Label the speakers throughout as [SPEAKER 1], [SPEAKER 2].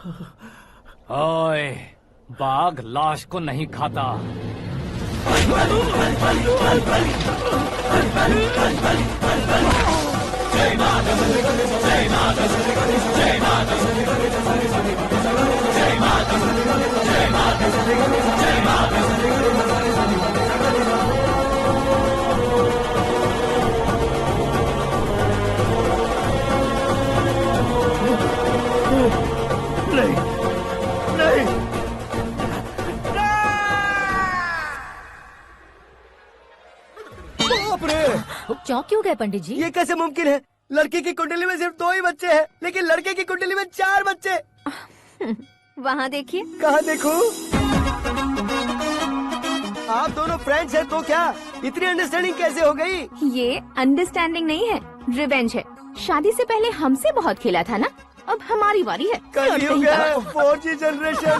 [SPEAKER 1] ओए, बाघ लाश को नहीं खाता।
[SPEAKER 2] नहीं, नहीं। बाप रे!
[SPEAKER 3] चौंक क्यों गए पंडित जी?
[SPEAKER 2] ये कैसे मुमकिन है? लड़की की कुंडली में सिर्फ 2 ही बच्चे हैं, लेकिन लड़के की कुंडली में 4 बच्चे।
[SPEAKER 3] वहाँ देखिए।
[SPEAKER 2] कहाँ देखूं? आप दोनों फ्रेंड्स हैं तो क्या? इतनी अंडरस्टैंडिंग कैसे हो गई?
[SPEAKER 3] ये अंडरस्टैंडिंग नहीं है, रिवेंज है। शादी से पहले हमसे बहुत खेला था ना, अब हमारी बारी है।
[SPEAKER 2] कलयुग है, 4G जनरेशन।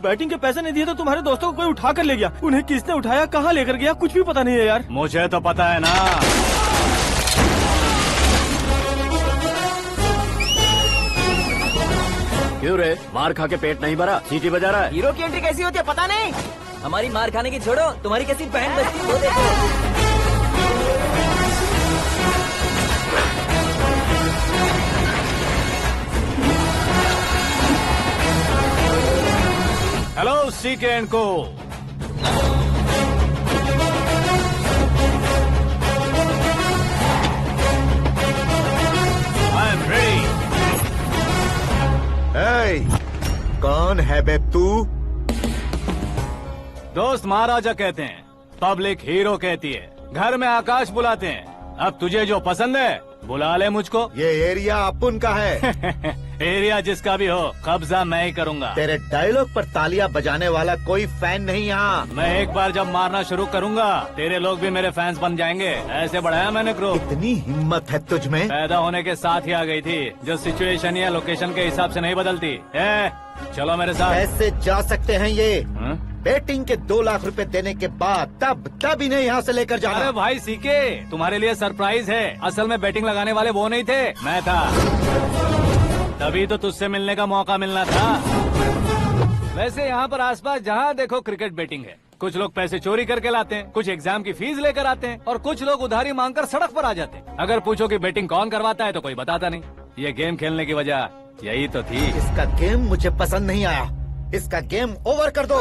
[SPEAKER 4] बैटिंग के पैसे नहीं दिए तो तुम्हारे दोस्तों को कोई उठा कर ले गया। उन्हें किसने उठाया, कहाँ लेकर गया, कुछ भी पता नहीं है यार।
[SPEAKER 1] मुझे तो पता है ना।
[SPEAKER 5] क्यों रे, मार खा के पेट नहीं भरा, सीटी बजा रहा है?
[SPEAKER 6] हीरो की एंट्री कैसी होती है पता नहीं। हमारी मार खाने की छोड़ो, तुम्हारी कैसी बहन बचती है वो देखो।
[SPEAKER 1] हेलो सीके एंड को। I am ready.
[SPEAKER 7] कौन है बे तू?
[SPEAKER 1] दोस्त महाराजा कहते हैं, पब्लिक हीरो कहती है, घर में आकाश बुलाते हैं। अब तुझे जो पसंद है बुला ले मुझको।
[SPEAKER 7] ये एरिया अपुन का है।
[SPEAKER 1] एरिया जिसका भी हो, कब्जा मैं ही करूंगा।
[SPEAKER 7] तेरे डायलॉग पर तालियां बजाने वाला कोई फैन नहीं यहाँ।
[SPEAKER 1] मैं एक बार जब मारना शुरू करूंगा, तेरे लोग भी मेरे फैंस बन जाएंगे। ऐसे बढ़ाया मैंने ग्रुप।
[SPEAKER 7] इतनी हिम्मत है तुझ में?
[SPEAKER 1] पैदा होने के साथ ही आ गई थी, जो सिचुएशन या लोकेशन के हिसाब से नहीं बदलती। चलो मेरे साथ।
[SPEAKER 7] कैसे जा सकते हैं ये?
[SPEAKER 1] हा?
[SPEAKER 7] बेटिंग के 2 लाख रुपए देने के बाद तब इन्हें यहाँ से लेकर
[SPEAKER 1] अरे
[SPEAKER 7] जाना।
[SPEAKER 1] भाई सीके, तुम्हारे लिए सरप्राइज है। असल में बैटिंग लगाने वाले वो नहीं थे, मैं था। तभी तो तुझसे मिलने का मौका मिलना था। वैसे यहाँ पर आसपास जहाँ देखो क्रिकेट बैटिंग है। कुछ लोग पैसे चोरी करके लाते हैं, कुछ एग्जाम की फीस लेकर आते हैं और कुछ लोग उधारी मांगकर सड़क पर आ जाते हैं। अगर पूछो कि बैटिंग कौन करवाता है तो कोई बताता नहीं। ये गेम खेलने की वजह यही तो थी।
[SPEAKER 7] इसका गेम मुझे पसंद नहीं आया। इसका गेम ओवर कर दो।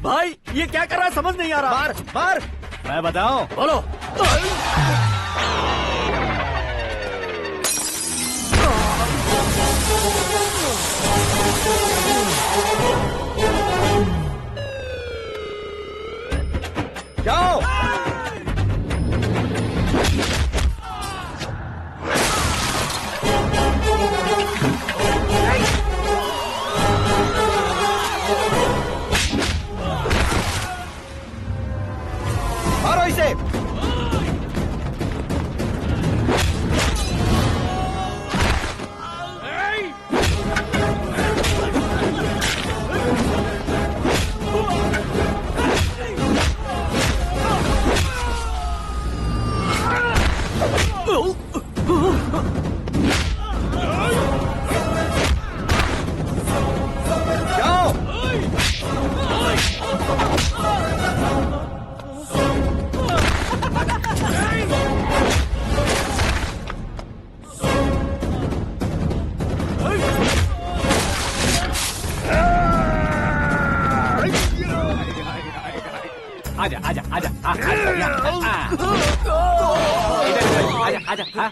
[SPEAKER 4] भाई ये क्या कर रहा है समझ नहीं आ रहा।
[SPEAKER 7] मार मार।
[SPEAKER 1] मैं बताऊं?
[SPEAKER 5] बोलो।
[SPEAKER 7] जाओ। मारो इसे। जाओ।
[SPEAKER 1] आजा आजा आजा आजा आजा आजा।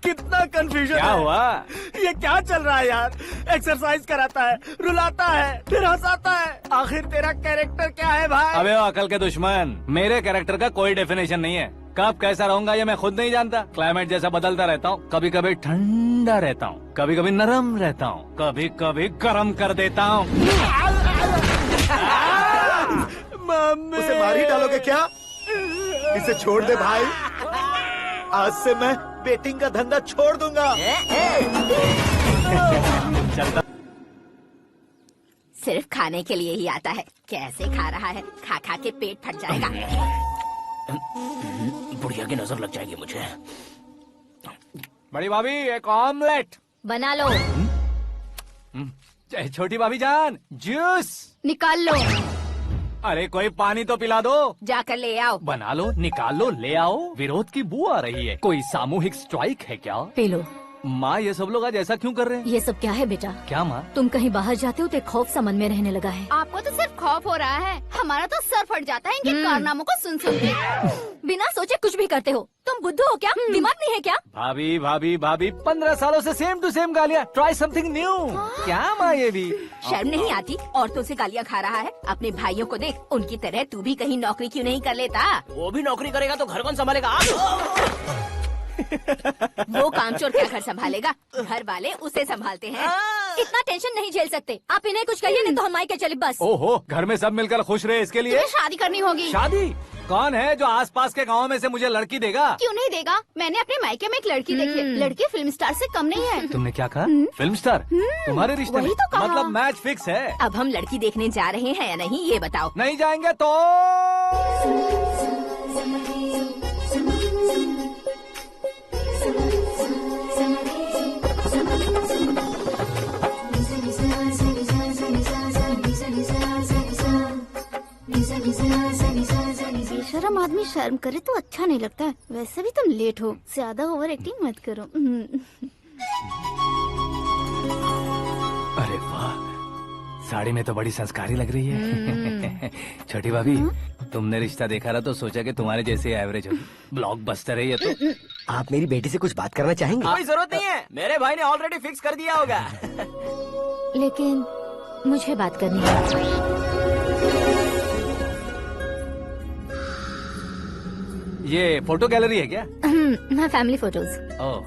[SPEAKER 4] कितना कंफ्यूजन
[SPEAKER 1] क्या
[SPEAKER 4] है।
[SPEAKER 1] हुआ?
[SPEAKER 4] ये क्या चल रहा है यार। एक्सरसाइज कराता है, रुलाता है, फिर हंसाता है। आखिर तेरा कैरेक्टर क्या है भाई?
[SPEAKER 1] अबे ओ अकल के दुश्मन, मेरे कैरेक्टर का कोई डेफिनेशन नहीं है। कब कैसा रहूंगा ये मैं खुद नहीं जानता। क्लाइमेट जैसा बदलता रहता हूँ। कभी कभी ठंडा रहता हूँ, कभी कभी नरम रहता हूँ, कभी कभी गर्म कर देता हूँ।
[SPEAKER 4] मम्मी।
[SPEAKER 7] उसे मार ही डालोगे क्या? इसे छोड़ दे भाई। आज से मैं बेटिंग का धंधा छोड़ दूंगा।
[SPEAKER 1] चलता।
[SPEAKER 3] सिर्फ खाने के लिए ही आता है। कैसे खा रहा है, खा खा के पेट फट जाएगा।
[SPEAKER 5] बुढ़िया की नजर लग जाएगी मुझे।
[SPEAKER 1] बड़ी भाभी एक ऑमलेट।
[SPEAKER 3] बना लो।
[SPEAKER 1] छोटी भाभी जान जूस।
[SPEAKER 3] निकाल लो।
[SPEAKER 1] अरे कोई पानी तो पिला दो।
[SPEAKER 3] जाकर ले आओ।
[SPEAKER 1] बना लो, निकाल लो, ले आओ। विरोध की बू आ रही है। कोई सामूहिक स्ट्राइक है क्या?
[SPEAKER 8] P low.
[SPEAKER 1] माँ ये सब लोग आज ऐसा क्यों कर रहे हैं?
[SPEAKER 8] ये सब क्या है बेटा?
[SPEAKER 1] क्या माँ?
[SPEAKER 8] तुम कहीं बाहर जाते हो तो एक खौफ सा मन में रहने लगा है।
[SPEAKER 3] आपको तो सिर्फ खौफ हो रहा है, हमारा तो सर फट जाता है इनके कारनामों को सुन सुन के।
[SPEAKER 8] बिना सोचे कुछ भी करते हो। तुम बुद्धू हो क्या? दिमाग नहीं है क्या?
[SPEAKER 1] भाभी भाभी भाभी 15 सालों से सेम टू सेम गालियाँ। Try something new. क्या माँ ये भी?
[SPEAKER 3] शर्म नहीं आती? औरतों से गालियाँ खा रहा है। अपने भाइयों को देख, उनकी तरह तू भी कहीं नौकरी क्यों नहीं कर लेता?
[SPEAKER 6] वो भी नौकरी करेगा तो घर कौन संभालेगा? आप
[SPEAKER 3] वो कामचोर क्या घर संभालेगा? घर वाले उसे संभालते हैं।
[SPEAKER 8] इतना टेंशन नहीं झेल सकते। आप इन्हें कुछ कहिए नहीं तो हम मायके चले बस।
[SPEAKER 1] ओहो, घर में सब मिलकर खुश रहे इसके लिए।
[SPEAKER 3] तुम्हें शादी करनी होगी।
[SPEAKER 1] शादी? कौन है जो आसपास के गाँव में से मुझे लड़की देगा?
[SPEAKER 3] क्यों नहीं देगा? मैंने अपने मायके में एक लड़की देखी है। लड़की फिल्म स्टार से कम नहीं है।
[SPEAKER 1] तुमने क्या कहा? Film star? तुम्हारे रिश्ते में?
[SPEAKER 3] वही तो कहा।
[SPEAKER 1] मतलब मैच फिक्स है।
[SPEAKER 3] अब हम लड़की देखने जा रहे हैं या नहीं ये बताओ।
[SPEAKER 1] नहीं जाएंगे तो?
[SPEAKER 9] बेशरम आदमी शर्म करे तो अच्छा नहीं लगता है। वैसे भी तुम लेट हो, ज्यादा ओवर एक्टिंग मत करो।
[SPEAKER 1] अरे वाह, साड़ी में तो बड़ी संस्कारी लग रही है। छोटी भाभी, तुमने रिश्ता देखा रहा तो सोचा कि तुम्हारे जैसे एवरेज होगी। ब्लॉकबस्टर है ये तो।
[SPEAKER 2] आप मेरी बेटी से कुछ बात करना चाहेंगे?
[SPEAKER 6] कोई जरूरत नहीं है, मेरे भाई ने ऑलरेडी फिक्स कर दिया होगा।
[SPEAKER 9] लेकिन
[SPEAKER 8] मुझे बात करनी है।
[SPEAKER 1] ये फोटो गैलरी है क्या?
[SPEAKER 8] मैं फैमिली फोटोज।
[SPEAKER 1] ओह,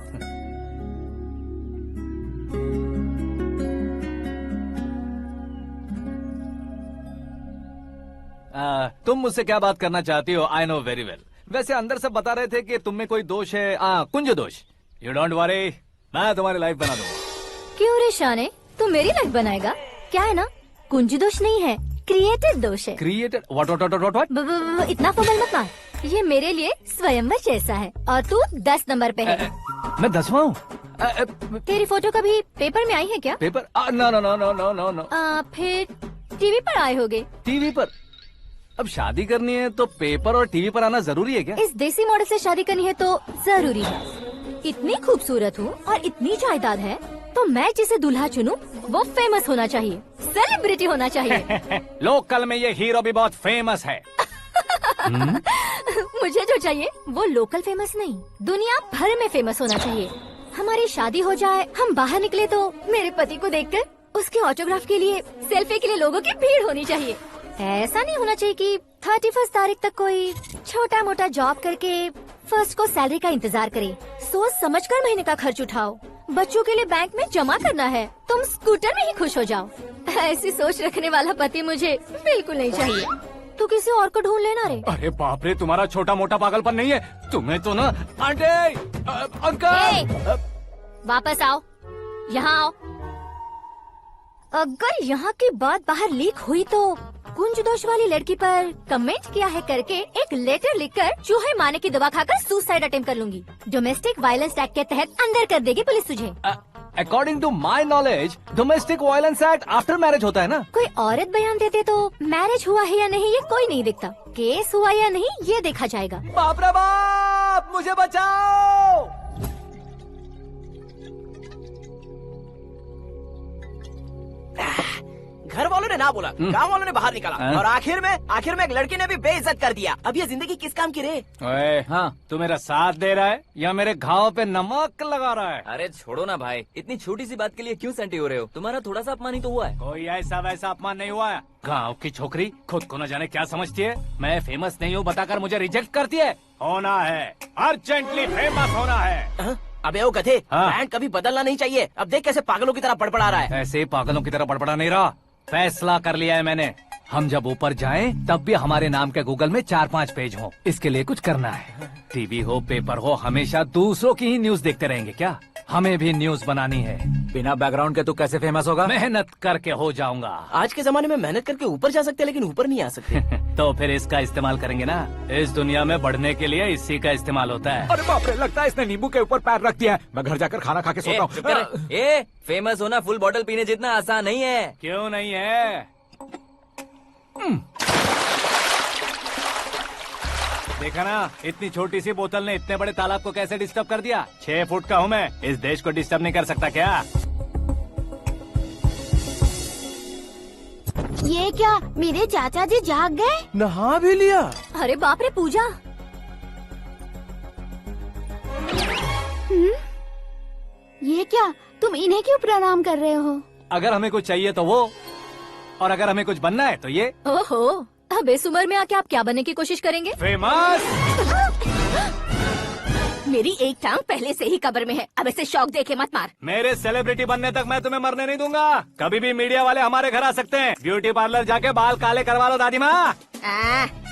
[SPEAKER 1] तुम मुझसे क्या बात करना चाहती हो? I know very well. वैसे अंदर सब बता रहे थे कि तुम में कोई दोष है, कुंज दोष। यू डोंट वरी, मैं तुम्हारी लाइफ बना दूंगा।
[SPEAKER 8] क्यों रे शाने, तू मेरी लाइफ बनाएगा? क्या है ना, कुंज दोष नहीं है, क्रिएटेड दोष है।
[SPEAKER 1] क्रिएटेड? व्हाट?
[SPEAKER 8] इतना फॉर्मल मत मार। ये मेरे लिए स्वयंवर जैसा है और तू 10 नंबर पे है।
[SPEAKER 1] मैं 10वां हूँ?
[SPEAKER 8] तेरी फोटो कभी पेपर में आई है क्या?
[SPEAKER 1] Paper? No no no no no no no.
[SPEAKER 8] फिर टीवी पर आए होगे।
[SPEAKER 1] टीवी पर? अब शादी करनी है तो पेपर और टीवी पर आना जरूरी है क्या?
[SPEAKER 8] इस देसी मॉडल से शादी करनी है तो जरूरी है। इतनी खूबसूरत हूँ और इतनी जायदाद है तो मैं जिसे दूल्हा चुनूं वो फेमस होना चाहिए, सेलिब्रिटी होना चाहिए।
[SPEAKER 1] लोकल में ये हीरो भी बहुत फेमस है।
[SPEAKER 8] मुझे जो चाहिए वो लोकल फेमस नहीं, दुनिया भर में फेमस होना चाहिए। हमारी शादी हो जाए, हम बाहर निकले तो मेरे पति को देखकर उसके ऑटोग्राफ के लिए, सेल्फी के लिए लोगों की भीड़ होनी चाहिए। ऐसा नहीं होना चाहिए कि 31 तारीख तक कोई छोटा मोटा जॉब करके फर्स्ट को सैलरी का इंतजार करे। सोच समझकर महीने का खर्च उठाओ। बच्चों के लिए बैंक में जमा करना है, तुम स्कूटर में ही खुश हो जाओ। ऐसी सोच रखने वाला पति मुझे बिल्कुल नहीं चाहिए। तू किसी और को ढूंढ लेना रे।
[SPEAKER 1] अरे बाप रे, तुम्हारा छोटा मोटा पागलपन नहीं है। तुम्हें तो ना आंटी, अंकल।
[SPEAKER 8] वापस आओ, यहाँ आओ। अगर यहाँ की बात बाहर लीक हुई तो कुंज दोष वाली लड़की पर कमेंट किया है करके एक लेटर लिखकर चूहे मारने की दवा खाकर सुसाइड अटेम्प्ट कर लूंगी। डोमेस्टिक वायलेंस एक्ट के तहत अंदर कर देगी पुलिस तुझे।
[SPEAKER 1] According to my knowledge domestic violence act after marriage होता है ना?
[SPEAKER 8] कोई औरत बयान देते तो मैरिज हुआ है या नहीं ये कोई नहीं देखता, केस हुआ या नहीं ये देखा जाएगा।
[SPEAKER 1] बाप रे बाप, मुझे बचाओ।
[SPEAKER 6] घर वालों ने ना बोला, गांव वालों ने बाहर निकाला और आखिर में एक लड़के ने भी बेइज्जत कर दिया। अब ये जिंदगी किस काम की रे?
[SPEAKER 1] ओए, हाँ, तू मेरा साथ दे रहा है या मेरे घाव पे नमक लगा रहा है?
[SPEAKER 6] अरे छोड़ो ना भाई, इतनी छोटी सी बात के लिए क्यों सेंटी हो रहे हो? तुम्हारा थोड़ा सा अपमान ही तो हुआ है।
[SPEAKER 1] कोई ऐसा वैसा अपमान नहीं हुआ है। गाँव की छोकरी खुद को न जाने क्या समझती है। मैं फेमस नहीं हूँ बताकर मुझे रिजेक्ट करती है। होना है, अर्जेंटली फेमस होना है।
[SPEAKER 6] अबे ओ गधे,
[SPEAKER 1] हाँ।
[SPEAKER 6] ब्रांड कभी बदलना नहीं चाहिए। अब देख कैसे पागलों की तरह बड़बड़ा रहा है।
[SPEAKER 1] ऐसे पागलों की तरह बड़बड़ा नहीं रहा, फैसला कर लिया है मैंने। हम जब ऊपर जाएं तब भी हमारे नाम के गूगल में 4-5 पेज हो। इसके लिए कुछ करना है। टीवी हो, पेपर हो, हमेशा दूसरों की ही न्यूज देखते रहेंगे क्या? हमें भी न्यूज बनानी है। बिना बैकग्राउंड के तू कैसे फेमस होगा? मेहनत करके हो जाऊंगा।
[SPEAKER 6] आज के जमाने में मेहनत करके ऊपर जा सकते हैं लेकिन ऊपर नहीं आ सकते।
[SPEAKER 1] तो फिर इसका इस्तेमाल करेंगे ना। इस दुनिया में बढ़ने के लिए इसी का इस्तेमाल होता है।
[SPEAKER 5] अरे बाप रे, लगता है इसने नींबू के ऊपर पैर रख दिया है। मैं घर जाकर खाना खा के सोता हूँ।
[SPEAKER 6] फेमस होना फुल बॉटल पीने जितना आसान नहीं है।
[SPEAKER 1] क्यों नहीं है? देखा ना, इतनी छोटी सी बोतल ने इतने बड़े तालाब को कैसे डिस्टर्ब कर दिया। 6 फुट का हूँ मैं, इस देश को डिस्टर्ब नहीं कर सकता क्या?
[SPEAKER 9] ये क्या, मेरे चाचा जी जाग गए?
[SPEAKER 4] नहा भी लिया?
[SPEAKER 8] अरे बाप रे पूजा,
[SPEAKER 9] ये क्या, तुम इन्हें क्यों प्रणाम कर रहे हो?
[SPEAKER 1] अगर हमें कुछ चाहिए तो वो, और अगर हमें कुछ बनना है तो ये।
[SPEAKER 8] ओहो, अब इस उम्र में आके आप क्या बनने की कोशिश करेंगे?
[SPEAKER 1] फेमस।
[SPEAKER 3] मेरी एक टांग पहले से ही कब्र में है, अब इसे शौक देके मत मार।
[SPEAKER 1] मेरे सेलिब्रिटी बनने तक मैं तुम्हें मरने नहीं दूंगा। कभी भी मीडिया वाले हमारे घर आ सकते हैं। ब्यूटी पार्लर जाके बाल काले करवा लो दादी माँ।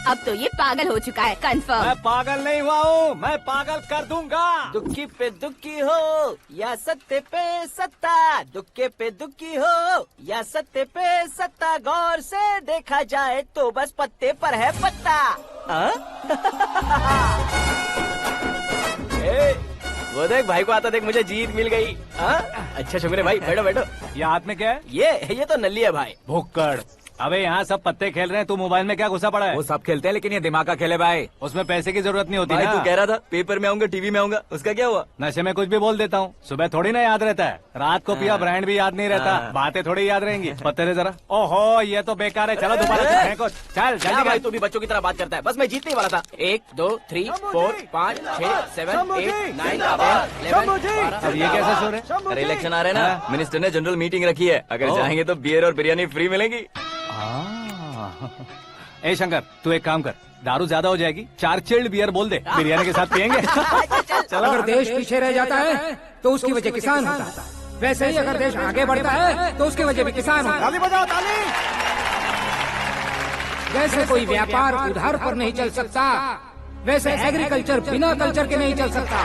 [SPEAKER 3] अब तो ये पागल हो चुका है, कंफर्म।
[SPEAKER 1] मैं पागल नहीं हुआ हूँ, मैं पागल कर दूंगा।
[SPEAKER 6] दुखी पे दुखी हो या सत्य पे सत्ता, दुखे पे दुखी हो या सत्य पे सत्ता, गौर से देखा जाए तो बस पत्ते पर है पत्ता। वो देख भाई को आता देख, मुझे जीत मिल गई। अच्छा शुक्र है भाई, बैठो बैठो।
[SPEAKER 1] ये हाथ में क्या है?
[SPEAKER 6] ये तो नल्ली है भाई।
[SPEAKER 1] भुक्कड़, अबे यहाँ सब पत्ते खेल रहे हैं, तू मोबाइल में क्या घुसा पड़ा है?
[SPEAKER 5] वो सब खेलते हैं लेकिन ये दिमाग का खेल है भाई।
[SPEAKER 1] उसमें पैसे की जरूरत नहीं होती
[SPEAKER 2] भाई
[SPEAKER 1] ना।
[SPEAKER 2] तू कह रहा था पेपर में आऊंगा, टीवी में आऊंगा, उसका क्या हुआ?
[SPEAKER 1] नशे में कुछ भी बोल देता हूँ, सुबह थोड़ी ना याद रहता है, रात को पिया ब्रांड भी याद नहीं रहता, बातें थोड़ी याद रहेंगी। पत्ते दे जरा। ओहो ये तो बेकार है, चलो दोबारा से फेंको। चल
[SPEAKER 6] क्या
[SPEAKER 1] जल्दी
[SPEAKER 6] भाई
[SPEAKER 1] कर।
[SPEAKER 6] तू भी बच्चों की तरह बात करता है? बस मैं जीतने ही वाला था। 1 2 3 4 5 6 7 8 9 10 11
[SPEAKER 1] अब ये कैसे सो रहे?
[SPEAKER 2] अरे इलेक्शन आ रहे हैं ना, मिनिस्टर ने जनरल मीटिंग रखी है, अगर जाएंगे तो बियर और बिरयानी फ्री मिलेगी।
[SPEAKER 1] ए शंकर तू एक काम कर, दारू ज्यादा हो जाएगी, 4 चिल्ड बियर बोल दे, बिरयानी के साथ पियेंगे।
[SPEAKER 10] अगर देश पीछे रह जाता है तो उसकी वजह किसान होता है, वैसे ही अगर देश आगे बढ़ता है तो उसकी वजह भी किसान होता है।
[SPEAKER 4] ताली बजाओ ताली।
[SPEAKER 10] जैसे कोई व्यापार उधार पर नहीं चल सकता, वैसे एग्रीकल्चर बिना कल्चर के नहीं चल सकता।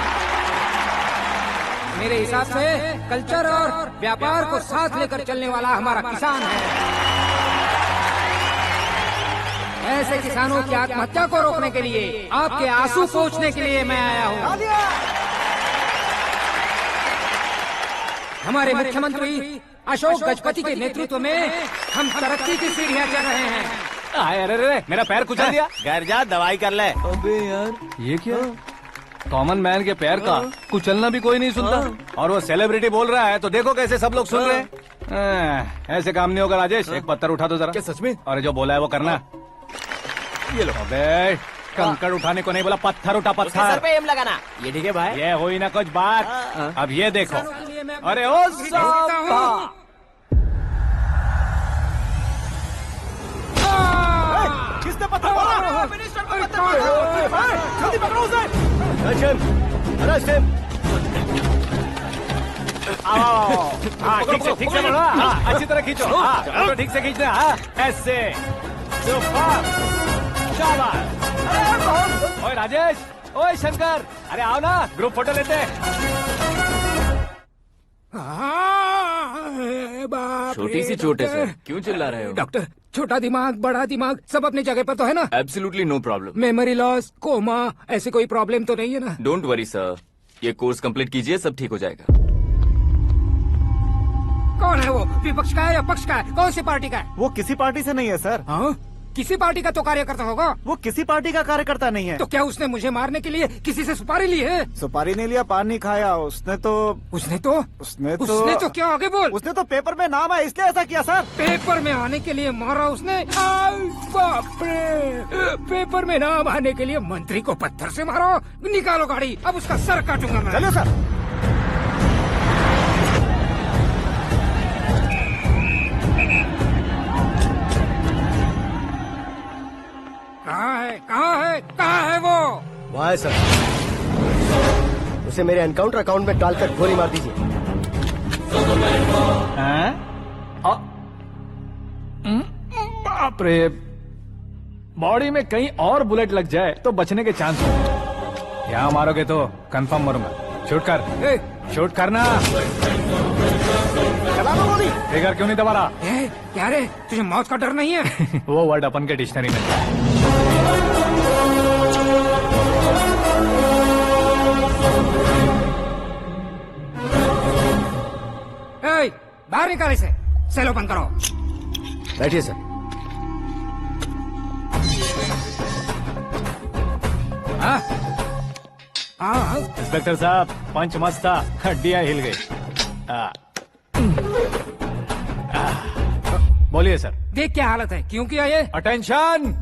[SPEAKER 10] मेरे हिसाब से कल्चर और व्यापार को साथ लेकर चलने वाला हमारा किसान है। ऐसे किसानों की आत्महत्या को रोकने के लिए, आपके आंसू पोंछने के लिए मैं आया हूँ। हमारे मुख्यमंत्री अशोक गजपति के नेतृत्व में हम तरक्की की सीढ़ियाँ चढ़ रहे हैं।
[SPEAKER 1] अरे मेरा पैर कुचल दिया।
[SPEAKER 6] घर जा दवाई कर ले।
[SPEAKER 2] अबे यार
[SPEAKER 1] ये क्या? कॉमन मैन के पैर का कुचलना भी कोई नहीं सुनता, और वो सेलिब्रिटी बोल रहा है तो देखो कैसे सब लोग सुन रहे हैं। ऐसे काम नहीं होगा राजेश, एक पत्थर उठा दो जरा।
[SPEAKER 2] क्या सच में?
[SPEAKER 1] और जो बोला है वो करना। ये लो। अबे कंकड़ उठाने को नहीं बोला, पत्थर उठा
[SPEAKER 6] उसके सर
[SPEAKER 1] पत्थर।
[SPEAKER 6] पे एम लगाना। ये ठीक है भाई।
[SPEAKER 1] ये हुई ना कुछ बात। अब ये देखो। अरे ओ साहब,
[SPEAKER 4] किसने पत्थर मारा? मिनिस्टर को पत्थर मारा। जल्दी पकड़ो उसे।
[SPEAKER 1] हाँ ठीक से पकड़ो। हाँ अच्छी तरह खींचो। हाँ तो ठीक से खींचना। हाँ ऐसे। सुपर। शाबाश। ओए राजेश, ओए शंकर, अरे आओ ना, ग्रुप फोटो लेते हैं।
[SPEAKER 2] छोटी सी चोट है सर, क्यों चिल्ला रहे हो?
[SPEAKER 10] डॉक्टर, छोटा दिमाग बड़ा दिमाग सब अपनी जगह पर तो है ना?
[SPEAKER 2] Absolutely no problem.
[SPEAKER 10] Memory loss, coma, ऐसी कोई प्रॉब्लम तो नहीं है ना?
[SPEAKER 2] डोंट वरी सर, ये कोर्स कंप्लीट कीजिए, सब ठीक हो जाएगा।
[SPEAKER 10] कौन है वो? विपक्ष का है या पक्ष का है? कौन सी पार्टी का है?
[SPEAKER 4] वो किसी पार्टी से नहीं है सर।
[SPEAKER 10] हाँ? किसी पार्टी का तो कार्यकर्ता होगा।
[SPEAKER 4] वो किसी पार्टी का कार्यकर्ता नहीं है।
[SPEAKER 10] तो क्या उसने मुझे मारने के लिए किसी से सुपारी ली है?
[SPEAKER 4] सुपारी नहीं लिया, पान नहीं खाया। उसने तो
[SPEAKER 10] क्या आगे बोल?
[SPEAKER 4] उसने तो पेपर में नाम है इसलिए ऐसा किया सर।
[SPEAKER 10] पेपर में आने के लिए मारा उसने? बाप रे! पेपर में नाम आने के लिए मंत्री को पत्थर से मारो? निकालो गाड़ी, अब उसका सर काटूंगा मैं।
[SPEAKER 4] चलो सर।
[SPEAKER 10] कहाँ है वो?
[SPEAKER 2] वहाँ है सर, उसे मेरे एनकाउंटर अकाउंट में डालकर गोली मार दीजिए।
[SPEAKER 1] बाप रे, बॉडी में कहीं और बुलेट लग जाए तो बचने के चांस हो। यहाँ मारोगे तो कंफर्म मरूंगा। शूट कर, शूट करना। ट्रिगर क्यों नहीं दबा रहा?
[SPEAKER 10] क्या रे, तुझे मौत का डर नहीं है?
[SPEAKER 1] वो वर्ड अपन के डिक्शनरी में है।
[SPEAKER 10] बाहर निकाले से, सेलो बंद करो।
[SPEAKER 2] बैठिए सर।
[SPEAKER 10] हाँ
[SPEAKER 1] इंस्पेक्टर साहब, पंच मस्त था, हड्डियां हिल गई। बोलिए सर।
[SPEAKER 10] देख क्या हालत है, क्यों किया ये?
[SPEAKER 1] अटेंशन,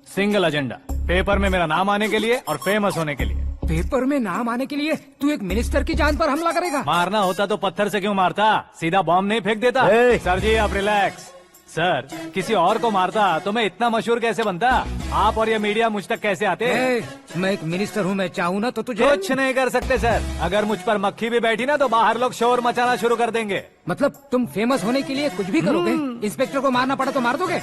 [SPEAKER 1] सिंगल एजेंडा, पेपर में मेरा नाम आने के लिए और फेमस होने के लिए।
[SPEAKER 10] पेपर में नाम आने के लिए तू एक मिनिस्टर की जान पर हमला करेगा?
[SPEAKER 1] मारना होता तो पत्थर से क्यों मारता, सीधा बॉम्ब नहीं फेंक देता। सर जी आप रिलैक्स। सर किसी और को मारता तो मैं इतना मशहूर कैसे बनता? आप और ये मीडिया मुझ तक कैसे आते?
[SPEAKER 10] मैं एक मिनिस्टर हूँ, मैं चाहूँ ना तो तुझे
[SPEAKER 1] कुछ नहीं कर सकते सर। अगर मुझ पर मक्खी भी बैठी ना तो बाहर लोग शोर मचाना शुरू कर देंगे।
[SPEAKER 10] मतलब तुम फेमस होने के लिए कुछ भी करोगे? इंस्पेक्टर को मारना पड़ा तो मार दोगे?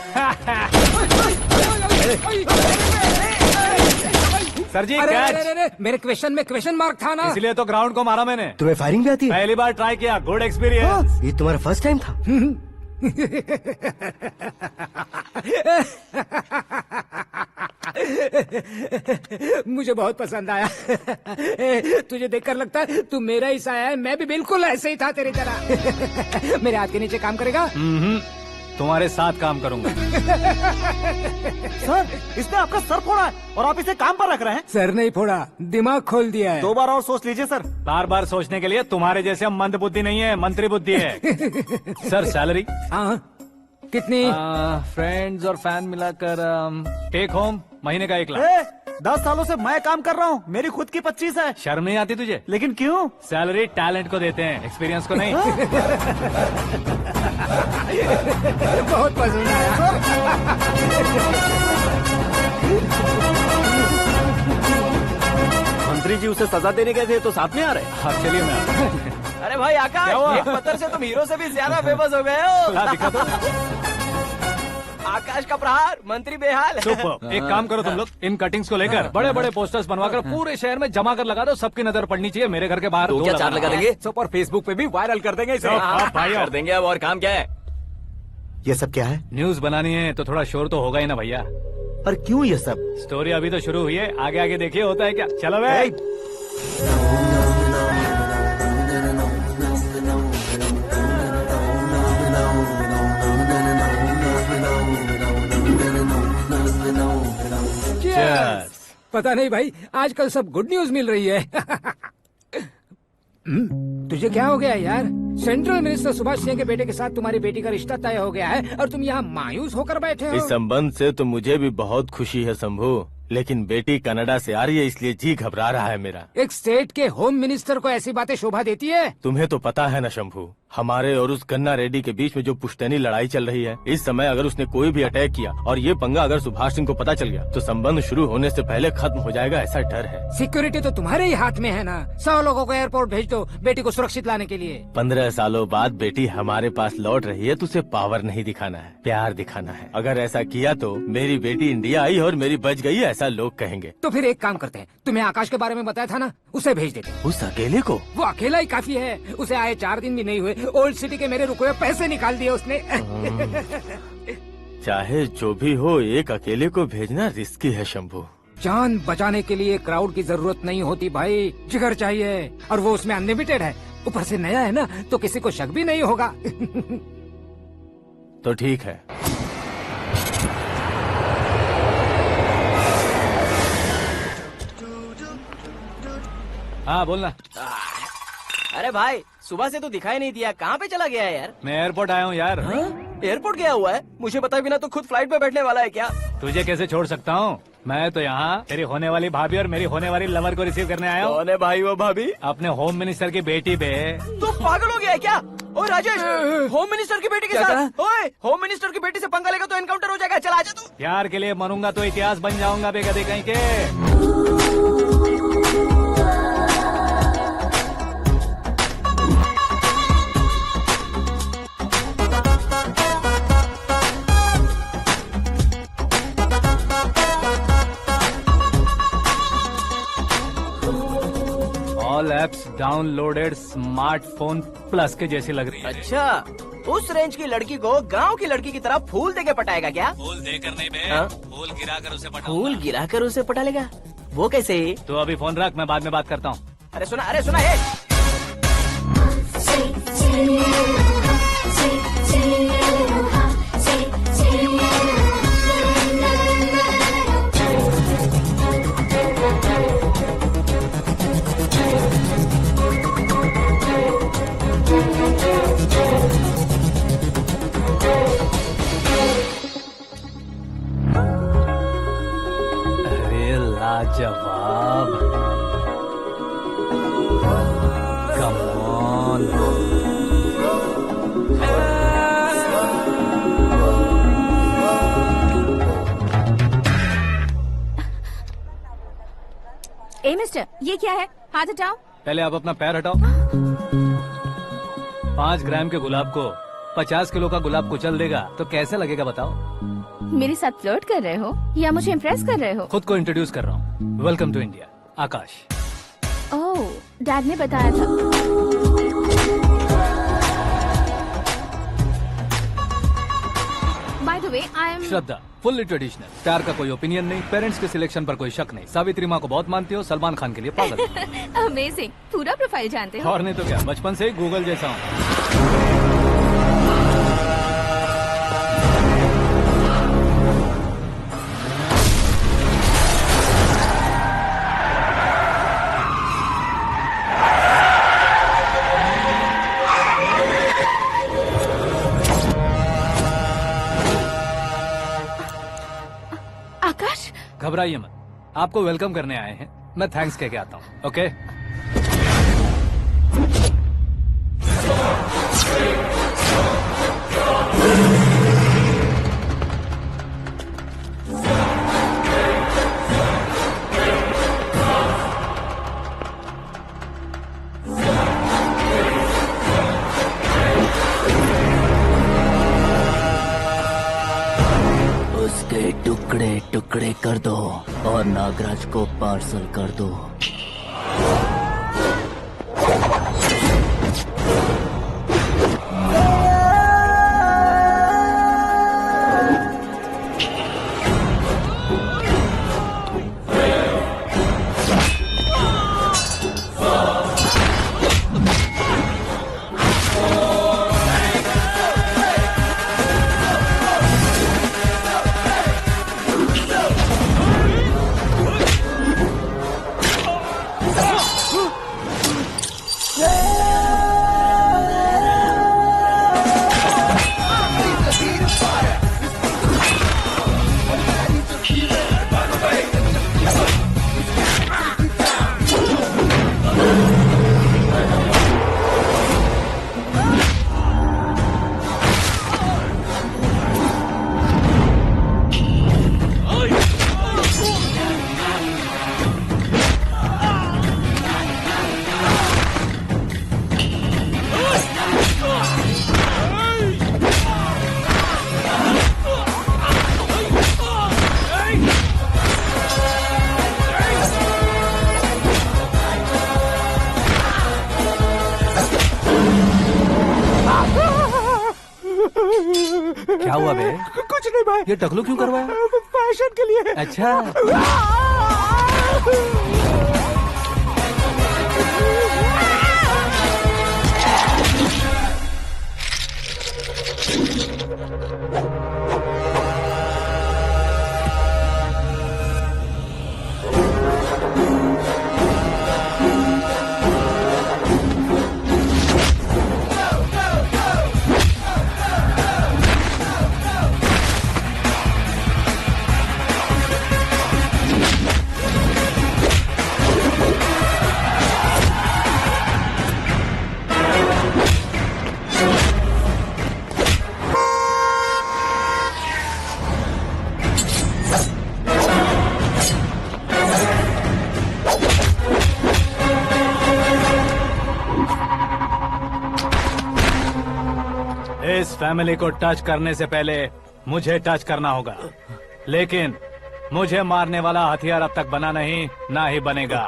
[SPEAKER 1] सर जी
[SPEAKER 10] कैच। मेरे क्वेश्चन में क्वेश्चन मार्क था ना,
[SPEAKER 1] इसलिए तो ग्राउंड को मारा मैंने।
[SPEAKER 2] तुम्हें फायरिंग भी आती है?
[SPEAKER 1] पहली बार ट्राई किया, गुड एक्सपीरियंस।
[SPEAKER 2] ये तुम्हारा फर्स्ट टाइम था?
[SPEAKER 10] मुझे बहुत पसंद आया। तुझे देखकर लगता है तू मेरा ही साया है। मैं भी बिल्कुल ऐसे ही था तेरी तरह। मेरे हाथ के नीचे काम करेगा?
[SPEAKER 1] तुम्हारे साथ काम करूंगा।
[SPEAKER 4] सर, इसने आपका सर फोड़ा है और आप इसे काम पर रख रहे हैं।
[SPEAKER 10] सर नहीं फोड़ा, दिमाग खोल दिया है।
[SPEAKER 4] 2 बार और सोच लीजिए सर।
[SPEAKER 1] बार बार सोचने के लिए तुम्हारे जैसे मंद बुद्धि नहीं है, मंत्री बुद्धि है। सर सैलरी
[SPEAKER 10] हाँ, कितनी?
[SPEAKER 1] फ्रेंड्स और फैन मिलाकर टेक होम महीने का 1 लाख।
[SPEAKER 4] 10 सालों से मैं काम कर रहा हूँ, मेरी खुद की 25 है।
[SPEAKER 1] शर्म नहीं आती तुझे?
[SPEAKER 4] लेकिन क्यों?
[SPEAKER 1] सैलरी टैलेंट को देते हैं, एक्सपीरियंस को नहीं।
[SPEAKER 10] बहुत पसंद आया।
[SPEAKER 4] मंत्री जी उसे सजा देने गए थे तो साथ में आ रहे।
[SPEAKER 1] हाँ चलिए मैं आता हूँ।
[SPEAKER 6] अरे भाई आकाश, एक पत्थर से तुम हीरो से भी ज्यादा फेमस हो गए हो।
[SPEAKER 1] दिखा दो।
[SPEAKER 6] आकाश का प्रहार, मंत्री बेहाल।
[SPEAKER 1] सुपर। एक काम करो तुम लोग, इन कटिंग्स को लेकर बड़े बड़े पोस्टर्स बनवाकर पूरे शहर में जमा कर लगा दो, सबकी नजर पड़नी चाहिए। मेरे घर के बाहर
[SPEAKER 6] तो
[SPEAKER 1] 2
[SPEAKER 6] क्या 4 लगा देंगे?
[SPEAKER 5] सुपर फेसबुक पे भी वायरल कर देंगे इसे।
[SPEAKER 1] भाई
[SPEAKER 6] कर देंगे अब, और काम क्या है?
[SPEAKER 7] ये सब क्या है?
[SPEAKER 1] न्यूज बनानी है तो थोड़ा शोर तो होगा ही ना भैया।
[SPEAKER 7] पर क्यों ये सब?
[SPEAKER 1] स्टोरी अभी तो शुरू हुई है, आगे आगे देखिए होता है क्या। चलो भाई। Cheers.
[SPEAKER 10] पता नहीं भाई, आजकल सब गुड न्यूज मिल रही है। तुझे क्या हो गया यार? सेंट्रल मिनिस्टर सुभाष सिंह के बेटे के साथ तुम्हारी बेटी का रिश्ता तय हो गया है और तुम यहाँ मायूस होकर बैठे हो।
[SPEAKER 11] इस संबंध से तो मुझे भी बहुत खुशी है शंभू, लेकिन बेटी कनाडा से आ रही है इसलिए जी घबरा रहा है मेरा।
[SPEAKER 10] एक स्टेट के होम मिनिस्टर को ऐसी बातें शोभा देती है?
[SPEAKER 11] तुम्हें तो पता है ना शंभू, हमारे और उस गन्ना रेड्डी के बीच में जो पुश्तैनी लड़ाई चल रही है, इस समय अगर उसने कोई भी अटैक किया और ये पंगा अगर सुभाष सिंह को पता चल गया तो संबंध शुरू होने से पहले खत्म हो जाएगा, ऐसा डर है।
[SPEAKER 10] सिक्योरिटी तो तुम्हारे ही हाथ में है ना। 100 लोगों को एयरपोर्ट भेज दो बेटी को सुरक्षित लाने के लिए।
[SPEAKER 11] 15 सालों बाद बेटी हमारे पास लौट रही है तो उसे पावर नहीं दिखाना है, प्यार दिखाना है। अगर ऐसा किया तो मेरी बेटी इंडिया आई और मेरी बच गई, ऐसा लोग कहेंगे।
[SPEAKER 10] तो फिर एक काम करते हैं, तुम्हें आकाश के बारे में बताया था ना, उसे भेज देते हैं।
[SPEAKER 11] उस अकेले को?
[SPEAKER 10] वो अकेला ही काफी है, उसे आए 4 दिन भी नहीं हुए, ओल्ड सिटी के मेरे रुके हुए पैसे निकाल दिए उसने।
[SPEAKER 11] चाहे जो भी हो, एक अकेले को भेजना रिस्की है शंभू।
[SPEAKER 10] जान बचाने के लिए क्राउड की जरूरत नहीं होती भाई, जिगर चाहिए, और वो उसमें अनलिमिटेड है। ऊपर से नया है ना, तो किसी को शक भी नहीं होगा।
[SPEAKER 11] तो ठीक है।
[SPEAKER 1] हाँ बोलना।
[SPEAKER 6] अरे भाई, सुबह से तो दिखाई नहीं दिया, कहाँ पे चला गया है यार?
[SPEAKER 1] मैं एयरपोर्ट आया हूँ यार।
[SPEAKER 6] एयरपोर्ट गया हुआ है? मुझे बताए बिना तो खुद फ्लाइट पे बैठने वाला है क्या?
[SPEAKER 1] तुझे कैसे छोड़ सकता हूँ? मैं तो यहाँ तेरी होने वाली भाभी और मेरी होने वाली लवर को रिसीव करने आया हूँ।
[SPEAKER 6] कौन है भाई वो भाभी?
[SPEAKER 1] अपने होम मिनिस्टर की बेटी पे।
[SPEAKER 6] तो पागल हो गया है क्या? ओ राजेश, होम मिनिस्टर की बेटी के साथ? ओए, होम मिनिस्टर की बेटी से पंगा लेगा तो एनकाउंटर हो जाएगा। चल आजा तू।
[SPEAKER 1] प्यार के लिए मरूंगा तो इतिहास बन जाऊंगा बेगदे कहीं के। All apps downloaded smartphone plus के जैसी लग रही है।
[SPEAKER 6] अच्छा, उस रेंज की लड़की को गांव की लड़की की तरह फूल देके पटाएगा क्या?
[SPEAKER 1] फूल देकर नहीं बे,
[SPEAKER 6] हाँ?
[SPEAKER 1] फूल गिराकर उसे पटा।
[SPEAKER 6] फूल गिराकर उसे पटा लेगा? वो कैसे?
[SPEAKER 1] तो अभी फोन रख, मैं बाद में बात करता हूँ।
[SPEAKER 6] अरे सुना ये।
[SPEAKER 1] अरे लाजवाब, कम ऑन।
[SPEAKER 3] ए मिस्टर, ये क्या है? हाथ हटाओ।
[SPEAKER 1] पहले आप अपना पैर हटाओ। 5 ग्राम के गुलाब को 50 किलो का गुलाब कुचल देगा तो कैसे लगेगा बताओ?
[SPEAKER 3] मेरे साथ फ्लर्ट कर रहे हो या मुझे इम्प्रेस कर रहे हो?
[SPEAKER 1] खुद को इंट्रोड्यूस कर रहा हूँ। Welcome to India, Aakash.
[SPEAKER 3] Oh, dad ने बताया था। By the way, I am
[SPEAKER 1] Shraddha, fully traditional. प्यार का कोई ओपिनियन नहीं, पेरेंट्स के सिलेक्शन पर कोई शक नहीं। सावित्री माँ को बहुत मानती हो, सलमान खान के लिए पागल।
[SPEAKER 3] अमेजिंग, पूरा प्रोफाइल जानते हो।
[SPEAKER 1] और नहीं तो क्या, बचपन से ही गूगल जैसा हूँ। घबराइए मत, आपको वेलकम करने आए हैं। मैं थैंक्स कह के आता हूँ। ओके
[SPEAKER 6] उसके टुकड़े टुकड़े कर दो और नागराज को पार्सल कर दो। क्या हुआ बे?
[SPEAKER 10] कुछ नहीं भाई।
[SPEAKER 1] ये टकलू क्यों करवाया?
[SPEAKER 10] फैशन के लिए।
[SPEAKER 1] अच्छा इस फैमिली को टच करने से पहले मुझे टच करना होगा, लेकिन मुझे मारने वाला हथियार अब तक बना नहीं, ना ही बनेगा।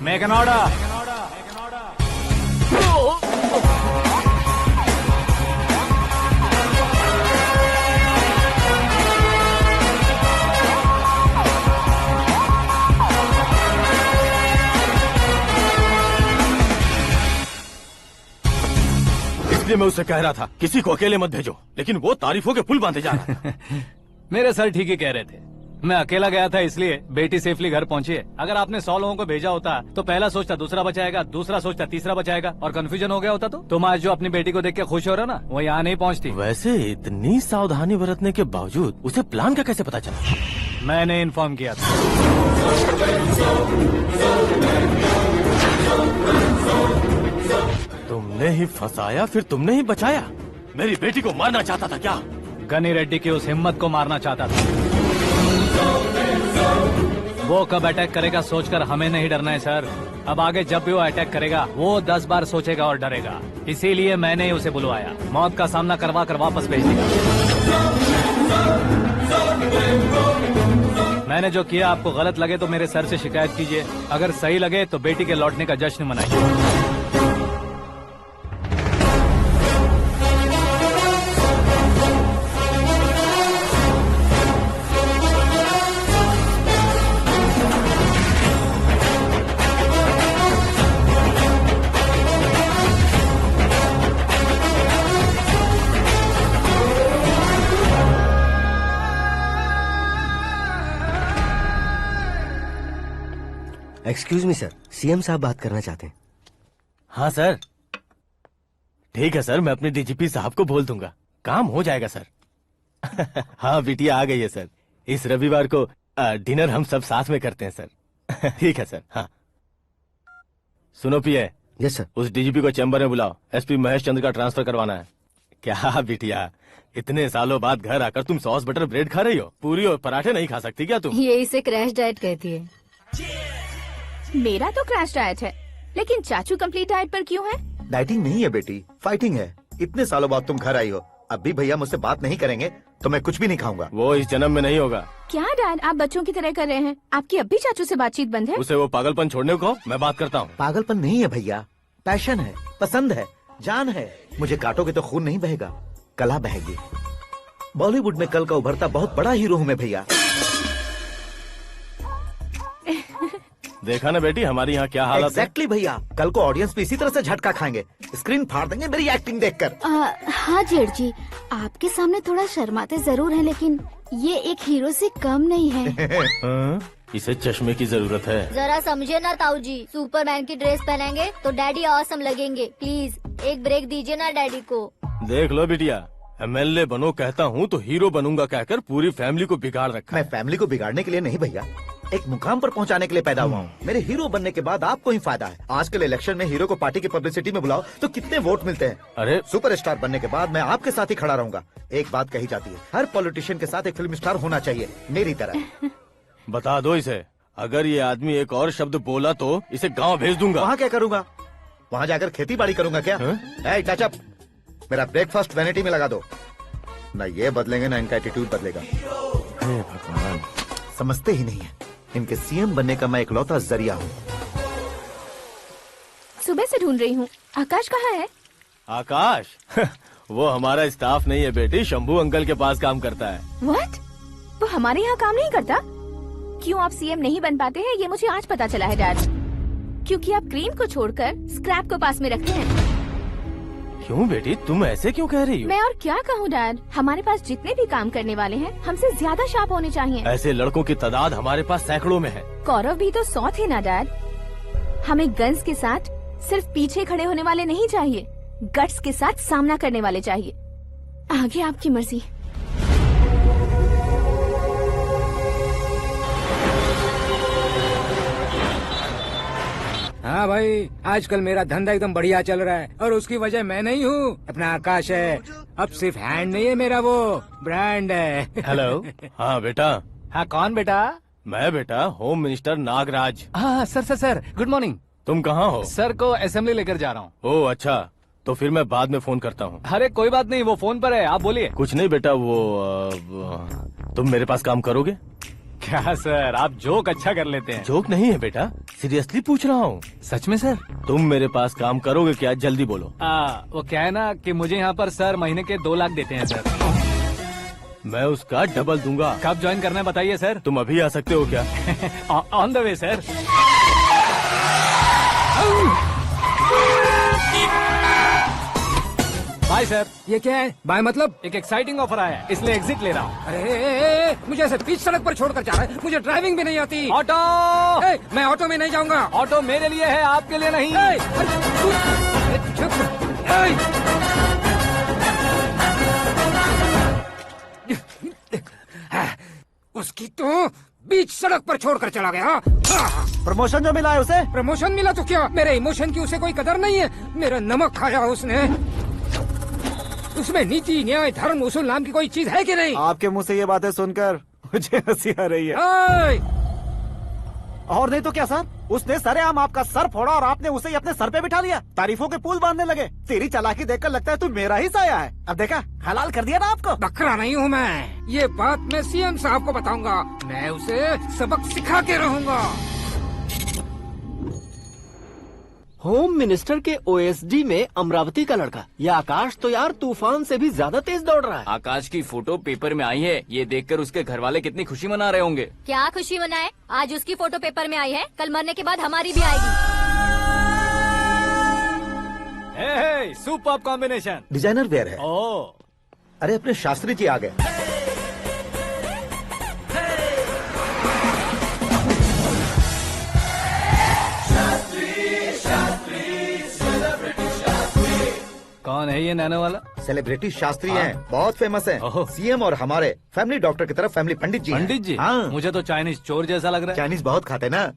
[SPEAKER 1] Make an order.
[SPEAKER 11] इसलिए मैं उससे कह रहा था किसी को अकेले मत भेजो, लेकिन वो तारीफों के पुल बांधे जा रहा था।
[SPEAKER 1] मेरे सर ठीक ही कह रहे थे। मैं अकेला गया था इसलिए बेटी सेफली घर पहुंची है। अगर आपने 100 लोगों को भेजा होता तो पहला सोचता दूसरा बचाएगा, दूसरा सोचता तीसरा बचाएगा, और कंफ्यूजन हो गया होता। तो तुम आज जो अपनी बेटी को देख के खुश हो रहे हो ना, वो यहाँ नहीं पहुँचती।
[SPEAKER 11] वैसे इतनी सावधानी बरतने के बावजूद उसे प्लान का कैसे पता चला?
[SPEAKER 1] मैंने इन्फॉर्म किया था।
[SPEAKER 11] तुमने ही फंसाया, फिर तुमने ही बचाया। मेरी बेटी को मारना चाहता था क्या?
[SPEAKER 1] गनी रेड्डी की उस हिम्मत को मारना चाहता था। वो कब अटैक करेगा सोचकर हमें नहीं डरना है सर। अब आगे जब भी वो अटैक करेगा वो 10 बार सोचेगा और डरेगा। इसीलिए मैंने ही उसे बुलवाया। मौत का सामना करवा कर वापस भेज दिया। मैंने जो किया आपको गलत लगे तो मेरे सर से शिकायत कीजिए, अगर सही लगे तो बेटी के लौटने का जश्न मनाइए।
[SPEAKER 2] एक्सक्यूज मी सर, सीएम साहब बात करना चाहते हैं।
[SPEAKER 11] हाँ सर, ठीक है सर, मैं अपने डीजीपी साहब को बोल दूंगा, काम हो जाएगा सर। हाँ बिटिया आ गई है सर। इस रविवार को डिनर हम सब साथ में करते हैं सर। ठीक है सर। हाँ सुनो पिए,
[SPEAKER 2] यस सर।
[SPEAKER 11] उस डीजीपी को चैम्बर में बुलाओ, एसपी महेश चंद्र का ट्रांसफर करवाना है। क्या बिटिया, इतने सालों बाद घर आकर तुम सॉस बटर ब्रेड खा रही हो? पूरी और पराठे नहीं खा सकती क्या तुम?
[SPEAKER 8] ये इसे क्रैश डाइट कहती है।
[SPEAKER 3] मेरा तो क्रैश डाइट है, लेकिन चाचू कंप्लीट डाइट पर क्यों है?
[SPEAKER 7] डाइटिंग नहीं है बेटी, फाइटिंग है। इतने सालों बाद तुम घर आई हो, अब भी भैया मुझसे बात नहीं करेंगे तो मैं कुछ भी नहीं खाऊंगा।
[SPEAKER 11] वो इस जन्म में नहीं होगा।
[SPEAKER 3] क्या डैड, आप बच्चों की तरह कर रहे हैं? आपकी अब भी चाचू से बातचीत बंद है?
[SPEAKER 11] उसे वो पागलपन छोड़ने को मैं बात करता हूँ।
[SPEAKER 7] पागलपन नहीं है भैया, पैशन है, पसंद है, जान है। मुझे काटोगे तो खून नहीं बहेगा, कला बहेगी। बॉलीवुड में कल का उभरता बहुत बड़ा हीरो हूँ मैं भैया।
[SPEAKER 11] देखा ना बेटी हमारी यहाँ क्या हालत है।
[SPEAKER 7] एग्जैक्टली भैया, कल को ऑडियंस भी इसी तरह से झटका खाएंगे, स्क्रीन फाड़ देंगे मेरी एक्टिंग देखकर।
[SPEAKER 9] हाँ जेठ जी, आपके सामने थोड़ा शर्माते जरूर हैं, लेकिन ये एक हीरो से कम नहीं है।
[SPEAKER 11] हाँ? इसे चश्मे की जरूरत है।
[SPEAKER 8] जरा समझे ना ताऊ जी, सुपरमैन की ड्रेस पहनेंगे तो डैडी ऑसम लगेंगे। प्लीज एक ब्रेक दीजिए ना डैडी को।
[SPEAKER 11] देख लो बिटिया, एमएलए बनो कहता हूँ तो हीरो बनूंगा कहकर पूरी फैमिली को बिगाड़ रखा।
[SPEAKER 7] मैं फैमिली को बिगाड़ने के लिए नहीं भैया, एक मुकाम पर पहुंचाने के लिए पैदा हुआ हूँ। मेरे हीरो बनने के बाद आपको ही फायदा है। आजकल इलेक्शन में हीरो को पार्टी की पब्लिसिटी में बुलाओ तो कितने वोट मिलते हैं।
[SPEAKER 11] अरे
[SPEAKER 7] सुपरस्टार बनने के बाद मैं आपके साथ ही खड़ा रहूंगा। एक बात कही जाती है, हर पॉलिटिशियन के साथ एक फिल्म स्टार होना चाहिए, मेरी तरह।
[SPEAKER 11] बता दो इसे, अगर ये आदमी एक और शब्द बोला तो इसे गांव भेज दूंगा।
[SPEAKER 7] वहाँ क्या करूंगा? वहाँ जाकर खेती बाड़ी करूंगा क्या? टचअप, मेरा ब्रेकफास्ट वैनिटी में लगा दो। न ये बदलेंगे ना इनका एटीट्यूड बदलेगा।
[SPEAKER 11] हे भगवान,
[SPEAKER 7] समझते ही नहीं है, इनके सीएम बनने का मैं इकलौता जरिया हूँ।
[SPEAKER 3] सुबह से ढूंढ रही हूँ, आकाश कहाँ है?
[SPEAKER 11] आकाश? वो हमारा स्टाफ नहीं है बेटी, शंभू अंकल के पास काम करता है।
[SPEAKER 3] व्हाट? वो हमारे यहाँ काम नहीं करता? क्यों आप सीएम नहीं बन पाते हैं ये मुझे आज पता चला है डैड। क्योंकि आप क्रीम को छोड़कर स्क्रैप को पास में रखते हैं।
[SPEAKER 11] क्यों बेटी, तुम ऐसे क्यों कह रही हो?
[SPEAKER 3] मैं और क्या कहूँ डैड, हमारे पास जितने भी काम करने वाले हैं हमसे ज्यादा शार्प होने चाहिए।
[SPEAKER 11] ऐसे लड़कों की तादाद हमारे पास सैकड़ों में है।
[SPEAKER 3] कौरव भी तो 100 थे ना डैड। हमें गन्स के साथ सिर्फ पीछे खड़े होने वाले नहीं चाहिए, गट्स के साथ सामना करने वाले चाहिए। आगे आपकी मर्जी।
[SPEAKER 10] हाँ भाई, आजकल मेरा धंधा एकदम बढ़िया चल रहा है और उसकी वजह मैं नहीं हूँ, अपना आकाश है। अब सिर्फ हैंड नहीं है मेरा, वो ब्रांड है।
[SPEAKER 11] हेलो। हाँ बेटा।
[SPEAKER 1] हाँ कौन बेटा?
[SPEAKER 11] मैं बेटा होम मिनिस्टर नागराज।
[SPEAKER 1] हाँ सर गुड मॉर्निंग।
[SPEAKER 11] तुम कहाँ हो?
[SPEAKER 1] सर को असेंबली लेकर जा रहा हूँ।
[SPEAKER 11] ओह अच्छा, तो फिर मैं बाद में फोन करता हूँ।
[SPEAKER 1] अरे कोई बात नहीं, वो फोन पर है, आप बोलिए।
[SPEAKER 11] कुछ नहीं बेटा, तुम मेरे पास काम करोगे?
[SPEAKER 1] क्या सर, आप जोक अच्छा कर लेते हैं।
[SPEAKER 11] जोक नहीं है बेटा, सीरियसली पूछ रहा हूँ।
[SPEAKER 1] सच में सर?
[SPEAKER 11] तुम मेरे पास काम करोगे क्या? जल्दी बोलो।
[SPEAKER 1] वो क्या है ना कि मुझे यहाँ पर सर महीने के 2 लाख देते हैं सर।
[SPEAKER 11] मैं उसका डबल दूंगा।
[SPEAKER 1] कब ज्वाइन करना है बताइए सर।
[SPEAKER 11] तुम अभी आ सकते हो क्या?
[SPEAKER 1] On the way sir. Bye sir.
[SPEAKER 10] ये क्या है? बाय मतलब?
[SPEAKER 1] एक एक्साइटिंग ऑफर आया है, इसलिए एग्जिट ले रहा हूँ।
[SPEAKER 10] अरे मुझे ऐसे बीच सड़क पर छोड़कर जा रहा है, मुझे ड्राइविंग भी नहीं आती।
[SPEAKER 1] ऑटो!
[SPEAKER 10] मैं ऑटो में नहीं जाऊंगा।
[SPEAKER 1] ऑटो मेरे लिए है, आपके लिए नहीं।
[SPEAKER 10] उसकी तो बीच सड़क पर छोड़कर चला गया।
[SPEAKER 2] प्रमोशन जो मिला है उसे?
[SPEAKER 10] प्रमोशन मिला तो क्या, मेरे इमोशन की उसे कोई कदर नहीं है। मेरा नमक खाया उसने। उसमें नीति न्याय धर्म उसूल नाम की कोई चीज है कि नहीं?
[SPEAKER 2] आपके मुंह से ये बातें सुनकर मुझे हंसी आ रही है। और नहीं तो क्या सर, उसने सरेआम आपका सर फोड़ा और आपने उसे ही अपने सर पे बिठा लिया। तारीफों के पुल बांधने लगे। तेरी चालाकी देखकर लगता है तू मेरा ही साया है। अब देखा, हलाल कर दिया ना आपको।
[SPEAKER 10] बकरा नहीं हूँ मैं, ये बात मैं सीएम साहब को बताऊंगा। मैं उसे सबक सिखा के रहूंगा।
[SPEAKER 6] होम मिनिस्टर के ओएसडी में अमरावती का लड़का, ये आकाश तो यार तूफान से भी ज्यादा तेज दौड़ रहा है।
[SPEAKER 12] आकाश की फोटो पेपर में आई है, ये देखकर उसके घर वाले कितनी खुशी मना रहे होंगे।
[SPEAKER 8] क्या खुशी मनाए? आज उसकी फोटो पेपर में आई है, कल मरने के बाद हमारी भी आएगी।
[SPEAKER 1] Superb combination.
[SPEAKER 7] डिजाइनर वेयर है।
[SPEAKER 1] ओह,
[SPEAKER 7] अरे अपने शास्त्री जी आ गए।
[SPEAKER 1] कौन है ये नैनो वाला?
[SPEAKER 7] सेलिब्रिटी शास्त्री हैं, बहुत फेमस हैं।
[SPEAKER 1] ओहो।
[SPEAKER 7] सीएम और हमारे फैमिली डॉक्टर की तरफ फैमिली पंडित जी हैं।
[SPEAKER 1] पंडित जी?
[SPEAKER 7] हाँ,
[SPEAKER 1] मुझे तो चाइनीज चोर जैसा लग रहा है।
[SPEAKER 7] चाइनीज बहुत खाते ना।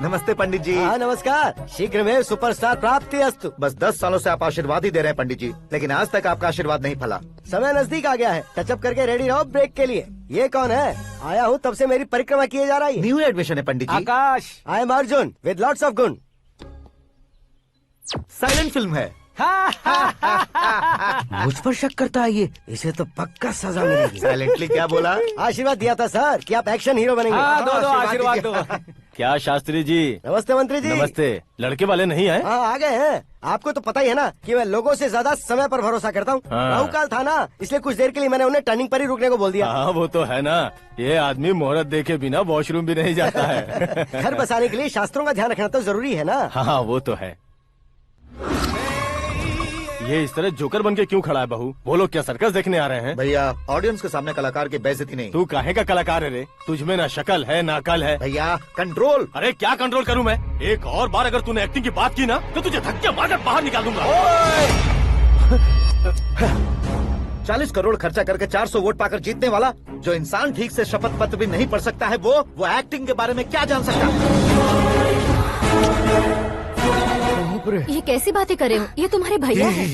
[SPEAKER 7] नमस्ते पंडित जी।
[SPEAKER 6] हाँ नमस्कार, शीघ्र में सुपरस्टार प्राप्ति अस्तु।
[SPEAKER 7] बस 10 सालों से आप आशीर्वाद ही दे रहे हैं पंडित जी, लेकिन आज तक आपका आशीर्वाद नहीं फला।
[SPEAKER 6] समय नजदीक आ गया है, टचअप करके रेडी रहो ब्रेक के लिए। ये कौन है? आया हूँ तब से मेरी परिक्रमा किए जा रही है।
[SPEAKER 7] न्यू एडमिशन है Pandit ji.
[SPEAKER 1] Akash.
[SPEAKER 6] I am Arjun with lots of गुण।
[SPEAKER 7] साइलेंट फिल्म है।
[SPEAKER 6] मुझ पर शक करता है ये, इसे तो पक्का सजा मिलेगी।
[SPEAKER 7] साइलेंटली क्या बोला?
[SPEAKER 6] आशीर्वाद दिया था सर कि आप एक्शन हीरो बनेंगे।
[SPEAKER 1] हाँ, दो आशीर्वाद दो।
[SPEAKER 11] क्या शास्त्री जी?
[SPEAKER 6] नमस्ते मंत्री जी।
[SPEAKER 11] नमस्ते। लड़के वाले नहीं आए?
[SPEAKER 6] हाँ आ गए हैं। आपको तो पता ही है ना कि मैं लोगों से ज्यादा समय पर भरोसा करता हूँ।
[SPEAKER 11] हाँ।
[SPEAKER 6] राहु काल था ना, इसलिए कुछ देर के लिए मैंने उन्हें टर्निंग पर ही रुकने को बोल दिया।
[SPEAKER 11] हाँ वो तो है ना, ये आदमी मुहूर्त देखे बिना वॉशरूम भी नहीं जाता है।
[SPEAKER 6] घर बसाने के लिए शास्त्रों का ध्यान रखना तो जरूरी है ना।
[SPEAKER 11] हाँ वो तो है। ये इस तरह जोकर बन के क्यों खड़ा है बहू? वो लोग क्या सर्कस देखने आ रहे हैं?
[SPEAKER 7] भैया ऑडियंस के सामने कलाकार की बेइज्जती नहीं।
[SPEAKER 11] तू काहे का कलाकार है रे? तुझमें ना शक्ल है ना अकल है।
[SPEAKER 7] भैया कंट्रोल।
[SPEAKER 11] अरे क्या कंट्रोल करूं मैं? एक और बार अगर तूने एक्टिंग की बात की ना तो तुझे धक्के मारकर बाहर निकाल दूंगा।
[SPEAKER 7] 40 करोड़ खर्चा करके 400 वोट पाकर जीतने वाला जो इंसान ठीक से शपथ पत्र भी नहीं पढ़ सकता है, वो एक्टिंग के बारे में क्या जान सकता है?
[SPEAKER 8] ये कैसी बातें कर रहे हो? ये तुम्हारे भैया हैं।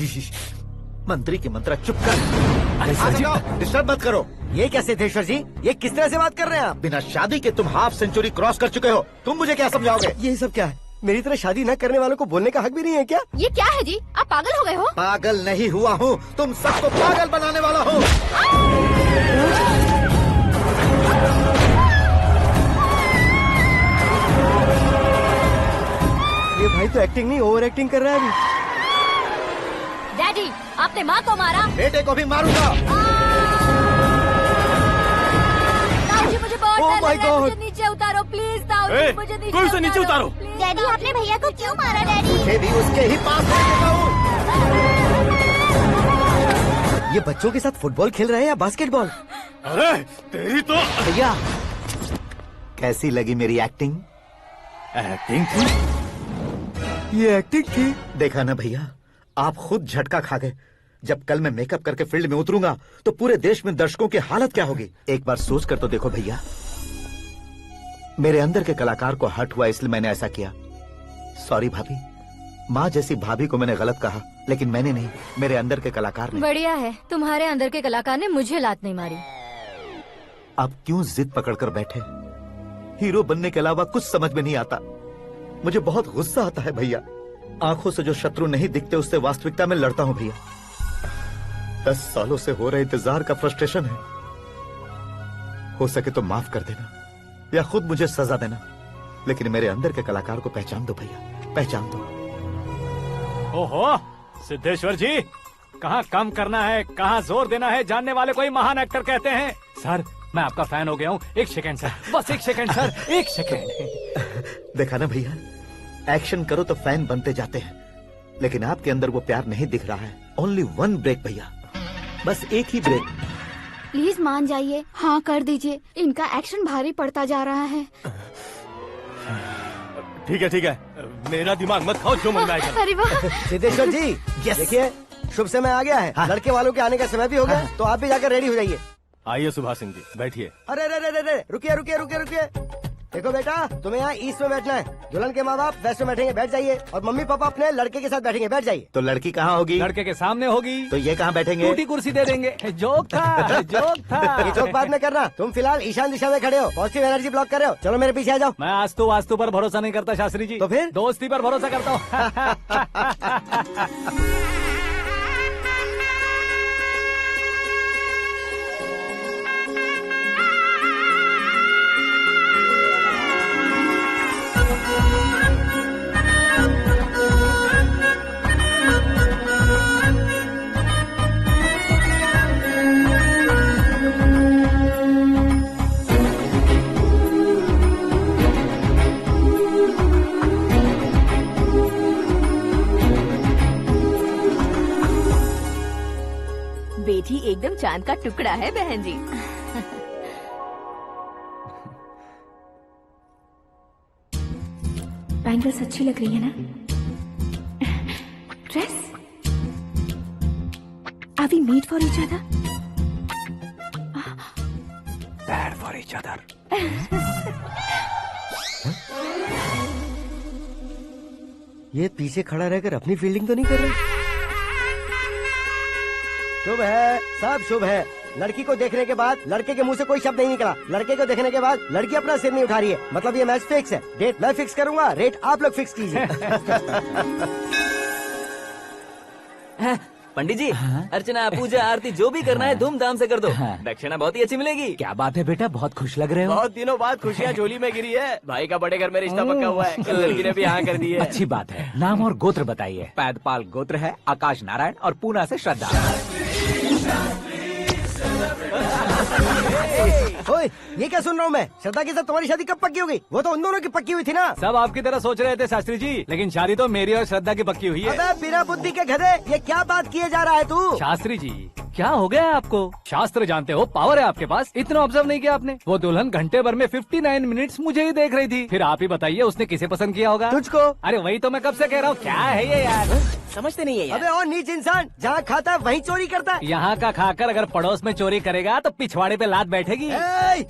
[SPEAKER 7] मंत्री की मंत्रा चुप कर। डिस्टर्ब मत करो।
[SPEAKER 6] ये क्या सिद्धेश्वर जी, ये किस तरह से बात कर रहे हैं आप?
[SPEAKER 7] बिना शादी के तुम हाफ सेंचुरी क्रॉस कर चुके हो, तुम मुझे क्या समझाओगे?
[SPEAKER 6] ये सब क्या है? मेरी तरह शादी न करने वालों को बोलने का हक भी नहीं है क्या?
[SPEAKER 8] ये क्या है जी? आप पागल हो गए हो?
[SPEAKER 7] पागल नहीं हुआ हूँ, तुम सबको पागल बनाने वाला हूँ।
[SPEAKER 6] ये भाई तो एक्टिंग नहीं ओवर एक्टिंग कर रहा है अभी।
[SPEAKER 8] डैडी, आपने माँ को मारा।
[SPEAKER 7] बेटे को भी मारूंगा।
[SPEAKER 8] ताऊजी मुझे बहुत
[SPEAKER 6] Oh
[SPEAKER 8] डर
[SPEAKER 6] my
[SPEAKER 8] लग रहा है,
[SPEAKER 6] God!
[SPEAKER 8] मुझे नीचे उतारो प्लीज। ताऊजी मुझे नीचे
[SPEAKER 11] कोई उसे नीचे उतारो।
[SPEAKER 9] डैडी आपने भैया को क्यों मारा डैडी?
[SPEAKER 7] मुझे भी उसके ही पास लेके जाऊं।
[SPEAKER 6] ये बच्चों के साथ फुटबॉल खेल रहे हैं या बास्केटबॉल?
[SPEAKER 11] अरे तेरी तो
[SPEAKER 7] भैया कैसी लगी मेरी एक्टिंग?
[SPEAKER 11] एक्टिंग थी।
[SPEAKER 6] ये एक्टिंग थी।
[SPEAKER 7] देखा ना भैया, आप खुद झटका खा गए। जब कल मैं मेकअप करके फील्ड में उतरूंगा तो पूरे देश में दर्शकों की हालत क्या होगी? एक बार सोच कर तो देखो भैया। मेरे अंदर के कलाकार को हर्ट हुआ इसलिए मैंने ऐसा किया। सॉरी भाभी। माँ जैसी भाभी को मैंने गलत कहा, लेकिन मैंने नहीं, मेरे अंदर के कलाकार ने।
[SPEAKER 8] बढ़िया है, तुम्हारे अंदर के कलाकार ने मुझे लात नहीं मारी।
[SPEAKER 7] आप क्यों जिद पकड़कर बैठे? हीरो बनने के अलावा कुछ समझ में नहीं आता। मुझे बहुत गुस्सा आता है भैया। आंखों से जो शत्रु नहीं दिखते उससे वास्तविकता में लड़ता हूं भैया। 10 सालों से हो रहे इंतजार का फ्रस्ट्रेशन है। हो सके तो माफ कर देना या खुद मुझे सजा देना, लेकिन मेरे अंदर के कलाकार को पहचान दो भैया, पहचान दो।
[SPEAKER 1] ओहो सिद्धेश्वर जी, कहाँ कम करना है कहाँ जोर देना है, जानने वाले को ही महान एक्टर कहते हैं। सर मैं आपका फैन हो गया हूँ। एक सेकंड सर, बस एक सेकंड सर, एक सेकंड।
[SPEAKER 7] देखा ना भैया, एक्शन करो तो फैन बनते जाते हैं, लेकिन आपके अंदर वो प्यार नहीं दिख रहा है। ओनली 1 ब्रेक भैया, बस एक ही ब्रेक।
[SPEAKER 9] प्लीज मान जाइए, हाँ कर दीजिए। इनका एक्शन भारी पड़ता जा रहा है।
[SPEAKER 11] ठीक है, मेरा दिमाग मत खाओ, जो मन में आएगा।
[SPEAKER 9] अरे वाह
[SPEAKER 6] सिद्धेश्वर जी, देखिए शुभ समय आ गया है। लड़के वालों के आने का समय भी हो गया, तो आप भी जाकर रेडी हो जाइए।
[SPEAKER 11] आइए सुभाष सिंह जी, बैठिए।
[SPEAKER 6] अरे रुकिए। देखो बेटा, तुम्हें यहाँ ईस्ट में बैठना है। दुल्हन के माँ बाप वेस्ट में बैठेंगे, बैठ जाइए। और मम्मी पापा अपने लड़के के साथ बैठेंगे, बैठ जाइए।
[SPEAKER 7] तो लड़की कहाँ होगी?
[SPEAKER 1] लड़के के सामने होगी।
[SPEAKER 7] तो ये कहाँ बैठेंगे?
[SPEAKER 1] टूटी कुर्सी दे देंगे। जोक था, जोक था।
[SPEAKER 6] ये जोक बाद में करना। तुम फिलहाल ईशान दिशा में खड़े हो, पॉजिटिव एनर्जी ब्लॉक कर रहे हो। चलो मेरे पीछे आ जाओ।
[SPEAKER 1] मैं वास्तु पर भरोसा नहीं करता शास्त्री जी।
[SPEAKER 6] तो फिर?
[SPEAKER 1] दोस्ती पर भरोसा करता हूँ। बेटी एकदम चांद का टुकड़ा है बहन जी। बैंगल्स अच्छी लग रही है ना? Dress
[SPEAKER 3] Are we made for each other?
[SPEAKER 2] Bad for each other.
[SPEAKER 6] ये पीछे खड़ा रहकर अपनी फील्डिंग तो नहीं कर रहा? शुभ है, सब शुभ है। लड़की को देखने के बाद लड़के के मुंह से कोई शब्द नहीं निकला। लड़के को देखने के बाद लड़की अपना सिर नहीं उठा रही है। मतलब ये मैच फिक्स है। डेट मैं फिक्स करूंगा, रेट आप लोग फिक्स कीजिए।
[SPEAKER 12] पंडित जी, अर्चना, पूजा, आरती जो भी करना है धूमधाम से कर दो। दक्षिणा बहुत ही अच्छी मिलेगी।
[SPEAKER 2] क्या बात है बेटा, बहुत खुश लग रहे हो।
[SPEAKER 12] बहुत दिनों बाद खुशियाँ झोली में गिरी है। भाई का बड़े घर में रिश्ता पक्का हुआ है। कल लड़की ने भी हाँ कर दी है।
[SPEAKER 2] अच्छी बात है। नाम और गोत्र बताइए। पैदपाल गोत्र है, आकाश नारायण और पूना से श्रद्धा।
[SPEAKER 6] ओए, ये क्या सुन रहा हूँ मैं? श्रद्धा के साथ तुम्हारी शादी कब पक्की हो गई? वो तो उन दोनों की पक्की हुई थी ना।
[SPEAKER 1] सब आपकी तरह सोच रहे थे शास्त्री जी, लेकिन शादी तो मेरी और श्रद्धा की पक्की हुई है।
[SPEAKER 6] अबे बिना बुद्धि के गधे, ये क्या बात किए जा रहा है तू?
[SPEAKER 1] शास्त्री जी, क्या हो गया है आपको? शास्त्र जानते हो, पावर है आपके पास। इतना ऑब्जर्व नहीं किया आपने? वो दुल्हन घंटे भर में 59 मिनट्स मुझे ही देख रही थी। फिर आप ही बताइए उसने किसे पसंद किया होगा?
[SPEAKER 6] तुझको।
[SPEAKER 1] अरे वही तो मैं कब से कह रहा हूँ, क्या है ये यार?
[SPEAKER 6] समझते नहीं है यार। अबे और नीच इंसान, जहाँ खाता है वहीं चोरी करता है।
[SPEAKER 1] यहाँ का खाकर अगर पड़ोस में चोरी करेगा तो पिछवाड़े पे लात बैठेगी।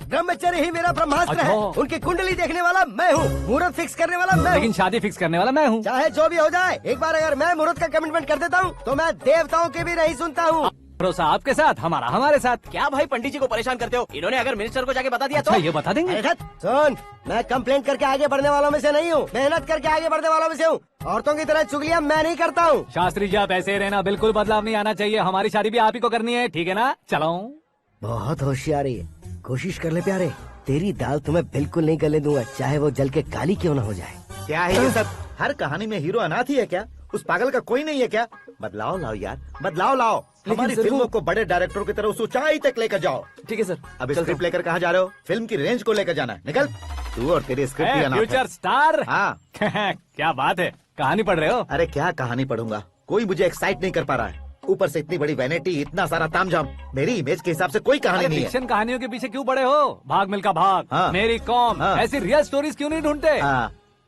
[SPEAKER 6] ब्रह्मचर्य ही मेरा ब्रह्मास्त्र है। उनकी कुंडली देखने वाला मैं हूँ, मुहूर्त फिक्स करने वाला मैं हूँ।
[SPEAKER 1] लेकिन शादी फिक्स करने वाला मैं हूँ।
[SPEAKER 6] चाहे जो भी हो जाए, एक बार अगर मैं मुहूर्त का कमिटमेंट कर देता हूँ तो मैं देवताओं के भी नहीं सुनता हूँ।
[SPEAKER 1] भरोसा आपके साथ, हमारा हमारे साथ।
[SPEAKER 12] क्या भाई पंडित जी को परेशान करते हो? इन्होंने अगर मिनिस्टर को जाके बता दिया
[SPEAKER 1] अच्छा, ये बता देंगे?
[SPEAKER 6] सुन, मैं कंप्लेंट करके आगे बढ़ने वालों में से नहीं हूँ, मेहनत करके आगे बढ़ने वालों में से हूँ। औरतों की तरह चुगलियाँ मैं नहीं करता हूँ।
[SPEAKER 1] शास्त्री जी, आप ऐसे ही रहना, बिल्कुल बदलाव नहीं आना चाहिए। हमारी शादी भी आप ही को करनी है, ठीक है ना? चलो।
[SPEAKER 6] बहुत होशियारी है, कोशिश कर ले प्यारे। तेरी दाल तुम्हें बिल्कुल नहीं गले दूंगा, चाहे वो जल के काली क्यों न हो जाए।
[SPEAKER 7] क्या है ये सब? हर कहानी में हीरो अनाथ ही है क्या? उस पागल का कोई नहीं है क्या? बदलाव लाओ यार, बदलाव लाओ। हमारी फिल्मों को बड़े डायरेक्टरों की तरह उस ऊंचाई तक लेकर जाओ।
[SPEAKER 12] ठीक है सर।
[SPEAKER 7] अब स्क्रिप्ट लेकर कहाँ जा रहे हो? फिल्म की रेंज को लेकर जाना है। निकल तू और तेरे स्क्रिप्ट ही अनाथ है।
[SPEAKER 1] Future star.
[SPEAKER 7] हाँ।
[SPEAKER 1] क्या बात है, कहानी पढ़ रहे हो?
[SPEAKER 7] अरे क्या कहानी पढ़ूंगा, कोई मुझे एक्साइट नहीं कर पा रहा है। ऊपर से इतनी बड़ी वैनिटी, इतना सारा तामझाम। मेरी इमेज के हिसाब से कोई कहानी नहीं है।
[SPEAKER 1] फिक्शन कहानियों के पीछे क्यों पड़े हो? भाग मिल्खा भाग,
[SPEAKER 7] हाँ।
[SPEAKER 1] मेरी कॉम,
[SPEAKER 7] हाँ।
[SPEAKER 1] ऐसी रियल स्टोरीज क्यों नहीं ढूंढते?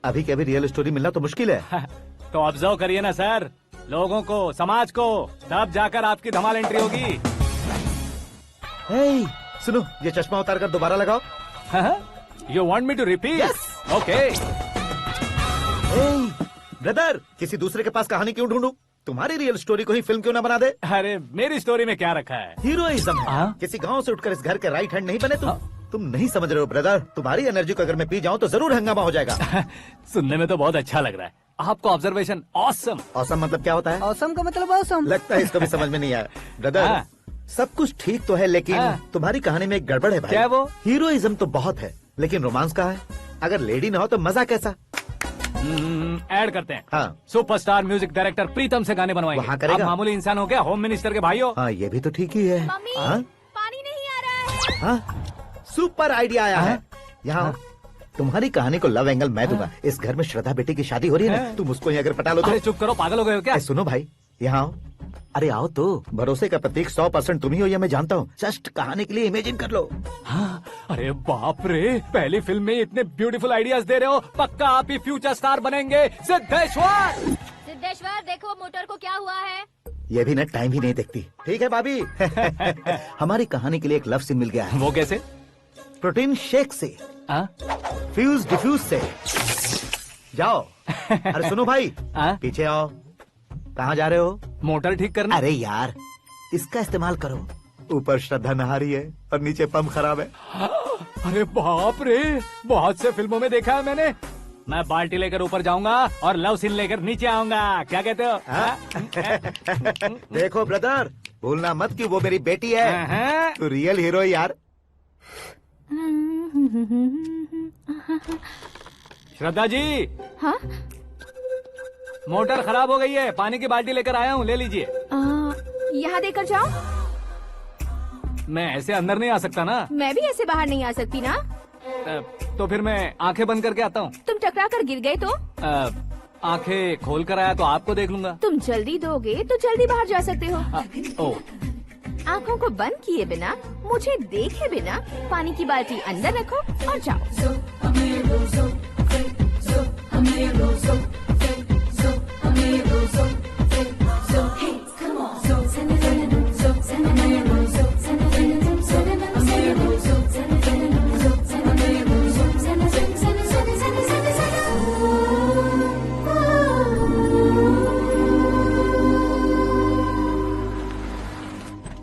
[SPEAKER 7] अभी के अभी रियल स्टोरी मिलना तो मुश्किल है।
[SPEAKER 1] तो ऑब्जर्व करिए ना सर, लोगों को, समाज को, तब जाकर आपकी धमाल एंट्री होगी।
[SPEAKER 7] सुनो, ये चश्मा उतार कर दोबारा लगाओ।
[SPEAKER 1] You want me to repeat? Okay.
[SPEAKER 7] Brother, किसी दूसरे के पास कहानी क्यों ढूंढूं? तुम्हारी रियल स्टोरी को ही फिल्म क्यों ना बना दे?
[SPEAKER 1] अरे मेरी स्टोरी में क्या रखा है?
[SPEAKER 7] हीरोइज्म है। किसी गांव से उठकर इस घर के राइट हैंड नहीं बने तुम नहीं समझ रहे हो ब्रदर। तुम्हारी एनर्जी को अगर मैं पी जाऊं तो जरूर हंगामा हो जाएगा।
[SPEAKER 1] सुनने में तो बहुत अच्छा लग रहा है आपको। Observation awesome.
[SPEAKER 7] ऑसम मतलब क्या होता है?
[SPEAKER 6] ऑसम का मतलब ऑसम।
[SPEAKER 7] लगता है इसको भी समझ में नहीं आया। ब्रदर, सब कुछ ठीक तो है, लेकिन तुम्हारी कहानी में एक गड़बड़ है भाई।
[SPEAKER 1] क्या वो?
[SPEAKER 7] हीरोइज्म तो बहुत है, लेकिन रोमांस कहाँ है? अगर लेडी ना हो तो मजा कैसा?
[SPEAKER 1] ऐड करते हैं।
[SPEAKER 7] हाँ।
[SPEAKER 1] सुपरस्टार म्यूजिक डायरेक्टर प्रीतम से गाने बनवाएंगे।
[SPEAKER 7] वहाँ करेगा?
[SPEAKER 1] आप मामूली इंसान हो क्या, होम मिनिस्टर के भाई हो?
[SPEAKER 7] हाँ, ये भी तो ठीक ही है।
[SPEAKER 3] मम्मी,
[SPEAKER 7] हाँ?
[SPEAKER 3] पानी नहीं आ रहा है।
[SPEAKER 7] हाँ? सुपर आइडिया आया है। यहाँ तुम्हारी कहानी को लव एंगल मैं दूंगा। इस घर में श्रद्धा बेटी की शादी हो रही है ना, तुम उसको ही अगर पटा लो तो।
[SPEAKER 1] अरे चुप करो, पागल हो गए हो क्या?
[SPEAKER 7] सुनो भाई, यहाँ आओ। अरे आओ तो, भरोसे का प्रतीक 100% तुम ही हो, ये मैं जानता हूँ। जस्ट कहानी के लिए इमेजिन कर लो।
[SPEAKER 1] हाँ, अरे बाप रे, पहली फिल्म में इतने ब्यूटीफुल आइडियाज दे रहे हो। पक्का आप ही फ्यूचर स्टार बनेंगे। सिद्धेश्वर,
[SPEAKER 8] सिद्धेश्वर देखो मोटर को क्या हुआ है।
[SPEAKER 7] ये भी ना टाइम ही नहीं देखती। ठीक है भाभी। हमारी कहानी के लिए एक लव सीन मिल गया है।
[SPEAKER 1] वो कैसे?
[SPEAKER 7] प्रोटीन शेक से, फ्यूज डिफ्यूज से। जाओ। अरे सुनो भाई, पीछे आओ। कहाँ जा रहे हो?
[SPEAKER 1] मोटर ठीक करना।
[SPEAKER 7] अरे यार, इसका इस्तेमाल करो। ऊपर श्रद्धा नहा रही है और नीचे पंप खराब है।
[SPEAKER 1] अरे बाप रे, बहुत से फिल्मों में देखा है मैंने। मैं बाल्टी लेकर ऊपर जाऊंगा और लव सीन लेकर नीचे आऊंगा। क्या कहते हो?
[SPEAKER 7] देखो ब्रदर, भूलना मत कि वो मेरी बेटी है। तू रियल हीरो यार।
[SPEAKER 1] श्रद्धा जी।
[SPEAKER 3] हाँ?
[SPEAKER 1] मोटर खराब हो गई है, पानी की बाल्टी लेकर आया हूँ, ले लीजिए।
[SPEAKER 3] यहाँ देकर जाओ।
[SPEAKER 1] मैं ऐसे अंदर नहीं आ सकता ना।
[SPEAKER 3] मैं भी ऐसे बाहर नहीं आ सकती ना।
[SPEAKER 1] तो फिर मैं आंखें बंद करके आता हूँ।
[SPEAKER 3] तुम टकरा कर गिर गए तो?
[SPEAKER 1] आंखें खोल कर आया तो आपको देख लूंगा।
[SPEAKER 3] तुम जल्दी दोगे तो जल्दी बाहर जा सकते हो। आंखों को बंद किए बिना, मुझे देखे बिना पानी की बाल्टी अंदर रखो और जाओ।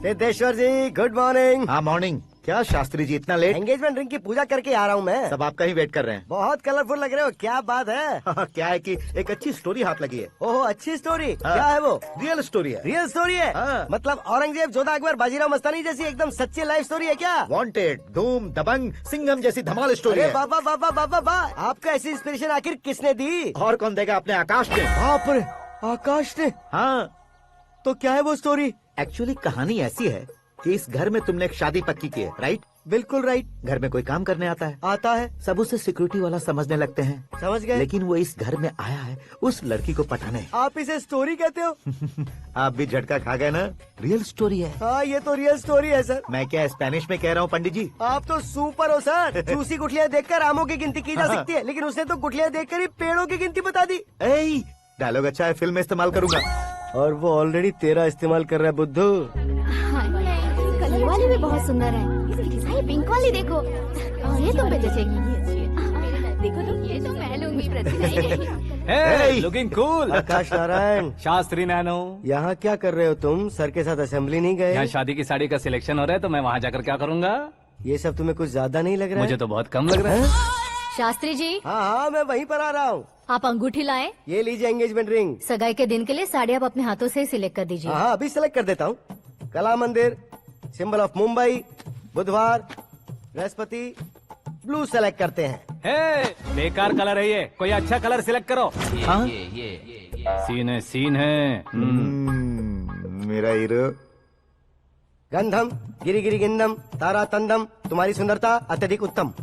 [SPEAKER 4] सिद्धेश्वर जी गुड मॉर्निंग।
[SPEAKER 7] हाँ मॉर्निंग। क्या शास्त्री जी इतना लेट?
[SPEAKER 4] एंगेजमेंट रिंग की पूजा करके आ रहा हूँ मैं।
[SPEAKER 7] सब आपका ही वेट कर रहे हैं।
[SPEAKER 4] बहुत कलरफुल लग रहे हो, क्या बात है?
[SPEAKER 7] क्या है कि एक अच्छी स्टोरी हाथ लगी है।
[SPEAKER 4] ओहो अच्छी स्टोरी।
[SPEAKER 7] हाँ।
[SPEAKER 4] क्या है वो?
[SPEAKER 7] रियल स्टोरी है।
[SPEAKER 4] रियल स्टोरी है?
[SPEAKER 7] हाँ।
[SPEAKER 4] मतलब औरंगजेब, जोधा अकबर, बाजीराव मस्तानी जैसी एकदम सच्ची लाइफ स्टोरी है क्या?
[SPEAKER 7] वांटेड, धूम, दबंग, सिंघम जैसी धमाल स्टोरी
[SPEAKER 4] अरे
[SPEAKER 7] है।
[SPEAKER 4] बाबा बाबा बाबा बाबा, आपको ऐसी इंस्पिरेशन आखिर किसने दी?
[SPEAKER 7] और कौन देगा? अपने आकाश ने।
[SPEAKER 4] बाप रे, आकाश ने?
[SPEAKER 7] हाँ।
[SPEAKER 4] तो क्या है वो स्टोरी?
[SPEAKER 7] एक्चुअली कहानी ऐसी है कि इस घर में तुमने एक शादी पक्की की है, राइट?
[SPEAKER 4] बिल्कुल राइट।
[SPEAKER 7] घर में कोई काम करने आता है।
[SPEAKER 4] आता है।
[SPEAKER 7] सब उसे सिक्योरिटी वाला समझने लगते हैं।
[SPEAKER 4] समझ गए।
[SPEAKER 7] लेकिन वो इस घर में आया है उस लड़की को पटाने।
[SPEAKER 4] आप इसे स्टोरी कहते हो?
[SPEAKER 7] आप भी झटका खा गए ना? रियल स्टोरी है।
[SPEAKER 4] हाँ ये तो रियल स्टोरी है सर।
[SPEAKER 7] मैं क्या स्पेनिश में कह रहा हूँ पंडित जी?
[SPEAKER 4] आप तो सुपर हो सर। चूसी गुठलियाँ देखकर आमों की गिनती की जा सकती है, लेकिन उसने तो गुठलियाँ देखकर ही पेड़ों की गिनती बता दी।
[SPEAKER 7] डायलॉग अच्छा है, फिल्म में इस्तेमाल करूंगा।
[SPEAKER 4] और वो ऑलरेडी तेरा इस्तेमाल कर रहा है बुद्धू।
[SPEAKER 9] ये वाली भी बहुत सुंदर है। ये पिंक वाली देखो, ये तुम पे जचेगी। देखो तुम, ये तो मैं लूंगी।
[SPEAKER 1] Looking cool.
[SPEAKER 4] Akash Narayan.
[SPEAKER 1] Shastri nano.
[SPEAKER 4] यहाँ क्या कर रहे हो तुम? सर के साथ असेंबली नहीं गए?
[SPEAKER 1] यहाँ शादी की साड़ी का सिलेक्शन हो रहा है तो मैं वहाँ जाकर क्या करूँगा?
[SPEAKER 4] ये सब तुम्हें कुछ ज्यादा नहीं लग रहा है?
[SPEAKER 1] मुझे तो बहुत कम लग रहा है।
[SPEAKER 8] शास्त्री जी।
[SPEAKER 4] हाँ हाँ मैं वहीं पर आ रहा हूँ।
[SPEAKER 8] आप अंगूठी लाएं।
[SPEAKER 4] ये लीजिए एंगेजमेंट रिंग।
[SPEAKER 8] सगाई के दिन के लिए साड़ी आप अपने हाथों से सिलेक्ट कर दीजिए।
[SPEAKER 4] हाँ अभी सिलेक्ट कर देता हूँ। कला मंदिर, सिंबल ऑफ मुंबई, बुधवार, बृहस्पति, ब्लू सेलेक्ट करते हैं।
[SPEAKER 1] बेकार कलर है ये, कोई अच्छा कलर सिलेक्ट करो। सीन है।
[SPEAKER 7] मेरा हीरो।
[SPEAKER 4] गंधम गिरी गिरी गिंदम तारा तंदम, तुम्हारी सुंदरता अत्यधिक उत्तम।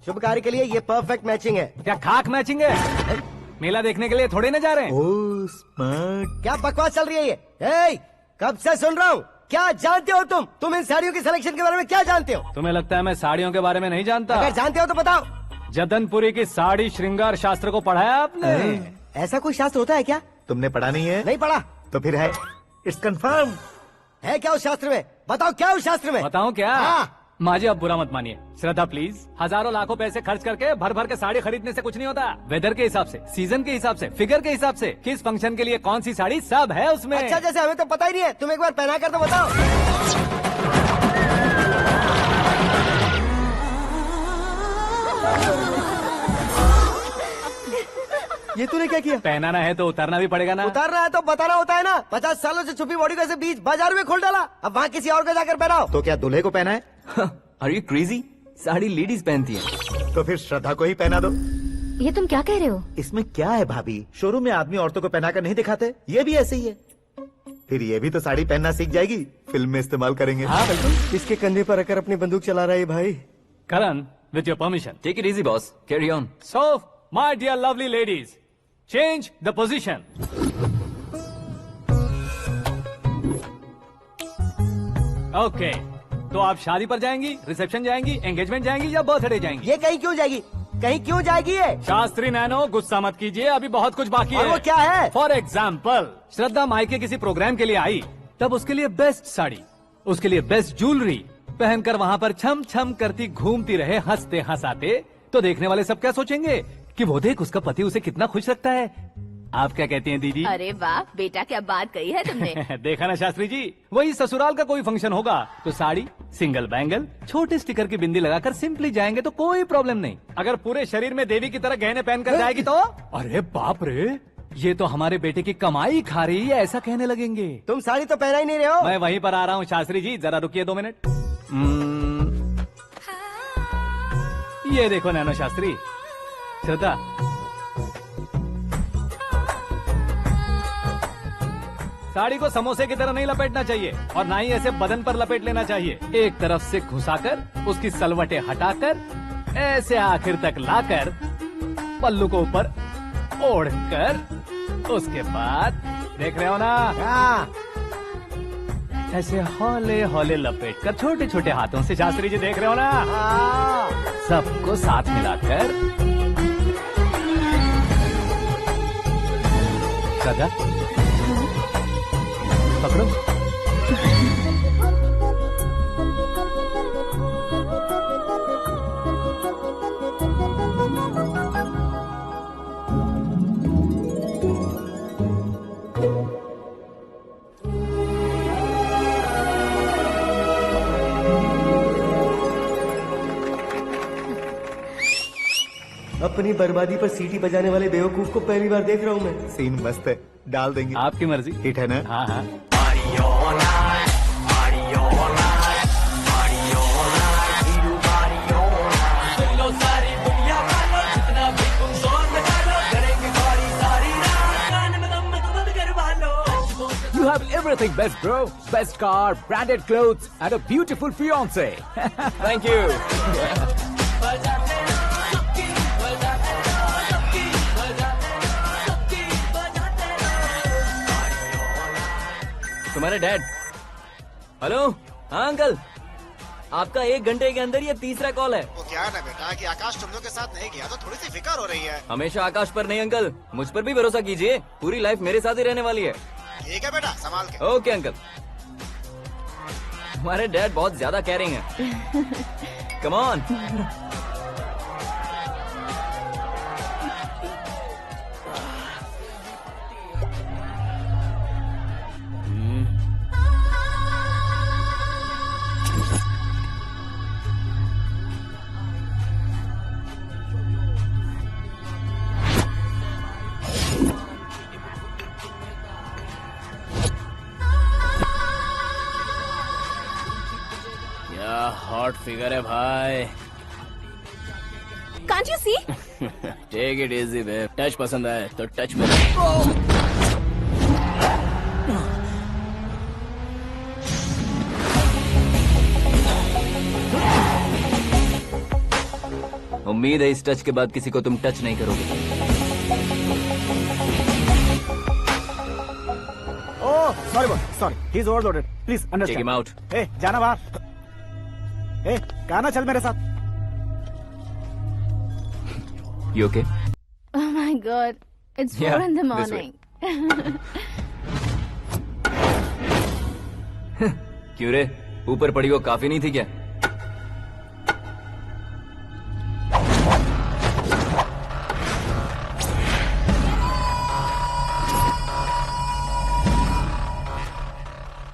[SPEAKER 4] शुभ कार्य के लिए ये परफेक्ट मैचिंग है।
[SPEAKER 1] क्या खाक मैचिंग है? मेला देखने के लिए थोड़े न जा रहे हैं।
[SPEAKER 7] Oh smart.
[SPEAKER 4] क्या बकवास चल रही है ये? ए, कब से सुन रहा हूँ। क्या जानते हो तुम इन साड़ियों की सिलेक्शन के बारे में क्या जानते हो?
[SPEAKER 1] तुम्हें लगता है मैं साड़ियों के बारे में नहीं जानता?
[SPEAKER 4] अगर जानते हो तो बताओ।
[SPEAKER 1] जतनपुरी की साड़ी श्रृंगार शास्त्र को पढ़ा है आपने?
[SPEAKER 4] ऐसा कोई शास्त्र होता है क्या?
[SPEAKER 7] तुमने पढ़ा नहीं है?
[SPEAKER 4] नहीं पढ़ा।
[SPEAKER 7] तो फिर है, इट्स कंफर्म।
[SPEAKER 4] है क्या उस शास्त्र में? बताओ क्या उस शास्त्र में?
[SPEAKER 1] बताऊं क्या?
[SPEAKER 4] हाँ।
[SPEAKER 1] माजी अब बुरा मत मानिए, श्रद्धा प्लीज। हजारों लाखों पैसे खर्च करके भर भर के साड़ी खरीदने से कुछ नहीं होता। वेदर के हिसाब से, सीजन के हिसाब से, फिगर के हिसाब से, किस फंक्शन के लिए कौन सी साड़ी, सब है उसमें।
[SPEAKER 4] अच्छा जैसे हमें तो पता ही नहीं है, तुम एक बार पहना कर तो बताओ। ये तूने क्या किया?
[SPEAKER 1] पहनाना है तो उतारना भी पड़ेगा ना।
[SPEAKER 4] उतारना है तो बताना होता है ना। 50 सालों से छुपी बॉडी को ऐसे बीच बाजार में खोल डाला, अब वहाँ किसी और को जाकर पहनाओ।
[SPEAKER 7] तो क्या दूल्हे को पहना है?
[SPEAKER 12] Are you crazy? Sari ladies पहनती है।
[SPEAKER 7] तो फिर श्रद्धा को ही पहना दो।
[SPEAKER 8] ये तुम क्या कह रहे हो?
[SPEAKER 7] इसमें क्या है भाभी? शोरूम में आदमी औरतों को पहनाकर नहीं दिखाते? ये भी ऐसे ही है। फिर ये भी तो साड़ी पहनना सीख जाएगी, फिल्म में इस्तेमाल करेंगे।
[SPEAKER 1] हाँ बिल्कुल।
[SPEAKER 4] इसके कंधे पर रखकर अपनी बंदूक चला रहा है भाई।
[SPEAKER 1] Karan, with your permission.
[SPEAKER 12] Take it easy boss, carry on.
[SPEAKER 1] So my dear lovely ladies, change the position. Okay, तो आप शादी पर जाएंगी, रिसेप्शन जाएंगी, एंगेजमेंट जाएंगी या बर्थडे जाएंगी?
[SPEAKER 4] ये कहीं क्यों जाएगी? कहीं क्यों जाएगी ये?
[SPEAKER 1] शास्त्री नैनो गुस्सा मत कीजिए, अभी बहुत कुछ बाकी
[SPEAKER 4] और
[SPEAKER 1] है।
[SPEAKER 4] वो क्या है?
[SPEAKER 1] फॉर एग्जाम्पल, श्रद्धा मायके किसी प्रोग्राम के लिए आई, तब उसके लिए बेस्ट साड़ी, उसके लिए बेस्ट ज्वेलरी पहनकर वहाँ पर छम छम करती घूमती रहे हंसते हंसाते, तो देखने वाले सब क्या सोचेंगे कि वो देख उसका पति उसे कितना खुश रखता है। आप क्या कहती हैं दीदी?
[SPEAKER 3] अरे वाह बेटा, क्या बात कही है तुमने।
[SPEAKER 1] देखा ना शास्त्री जी, वही ससुराल का कोई फंक्शन होगा तो साड़ी, सिंगल बैंगल, छोटे स्टिकर की बिंदी लगाकर सिंपली जाएंगे तो कोई प्रॉब्लम नहीं। अगर पूरे शरीर में देवी की तरह गहने पहनकर जाएगी तो अरे बाप रे, ये तो हमारे बेटे की कमाई खा रही है, ऐसा कहने लगेंगे।
[SPEAKER 4] तुम साड़ी तो पहना ही नहीं रहे हो।
[SPEAKER 1] मैं वहीं पर आ रहा हूँ शास्त्री जी, जरा रुकिए 2 मिनट। ये देखो नैनो शास्त्री, श्रद्धा, साड़ी को समोसे की तरह नहीं लपेटना चाहिए और ना ही ऐसे बदन पर लपेट लेना चाहिए। एक तरफ से घुसाकर उसकी सलवटें हटाकर ऐसे आखिर तक लाकर पल्लू को ऊपर ओढ़कर उसके बाद देख रहे हो ना, ऐसे हौले हौले लपेट कर छोटे छोटे हाथों से, शास्त्री जी देख रहे हो ना, सबको साथ मिलाकर श्रद्धा पकड़ो।
[SPEAKER 4] अपनी बर्बादी पर सीटी बजाने वाले बेवकूफ को पहली बार देख रहा हूँ मैं।
[SPEAKER 7] सीन मस्त है, डाल देंगे।
[SPEAKER 1] आपकी मर्जी।
[SPEAKER 7] हिट है ना?
[SPEAKER 1] हाँ हाँ।
[SPEAKER 5] You have everything best, bro. Best car, branded clothes, and a beautiful fiance.
[SPEAKER 12] Thank you. तुम्हारे डैड। हेलो। हाँ अंकल, आपका 1 घंटे के अंदर ये तीसरा कॉल है।
[SPEAKER 2] वो क्या है ना बेटा कि आकाश तुम लोग के साथ नहीं गया तो थोड़ी सी फिक्र हो रही है।
[SPEAKER 12] हमेशा आकाश पर नहीं अंकल, मुझ पर भी भरोसा कीजिए, पूरी लाइफ मेरे साथ ही रहने वाली है।
[SPEAKER 2] ठीक है बेटा, संभाल के।
[SPEAKER 12] Okay uncle. हमारे डैड बहुत ज्यादा केयरिंग है। Come on. हॉट फिगर है भाई।
[SPEAKER 3] Can't you see?
[SPEAKER 11] Take it easy babe. Touch पसंद आए तो टच में।
[SPEAKER 12] उम्मीद है इस टच के बाद किसी को तुम टच नहीं करोगे।
[SPEAKER 2] Oh sorry boss, sorry, he is overloaded, please
[SPEAKER 12] Take
[SPEAKER 2] understand.
[SPEAKER 12] him out.
[SPEAKER 2] ए जाना बाहर। ए गाना चल मेरे साथ।
[SPEAKER 12] You okay?
[SPEAKER 3] Oh my God, it's 4
[SPEAKER 12] Yeah,
[SPEAKER 3] in the
[SPEAKER 12] this way.
[SPEAKER 3] morning.
[SPEAKER 12] क्यों रे, ऊपर पड़ी वो काफी नहीं थी क्या?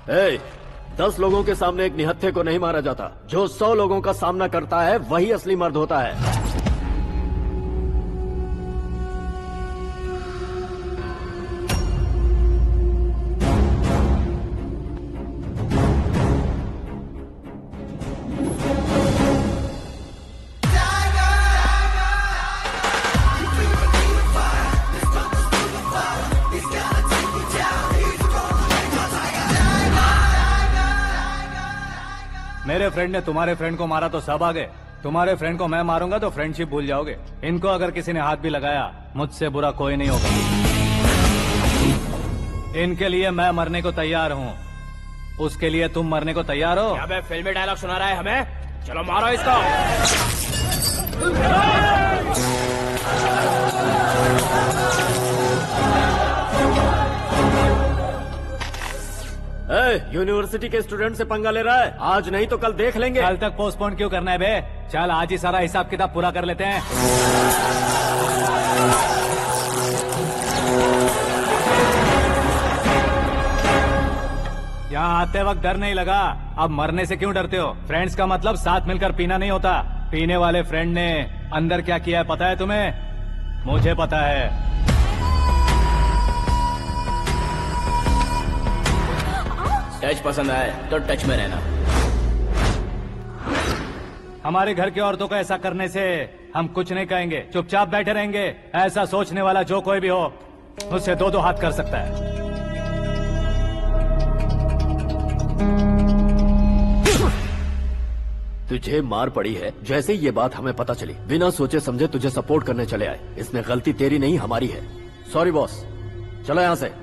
[SPEAKER 11] Hey, 10 लोगों के सामने एक निहत्थे को नहीं मारा जाता। जो 100 लोगों का सामना करता है वही असली मर्द होता है।
[SPEAKER 1] मेरे फ्रेंड ने तुम्हारे फ्रेंड को मारा तो सब आ गए, तुम्हारे फ्रेंड को मैं मारूंगा तो फ्रेंडशिप भूल जाओगे। इनको अगर किसी ने हाथ भी लगाया, मुझसे बुरा कोई नहीं होगा। इनके लिए मैं मरने को तैयार हूँ, उसके लिए तुम मरने को तैयार हो?
[SPEAKER 11] अबे फिल्मी डायलॉग सुना रहा है हमें? चलो मारो इसको। यूनिवर्सिटी के स्टूडेंट से पंगा ले रहा है, आज नहीं तो कल देख लेंगे।
[SPEAKER 1] कल तक पोस्टपोन क्यों करना है बे? चल आज ही सारा हिसाब किताब पूरा कर लेते हैं। यहाँ आते वक्त डर नहीं लगा, अब मरने से क्यों डरते हो? फ्रेंड्स का मतलब साथ मिलकर पीना नहीं होता। पीने वाले फ्रेंड ने अंदर क्या किया है पता है तुम्हें? मुझे पता है।
[SPEAKER 11] टच पसंद आए तो टच में रहना।
[SPEAKER 1] हमारे घर की औरतों को ऐसा करने से हम कुछ नहीं कहेंगे, चुपचाप बैठे रहेंगे। ऐसा सोचने वाला जो कोई भी हो, उससे 2-2 हाथ कर सकता है।
[SPEAKER 11] तुझे मार पड़ी है, जैसे ही ये बात हमें पता चली बिना सोचे समझे तुझे सपोर्ट करने चले आए। इसमें गलती तेरी नहीं हमारी है। सॉरी बॉस, चलो यहाँ से।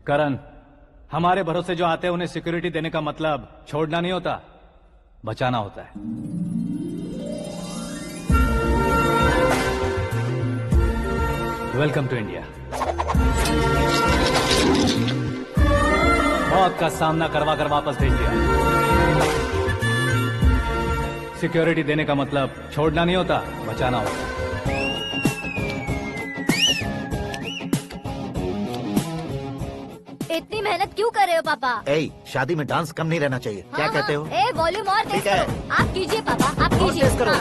[SPEAKER 1] करण, हमारे भरोसे जो आते हैं उन्हें सिक्योरिटी देने का मतलब छोड़ना नहीं होता, बचाना होता है। Welcome to India. मौत का सामना करवा कर वापस भेज दिया। सिक्योरिटी देने का मतलब छोड़ना नहीं होता, बचाना होता।
[SPEAKER 8] इतनी मेहनत क्यों कर रहे हो पापा?
[SPEAKER 7] ए, शादी में डांस कम नहीं रहना चाहिए। क्या कहते हो?
[SPEAKER 8] ए वॉल्यूम और तेज
[SPEAKER 7] ठीक है।
[SPEAKER 8] करो। आप कीजिए पापा, आप
[SPEAKER 7] और
[SPEAKER 8] कीजिए।
[SPEAKER 7] तेज करो।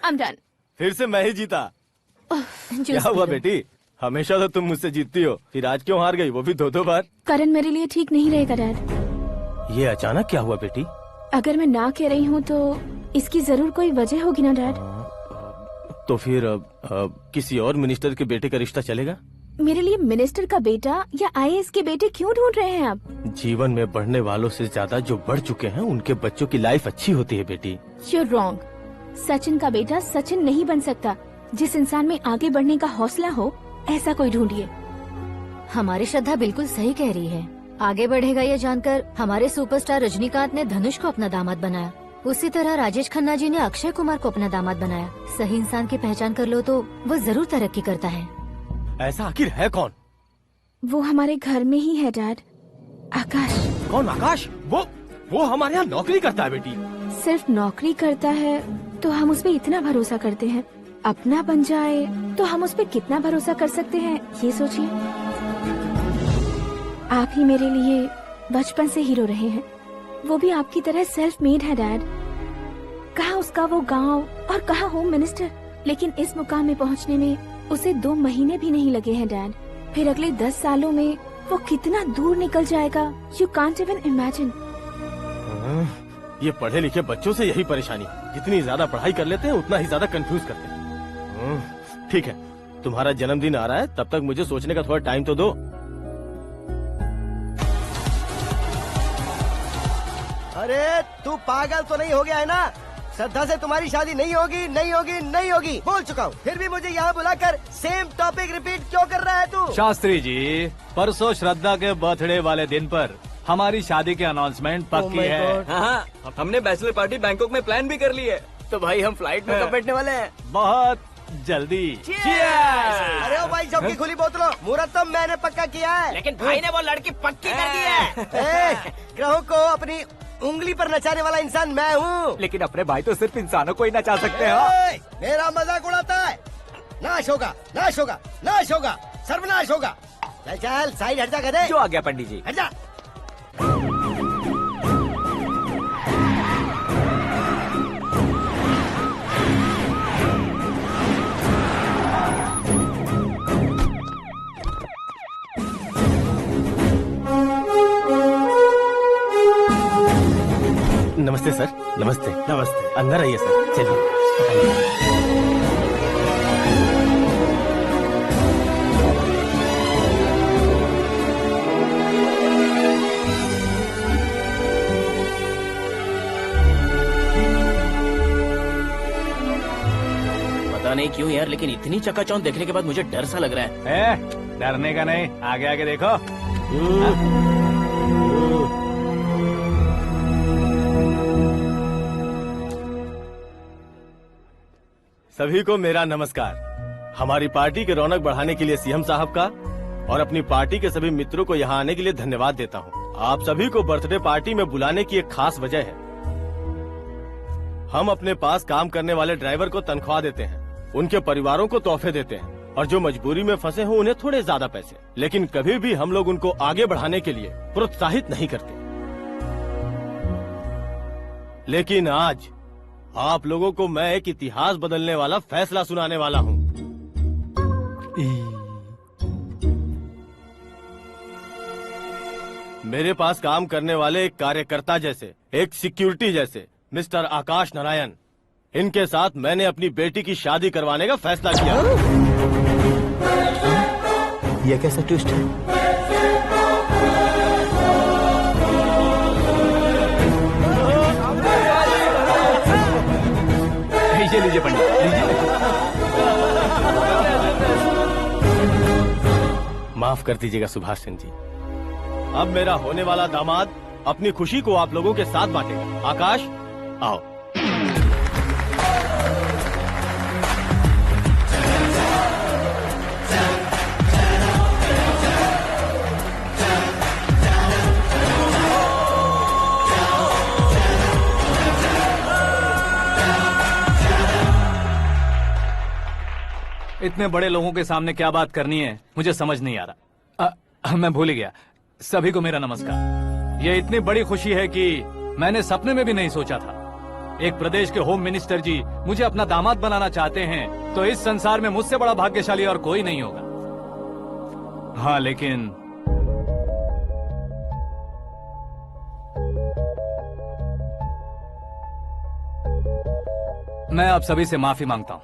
[SPEAKER 3] I'm done.
[SPEAKER 11] फिर से मैं ही जीता। क्या हुआ बेटी? हमेशा तो तुम मुझसे जीतती हो, फिर आज क्यों हार गई, वो भी 2-2 बार?
[SPEAKER 3] करण मेरे लिए ठीक नहीं रहेगा डैड।
[SPEAKER 11] ये अचानक क्या हुआ बेटी?
[SPEAKER 3] अगर मैं ना कह रही हूँ तो इसकी जरूर कोई वजह होगी ना डैड।
[SPEAKER 11] तो फिर किसी और मिनिस्टर के बेटे का रिश्ता चलेगा?
[SPEAKER 3] मेरे लिए मिनिस्टर का बेटा या आईएएस के बेटे क्यों ढूंढ रहे हैं आप?
[SPEAKER 11] जीवन में बढ़ने वालों से ज्यादा जो बढ़ चुके हैं उनके बच्चों की लाइफ अच्छी होती है बेटी।
[SPEAKER 3] You're wrong. सचिन का बेटा सचिन नहीं बन सकता। जिस इंसान में आगे बढ़ने का हौसला हो ऐसा कोई ढूंढिए।
[SPEAKER 8] हमारी श्रद्धा बिल्कुल सही कह रही है। आगे बढ़ेगा ये जानकर हमारे सुपरस्टार रजनीकांत ने धनुष को अपना दामाद बनाया। उसी तरह राजेश खन्ना जी ने अक्षय कुमार को अपना दामाद बनाया। सही इंसान की पहचान कर लो तो वो जरूर तरक्की करता है।
[SPEAKER 11] ऐसा आखिर है कौन?
[SPEAKER 3] वो हमारे घर में ही है डैड। आकाश।
[SPEAKER 11] कौन आकाश? वो हमारे यहाँ नौकरी करता है बेटी।
[SPEAKER 3] सिर्फ नौकरी करता है तो हम उस पर इतना भरोसा करते हैं। अपना बन जाए तो हम उस पर कितना भरोसा कर सकते हैं ये सोचिए। आप ही मेरे लिए बचपन से हीरो रहे हैं। वो भी आपकी तरह सेल्फ मेड है डैड। कहाँ उसका वो गांव और कहाँ होम मिनिस्टर। लेकिन इस मुकाम में पहुँचने में उसे 2 महीने भी नहीं लगे हैं डैड। फिर अगले 10 सालों में वो कितना दूर निकल जाएगा यू कांट इवन इमेजिन।
[SPEAKER 11] ये पढ़े लिखे बच्चों से यही परेशानी, जितनी ज्यादा पढ़ाई कर लेते हैं उतना ही ज्यादा कंफ्यूज करते हैं। ठीक है, तुम्हारा जन्मदिन आ रहा है, तब तक मुझे सोचने का थोड़ा टाइम तो दो।
[SPEAKER 4] अरे तू पागल तो नहीं हो गया है ना? श्रद्धा से तुम्हारी शादी नहीं होगी, नहीं होगी, नहीं होगी, बोल चुका हूँ। फिर भी मुझे यहाँ बुलाकर सेम टॉपिक रिपीट क्यों कर रहा है तू?
[SPEAKER 1] शास्त्री जी, परसों श्रद्धा के बर्थडे वाले दिन पर हमारी शादी की अनाउंसमेंट पक्की है।
[SPEAKER 12] हाँ, हमने बैचलर पार्टी बैंकॉक में प्लान भी कर ली है। तो भाई हम फ्लाइट में कब बैठने वाले हैं?
[SPEAKER 1] बहुत जल्दी।
[SPEAKER 4] अरे ओ भाई, सबकी खुली बोतलों, मुहूर्त तो मैंने पक्का किया है।
[SPEAKER 6] लेकिन भाई ने वो लड़की पक्की कर दी है।
[SPEAKER 4] ग्रहों को अपनी उंगली पर नचाने वाला इंसान मैं हूँ।
[SPEAKER 5] लेकिन अपने भाई तो सिर्फ इंसानों को ही नचा सकते हैं।
[SPEAKER 4] मेरा मजाक उड़ाता है। नाश होगा, नाश होगा, नाश होगा, सर्वनाश होगा। चल चल साइड हट जा गधे।
[SPEAKER 5] जो आ गया पंडित जी।
[SPEAKER 4] हट जा।
[SPEAKER 11] नमस्ते सर। नमस्ते। नमस्ते। अंदर आइए सर, चलिए।
[SPEAKER 12] पता नहीं क्यों यार, लेकिन इतनी चकाचौंध देखने के बाद मुझे डर सा लग रहा है।
[SPEAKER 1] डरने का नहीं, आगे आगे देखो।
[SPEAKER 11] सभी को मेरा नमस्कार। हमारी पार्टी के रौनक बढ़ाने के लिए सीएम साहब का और अपनी पार्टी के सभी मित्रों को यहाँ आने के लिए धन्यवाद देता हूँ। आप सभी को बर्थडे पार्टी में बुलाने की एक खास वजह है। हम अपने पास काम करने वाले ड्राइवर को तनख्वाह देते हैं, उनके परिवारों को तोहफे देते हैं और जो मजबूरी में फंसे हो उन्हें थोड़े ज्यादा पैसे। लेकिन कभी भी हम लोग उनको आगे बढ़ाने के लिए प्रोत्साहित नहीं करते। लेकिन आज आप लोगों को मैं एक इतिहास बदलने वाला फैसला सुनाने वाला हूँ। मेरे पास काम करने वाले एक कार्यकर्ता जैसे, एक सिक्योरिटी जैसे मिस्टर आकाश नारायण, इनके साथ मैंने अपनी बेटी की शादी करवाने का फैसला किया।
[SPEAKER 7] यह कैसा ट्विस्ट है?
[SPEAKER 5] लीजिए पंडित, लीजिए।
[SPEAKER 11] माफ कर दीजिएगा सुभाष सिंह जी। अब मेरा होने वाला दामाद अपनी खुशी को आप लोगों के साथ बांटेगा। आकाश, आओ।
[SPEAKER 1] इतने बड़े लोगों के सामने क्या बात करनी है मुझे समझ नहीं आ रहा। मैं भूल ही गया। सभी को मेरा नमस्कार। ये इतनी बड़ी खुशी है कि मैंने सपने में भी नहीं सोचा था। एक प्रदेश के होम मिनिस्टर जी मुझे अपना दामाद बनाना चाहते हैं तो इस संसार में मुझसे बड़ा भाग्यशाली और कोई नहीं होगा। हाँ, लेकिन मैं आप सभी से माफी मांगता हूँ।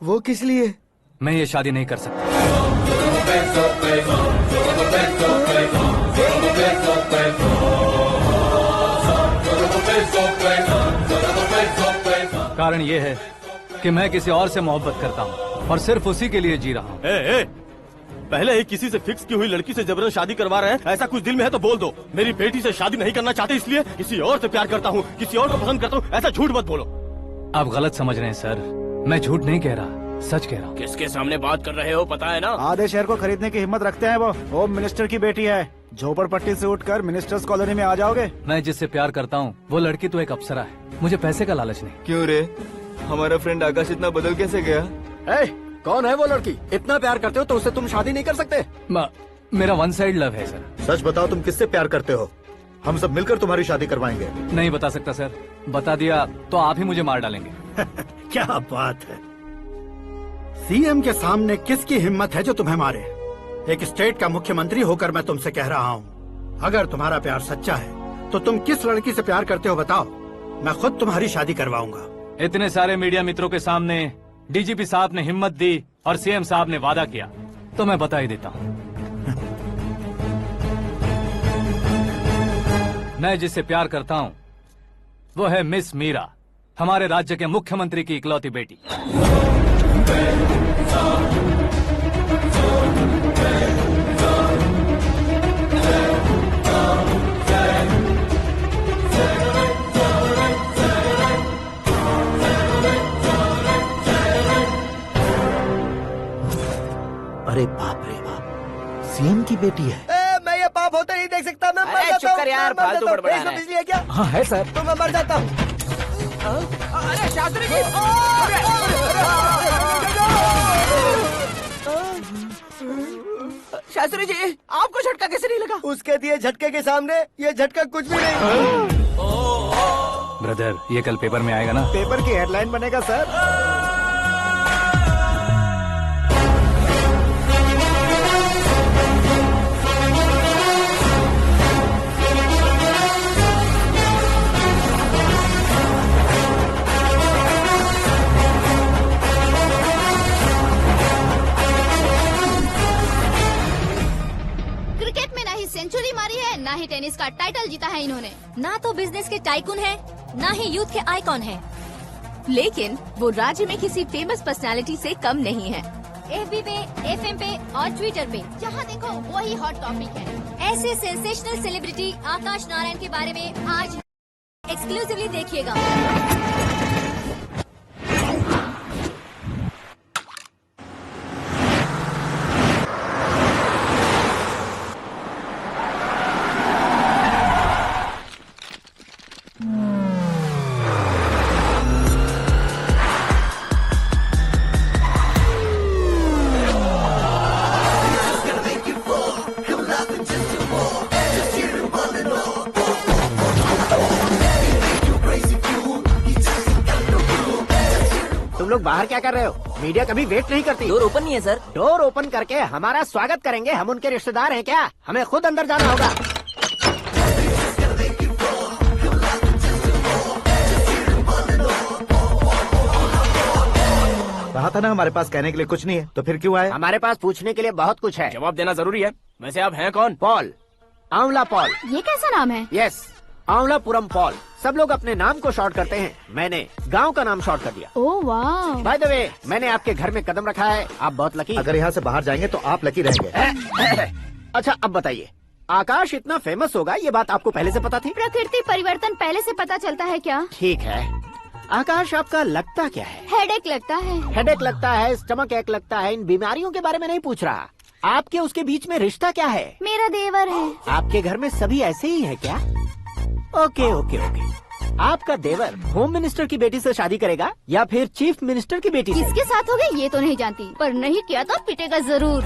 [SPEAKER 4] वो किस लिए?
[SPEAKER 1] मैं ये शादी नहीं कर सकता। कारण ये है कि मैं किसी और से मोहब्बत करता हूँ और सिर्फ उसी के लिए जी रहा हूँ।
[SPEAKER 11] पहले ही किसी से फिक्स की हुई लड़की से जबरन शादी करवा रहे हैं। ऐसा कुछ दिल में है तो बोल दो। मेरी बेटी से शादी नहीं करना चाहते इसलिए किसी और से प्यार करता हूँ, किसी और को पसंद करता हूँ, ऐसा झूठ मत बोलो।
[SPEAKER 1] आप गलत समझ रहे हैं सर। मैं झूठ नहीं कह रहा, सच कह रहा हूँ।
[SPEAKER 11] किसके सामने बात कर रहे हो पता है ना?
[SPEAKER 2] आधे शहर को खरीदने की हिम्मत रखते हैं वो। होम मिनिस्टर की बेटी है। झोपड़पट्टी से उठकर मिनिस्टर्स कॉलोनी में आ जाओगे।
[SPEAKER 1] मैं जिससे प्यार करता हूँ वो लड़की तो एक अप्सरा है। मुझे पैसे का लालच नहीं।
[SPEAKER 12] क्यों रे, हमारा फ्रेंड आकाश इतना बदल कैसे गया?
[SPEAKER 13] कौन है वो लड़की? इतना प्यार करते हो तो उससे तुम शादी नहीं कर सकते?
[SPEAKER 1] मेरा वन साइड लव है सर।
[SPEAKER 7] सच बताओ, तुम किससे प्यार करते हो? हम सब मिलकर तुम्हारी शादी करवाएंगे।
[SPEAKER 1] नहीं बता सकता सर। बता दिया तो आप ही मुझे मार डालेंगे।
[SPEAKER 13] क्या बात है। सीएम के सामने किसकी हिम्मत है जो तुम्हें मारे? एक स्टेट का मुख्यमंत्री होकर मैं तुमसे कह रहा हूँ, अगर तुम्हारा प्यार सच्चा है तो तुम किस लड़की से प्यार करते हो बताओ, मैं खुद तुम्हारी शादी करवाऊंगा।
[SPEAKER 1] इतने सारे मीडिया मित्रों के सामने डीजीपी साहब ने हिम्मत दी और सीएम साहब ने वादा किया तो मैं बता ही देता हूँ। मैं जिससे प्यार करता हूँ वो है मिस मीरा, हमारे राज्य के मुख्यमंत्री की इकलौती बेटी।
[SPEAKER 7] अरे बाप रे बाप, सीएम की बेटी है।
[SPEAKER 4] मैं ये पाप होते नहीं देख सकता। मैं मर जाता हूँ।
[SPEAKER 6] यार, फालतू बड़बड़ा रहा है।
[SPEAKER 4] बिजली है क्या?
[SPEAKER 13] हाँ है सर।
[SPEAKER 4] तो मैं मर जाता हूँ।
[SPEAKER 6] अरे शास्त्री जी, शास्त्री जी, आपको झटका कैसे नहीं लगा?
[SPEAKER 4] उसके दिए झटके के सामने ये झटका कुछ भी नहीं।
[SPEAKER 1] ब्रदर, ये कल पेपर में आएगा ना?
[SPEAKER 2] पेपर की हेडलाइन बनेगा सर।
[SPEAKER 9] सेंचुरी मारी है, ना ही टेनिस का टाइटल जीता है इन्होंने। ना तो बिजनेस के टाइकून है, ना ही यूथ के आइकॉन है।
[SPEAKER 3] लेकिन वो राज्य में किसी फेमस पर्सनालिटी से कम नहीं है।
[SPEAKER 9] एफबी पे, एफएम पे और ट्विटर पे जहाँ देखो वही हॉट टॉपिक है। ऐसे सेंसेशनल सेलिब्रिटी आकाश नारायण के बारे में आज एक्सक्लूसिवली देखिएगा।
[SPEAKER 13] तुम लोग बाहर क्या कर रहे हो? मीडिया कभी वेट नहीं करती।
[SPEAKER 6] डोर ओपन नहीं है सर।
[SPEAKER 13] डोर ओपन करके हमारा स्वागत करेंगे? हम उनके रिश्तेदार हैं क्या? हमें खुद अंदर जाना होगा।
[SPEAKER 7] कहा था ना हमारे पास कहने के लिए कुछ नहीं है, तो फिर क्यों आए?
[SPEAKER 13] हमारे पास पूछने के लिए बहुत कुछ है।
[SPEAKER 12] जवाब देना जरूरी है। वैसे आप हैं कौन?
[SPEAKER 13] पॉल, आंवला पॉल।
[SPEAKER 9] ये कैसा नाम है?
[SPEAKER 13] Yes, Aanwalapuram Paul. सब लोग अपने नाम को शॉर्ट करते हैं, मैंने गांव का नाम शॉर्ट कर दिया।
[SPEAKER 9] ओह वाह।
[SPEAKER 13] बाय द वे, मैंने आपके घर में कदम रखा है, आप बहुत लकी।
[SPEAKER 7] अगर यहाँ से बाहर जाएंगे तो आप लकी रहेंगे।
[SPEAKER 13] अच्छा अब बताइए, आकाश इतना फेमस होगा ये बात आपको पहले से पता थी?
[SPEAKER 9] प्रकृति परिवर्तन पहले से पता चलता है क्या?
[SPEAKER 13] ठीक है, आकाश आपका लगता क्या है?
[SPEAKER 9] हेडेक लगता है।
[SPEAKER 13] हेडेक लगता है, स्टमक एक लगता है, इन बीमारियों के बारे में नहीं पूछ रहा। आपके उसके बीच में रिश्ता क्या है?
[SPEAKER 9] मेरा देवर है।
[SPEAKER 13] आपके घर में सभी ऐसे ही है क्या? ओके ओके ओके,
[SPEAKER 6] आपका देवर होम मिनिस्टर की बेटी से शादी करेगा या फिर चीफ मिनिस्टर की बेटी से?
[SPEAKER 9] किसके साथ हो गए ये तो नहीं जानती, पर नहीं किया तो पिटेगा जरूर।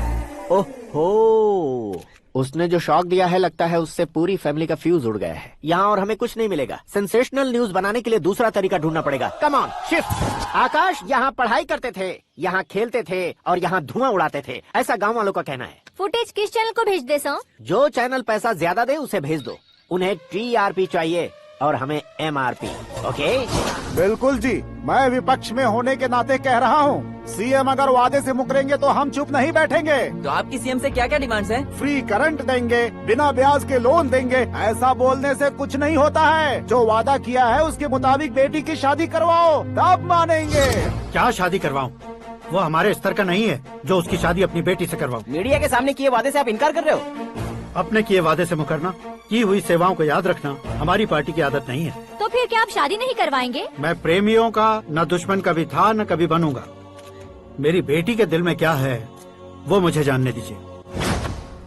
[SPEAKER 6] ओहो, उसने जो शॉक दिया है लगता है उससे पूरी फैमिली का फ्यूज उड़ गया है। यहाँ और हमें कुछ नहीं मिलेगा। सेंसेशनल न्यूज बनाने के लिए दूसरा तरीका ढूंढना पड़ेगा। Come on shift. आकाश यहाँ पढ़ाई करते थे, यहाँ खेलते थे और यहाँ धुआं उड़ाते थे, ऐसा गाँव वालों का कहना है।
[SPEAKER 8] फुटेज किस चैनल को भेज दे सो?
[SPEAKER 6] जो चैनल पैसा ज्यादा दे उसे भेज दो। उन्हें TRP चाहिए और हमें MRP। ओके?
[SPEAKER 2] बिल्कुल जी, मैं विपक्ष में होने के नाते कह रहा हूँ, सीएम अगर वादे से मुकरेंगे तो हम चुप नहीं बैठेंगे।
[SPEAKER 12] तो आपकी सीएम से क्या क्या डिमांड्स हैं?
[SPEAKER 2] फ्री करंट देंगे, बिना ब्याज के लोन देंगे। ऐसा बोलने से कुछ नहीं होता है। जो वादा किया है उसके मुताबिक बेटी की शादी करवाओ, तब मानेंगे।
[SPEAKER 13] क्या शादी करवाऊं? वो हमारे स्तर का नहीं है जो उसकी शादी अपनी बेटी से करवाऊं।
[SPEAKER 6] मीडिया के सामने किए वादे से आप इनकार कर रहे हो?
[SPEAKER 13] अपने किए वादे से मुकरना, की हुई सेवाओं को याद रखना हमारी पार्टी की आदत नहीं है।
[SPEAKER 8] तो फिर क्या आप शादी नहीं करवाएंगे?
[SPEAKER 13] मैं प्रेमियों का न दुश्मन कभी था न कभी बनूंगा। मेरी बेटी के दिल में क्या है वो मुझे जानने दीजिए।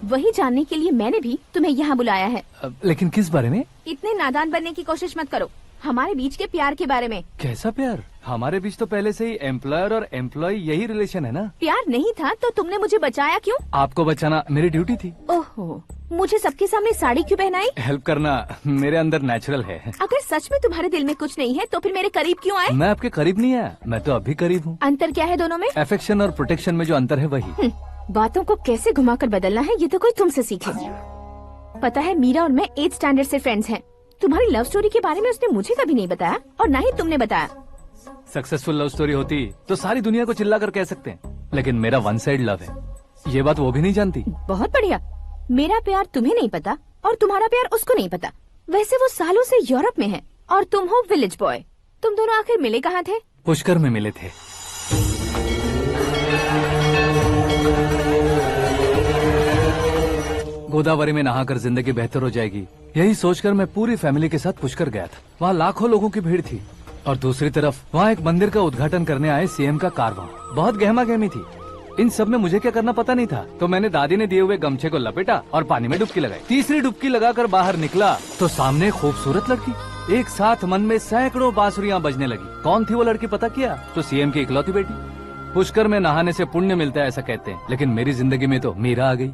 [SPEAKER 3] वही जानने के लिए मैंने भी तुम्हें यहाँ बुलाया है।
[SPEAKER 1] लेकिन किस बारे में?
[SPEAKER 3] इतने नादान बनने की कोशिश मत करो। हमारे बीच के प्यार के बारे में।
[SPEAKER 1] कैसा प्यार? हमारे बीच तो पहले से ही एम्प्लॉयर और एम्प्लॉय यही रिलेशन है ना।
[SPEAKER 3] प्यार नहीं था तो तुमने मुझे बचाया क्यों?
[SPEAKER 1] आपको बचाना मेरी ड्यूटी थी।
[SPEAKER 3] ओहो, मुझे सबके सामने साड़ी क्यों पहनाई?
[SPEAKER 1] हेल्प करना मेरे अंदर नेचुरल है।
[SPEAKER 3] अगर सच में तुम्हारे दिल में कुछ नहीं है तो फिर मेरे करीब क्यों आए?
[SPEAKER 1] मैं आपके करीब नहीं आया, मैं तो अभी करीब हूँ।
[SPEAKER 3] अंतर क्या है दोनों में?
[SPEAKER 1] अफेक्शन और प्रोटेक्शन में जो अंतर है वही।
[SPEAKER 3] बातों को कैसे घुमाकर बदलना है ये तो कोई तुमसे सीखे। पता है, मीरा और मैं 8th स्टैंडर्ड से फ्रेंड्स हैं। तुम्हारी लव स्टोरी के बारे में उसने मुझे कभी नहीं बताया और ना ही तुमने बताया।
[SPEAKER 1] सक्सेसफुल लव स्टोरी होती तो सारी दुनिया को चिल्ला कर कह सकते हैं, लेकिन मेरा वन साइड लव है, ये बात वो भी नहीं जानती।
[SPEAKER 3] बहुत बढ़िया। मेरा प्यार तुम्हें नहीं पता और तुम्हारा प्यार उसको नहीं पता। वैसे वो सालों से यूरोप में है और तुम हो विलेज बॉय। तुम दोनों आखिर मिले कहाँ थे?
[SPEAKER 1] पुष्कर में मिले थे। गोदावरी में नहाकर जिंदगी बेहतर हो जाएगी, यही सोचकर मैं पूरी फैमिली के साथ पुष्कर गया था। वहाँ लाखों लोगों की भीड़ थी और दूसरी तरफ वहाँ एक मंदिर का उद्घाटन करने आए सीएम का कारवां। बहुत गहमा गहमी थी। इन सब में मुझे क्या करना पता नहीं था, तो मैंने दादी ने दिए हुए गमछे को लपेटा और पानी में डुबकी लगाई। तीसरी डुबकी लगाकर बाहर निकला तो सामने खूबसूरत लड़की। एक साथ मन में सैकड़ों बांसुरियां बजने लगी। कौन थी वो लड़की पता किया? तो सीएम की इकलौती बेटी। पुष्कर में नहाने से पुण्य मिलता है ऐसा कहते हैं, लेकिन मेरी जिंदगी में तो मीरा आ गई।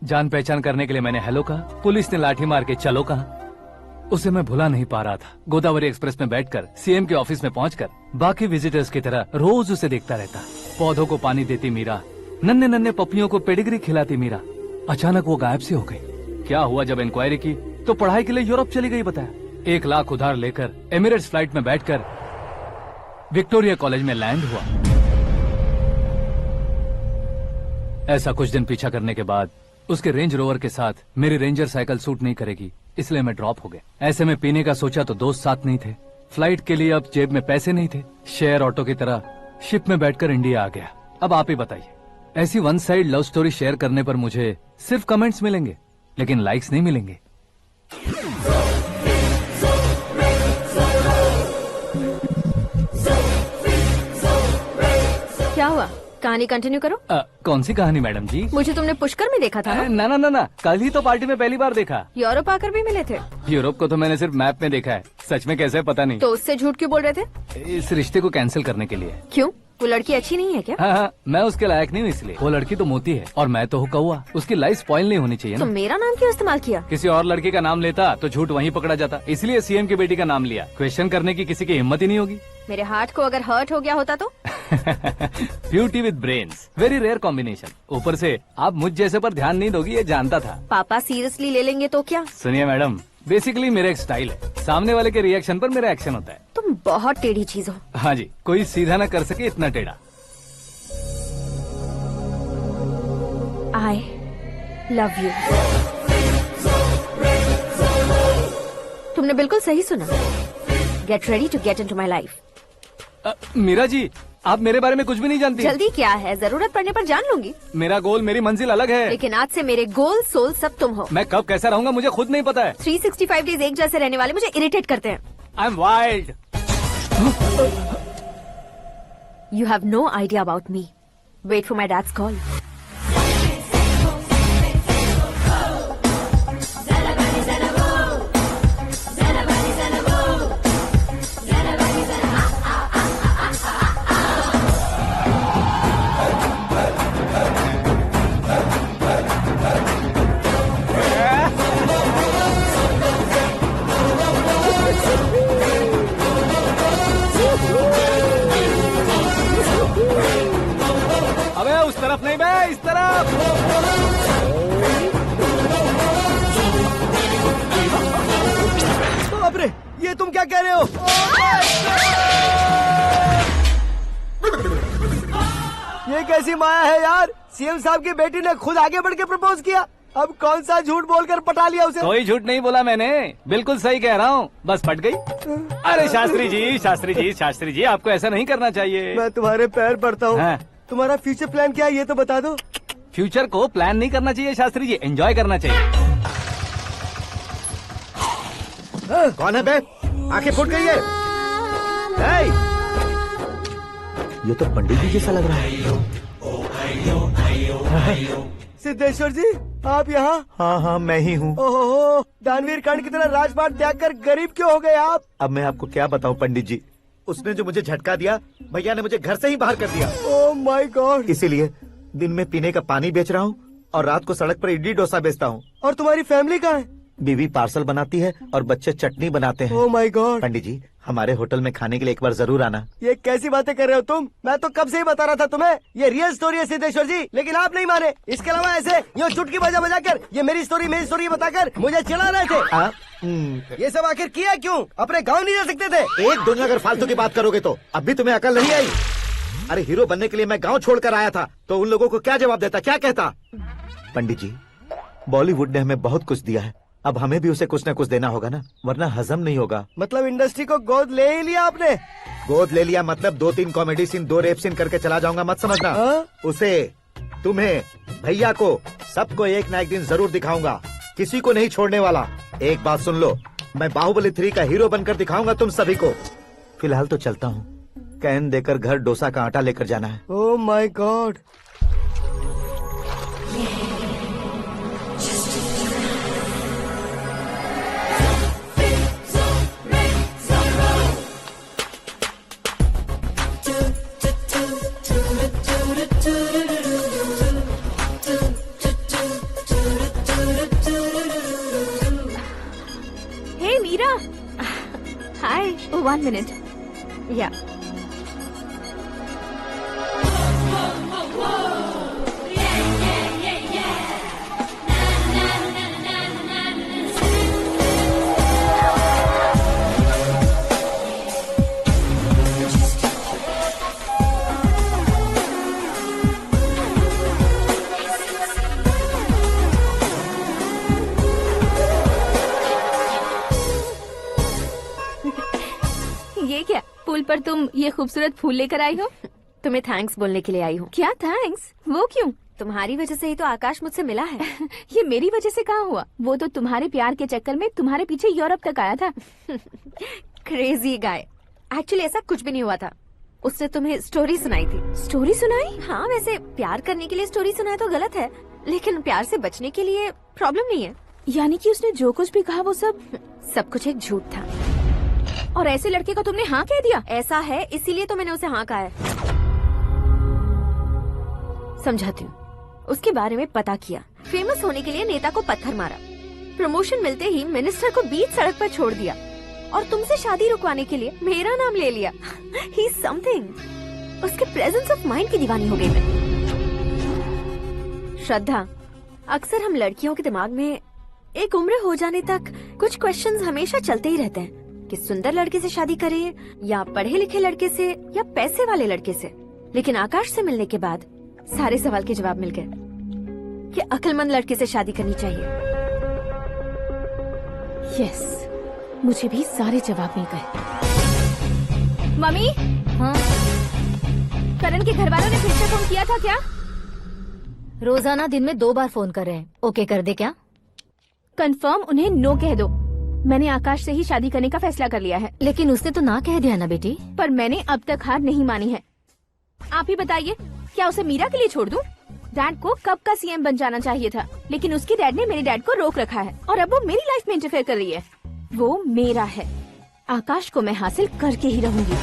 [SPEAKER 1] जान पहचान करने के लिए मैंने हेलो कहा, पुलिस ने लाठी मार के चलो कहा। उसे मैं भुला नहीं पा रहा था। गोदावरी एक्सप्रेस में बैठकर सीएम के ऑफिस में पहुंचकर बाकी विजिटर्स की तरह रोज उसे देखता रहता। पौधों को पानी देती मीरा, नन्हे नन्हे पपियों को पेडिग्री खिलाती मीरा। अचानक वो गायब सी हो गई। क्या हुआ? जब इंक्वायरी की तो पढ़ाई के लिए यूरोप चली गई बताया। 1 लाख उधार लेकर एमिरेट्स फ्लाइट में बैठकर विक्टोरिया कॉलेज में लैंड हुआ। ऐसा कुछ दिन पीछा करने के बाद उसके रेंज रोवर के साथ मेरी रेंजर साइकिल सूट नहीं करेगी, इसलिए मैं ड्रॉप हो गया। ऐसे में पीने का सोचा तो दोस्त साथ नहीं थे। फ्लाइट के लिए अब जेब में पैसे नहीं थे। शेयर ऑटो की तरह शिप में बैठकर इंडिया आ गया। अब आप ही बताइए, ऐसी one side love story share करने पर मुझे सिर्फ कमेंट्स मिलेंगे, लेकिन लाइक्स नहीं मिलेंगे।
[SPEAKER 8] क्या हुआ? कहानी कंटिन्यू करो।
[SPEAKER 1] कौन सी कहानी मैडम जी?
[SPEAKER 8] मुझे तुमने पुष्कर में देखा था ना?
[SPEAKER 1] ना, कल ही तो पार्टी में पहली बार देखा।
[SPEAKER 8] यूरोप आकर भी मिले थे?
[SPEAKER 1] यूरोप को तो मैंने सिर्फ मैप में देखा है, सच में कैसे पता नहीं।
[SPEAKER 8] तो उससे झूठ क्यों बोल रहे थे?
[SPEAKER 1] इस रिश्ते को कैंसिल करने के लिए।
[SPEAKER 8] क्यों? वो लड़की अच्छी नहीं है क्या?
[SPEAKER 1] हाँ, मैं उसके लायक नहीं हूँ इसलिए। वो लड़की तो मोती है और मैं तो हूँ कौवा। उसकी लाइफ स्पॉइल नहीं होनी चाहिए ना।
[SPEAKER 8] तो मेरा नाम क्यों इस्तेमाल किया? किसी
[SPEAKER 1] और लड़की का नाम लेता तो झूठ वहीं पकड़ा जाता, इसलिए सीएम की बेटी का नाम लिया। क्वेश्चन करने की किसी की हिम्मत ही नहीं होगी।
[SPEAKER 8] मेरे हार्ट को अगर हर्ट हो गया होता तो?
[SPEAKER 1] Beauty with brains, very rare combination. ऊपर से आप मुझ जैसे पर ध्यान नहीं दोगी ये जानता था।
[SPEAKER 8] पापा सीरियसली ले लेंगे तो क्या?
[SPEAKER 1] सुनिए मैडम, बेसिकली मेरा एक स्टाइल है, सामने वाले के रिएक्शन पर मेरा एक्शन होता है।
[SPEAKER 8] तुम बहुत टेढ़ी चीज हो।
[SPEAKER 1] हाँ जी, कोई सीधा न कर सके इतना टेढ़ा।
[SPEAKER 3] I love you।
[SPEAKER 8] तुमने बिल्कुल सही सुना। Get ready to get into my life।
[SPEAKER 1] Meera ji, आप मेरे बारे में कुछ भी नहीं जानती।
[SPEAKER 8] जल्दी क्या है, जरूरत पड़ने पर जान लूंगी।
[SPEAKER 1] मेरा गोल, मेरी मंजिल अलग है।
[SPEAKER 8] लेकिन आज से मेरे गोल सोल सब तुम हो।
[SPEAKER 1] मैं कब कैसा रहूंगा मुझे खुद नहीं पता है।
[SPEAKER 8] 365 डेज एक जैसे रहने वाले मुझे इरिटेट करते हैं।
[SPEAKER 1] I am wild.
[SPEAKER 8] You have no idea about me। Wait for my dad's call।
[SPEAKER 4] बाप रे, ये तुम क्या कह रहे हो? ये कैसी माया है यार? सीएम साहब की बेटी ने खुद आगे बढ़ के प्रपोज किया, अब कौन सा झूठ बोलकर पटा लिया उसे?
[SPEAKER 1] कोई झूठ नहीं बोला मैंने, बिल्कुल सही कह रहा हूँ, बस पट गई। अरे शास्त्री जी, शास्त्री जी, शास्त्री जी, आपको ऐसा नहीं करना चाहिए।
[SPEAKER 4] मैं तुम्हारे पैर पड़ता हूँ।
[SPEAKER 1] हाँ।
[SPEAKER 4] तुम्हारा फ्यूचर प्लान क्या है ये तो बता दो।
[SPEAKER 1] फ्यूचर को प्लान नहीं करना चाहिए शास्त्री जी, एंजॉय करना चाहिए।
[SPEAKER 7] कौन है बे? आंखें फूट गई है। ये तो पंडित जी जैसा लग रहा है।
[SPEAKER 4] सिद्धेश्वर जी, आप यहाँ?
[SPEAKER 7] हाँ हाँ, मैं ही हूँ।
[SPEAKER 4] ओहो, दानवीर कर्ण की तरह राजपाट त्याग कर गरीब क्यों हो गए आप?
[SPEAKER 7] अब मैं आपको क्या बताऊँ पंडित जी, उसने जो मुझे झटका दिया, भैया ने मुझे घर से ही बाहर कर दिया।
[SPEAKER 4] ओह माय गॉड।
[SPEAKER 7] इसीलिए दिन में पीने का पानी बेच रहा हूँ और रात को सड़क पर इडली डोसा बेचता हूँ।
[SPEAKER 4] और तुम्हारी फैमिली कहाँ है?
[SPEAKER 7] बीवी पार्सल बनाती है और बच्चे चटनी बनाते हैं।
[SPEAKER 4] ओह माय गॉड।
[SPEAKER 7] पंडित जी, हमारे होटल में खाने के लिए एक बार जरूर आना।
[SPEAKER 4] ये कैसी बातें कर रहे हो तुम? मैं तो कब से ही बता रहा था तुम्हें, ये रियल स्टोरी है सिद्धेश्वर जी, लेकिन आप नहीं माने। इसके अलावा ऐसे यूँ चुटकी बजा कर ये मेरी स्टोरी बताकर मुझे चिढ़ा रहे थे। ये सब आखिर किया क्यों? अपने गाँव नहीं जा सकते थे?
[SPEAKER 7] एक दुनिया अगर फालतू की बात करोगे तो अब भी तुम्हें अकल नहीं आई? अरे हीरो बनने के लिए मैं गाँव छोड़कर आया था, तो उन लोगों को क्या जवाब देता, क्या कहता? पंडित जी, बॉलीवुड ने हमें बहुत कुछ दिया है, अब हमें भी उसे कुछ न कुछ देना होगा ना, वरना हजम नहीं होगा।
[SPEAKER 4] मतलब इंडस्ट्री को गोद ले ही लिया आपने?
[SPEAKER 7] गोद ले लिया मतलब 2-3 कॉमेडी सीन, 2 रेप सीन करके चला जाऊंगा मत समझना। उसे, तुम्हें, भैया को, सबको एक ना एक दिन जरूर दिखाऊंगा, किसी को नहीं छोड़ने वाला। एक बात सुन लो, मैं बाहुबली 3 का हीरो बनकर दिखाऊंगा तुम सभी को। फिलहाल तो चलता हूँ, कैन देकर घर डोसा का आटा लेकर जाना है।
[SPEAKER 4] Oh my god.
[SPEAKER 3] Hey Meera, hi. 1 minute. या ये क्या, पुल पर तुम ये खूबसूरत फूल लेकर आई हो?
[SPEAKER 8] तुम्हें थैंक्स बोलने के लिए आई हूँ।
[SPEAKER 3] क्या थैंक्स? वो क्यों?
[SPEAKER 8] तुम्हारी वजह से ही तो आकाश मुझसे मिला है।
[SPEAKER 3] ये मेरी वजह से कहाँ हुआ? वो तो तुम्हारे प्यार के चक्कर में तुम्हारे पीछे यूरोप तक आया था।
[SPEAKER 8] Crazy guy. एक्चुअली ऐसा कुछ भी नहीं हुआ था, उसने तुम्हें स्टोरी सुनाई थी।
[SPEAKER 3] स्टोरी सुनाई?
[SPEAKER 8] हाँ, वैसे प्यार करने के लिए स्टोरी सुनाए तो गलत है, लेकिन प्यार से बचने के लिए प्रॉब्लम नहीं है।
[SPEAKER 3] यानी कि उसने जो कुछ भी कहा वो सब
[SPEAKER 8] कुछ एक झूठ था।
[SPEAKER 3] और ऐसे लड़के को तुमने हाँ कह दिया?
[SPEAKER 8] ऐसा है, इसीलिए तो मैंने उसे हाँ कहा है। समझाती हूँ। उसके बारे में पता किया, फेमस होने के लिए नेता को पत्थर मारा, प्रमोशन मिलते ही मिनिस्टर को बीच सड़क पर छोड़ दिया, और तुमसे शादी रुकवाने के लिए मेरा नाम ले लिया। He is something. उसके प्रेजेंस ऑफ माइंड की दीवानी हो गई मैं। श्रद्धा, अक्सर हम लड़कियों के दिमाग में एक उम्र हो जाने तक कुछ क्वेश्चंस हमेशा चलते ही रहते हैं कि सुंदर लड़के से शादी करें या पढ़े लिखे लड़के से या पैसे वाले लड़के से। लेकिन आकाश से मिलने के बाद सारे सवाल के जवाब मिल गए कि अक्लमंद लड़के से शादी करनी चाहिए।
[SPEAKER 3] यस, मुझे भी सारे जवाब मिल गए। मम्मी,
[SPEAKER 8] हाँ?
[SPEAKER 3] करण के घर वालों ने फिर से फोन किया था क्या?
[SPEAKER 8] रोजाना दिन में 2 बार फोन कर रहे हैं। ओके कर दे क्या?
[SPEAKER 3] कंफर्म उन्हें नो कह दो। मैंने आकाश से ही शादी करने का फैसला कर लिया है।
[SPEAKER 8] लेकिन उसने तो ना कह दिया ना बेटी।
[SPEAKER 3] पर मैंने अब तक हार नहीं मानी है। आप ही बताइए, क्या उसे मीरा के लिए छोड़ दूं? डैड को कब का सीएम बन जाना चाहिए था, लेकिन उसके डैड ने मेरे डैड को रोक रखा है और अब वो मेरी लाइफ में इंटरफेयर कर रही है। वो मेरा है, आकाश को मैं हासिल करके ही रहूंगी।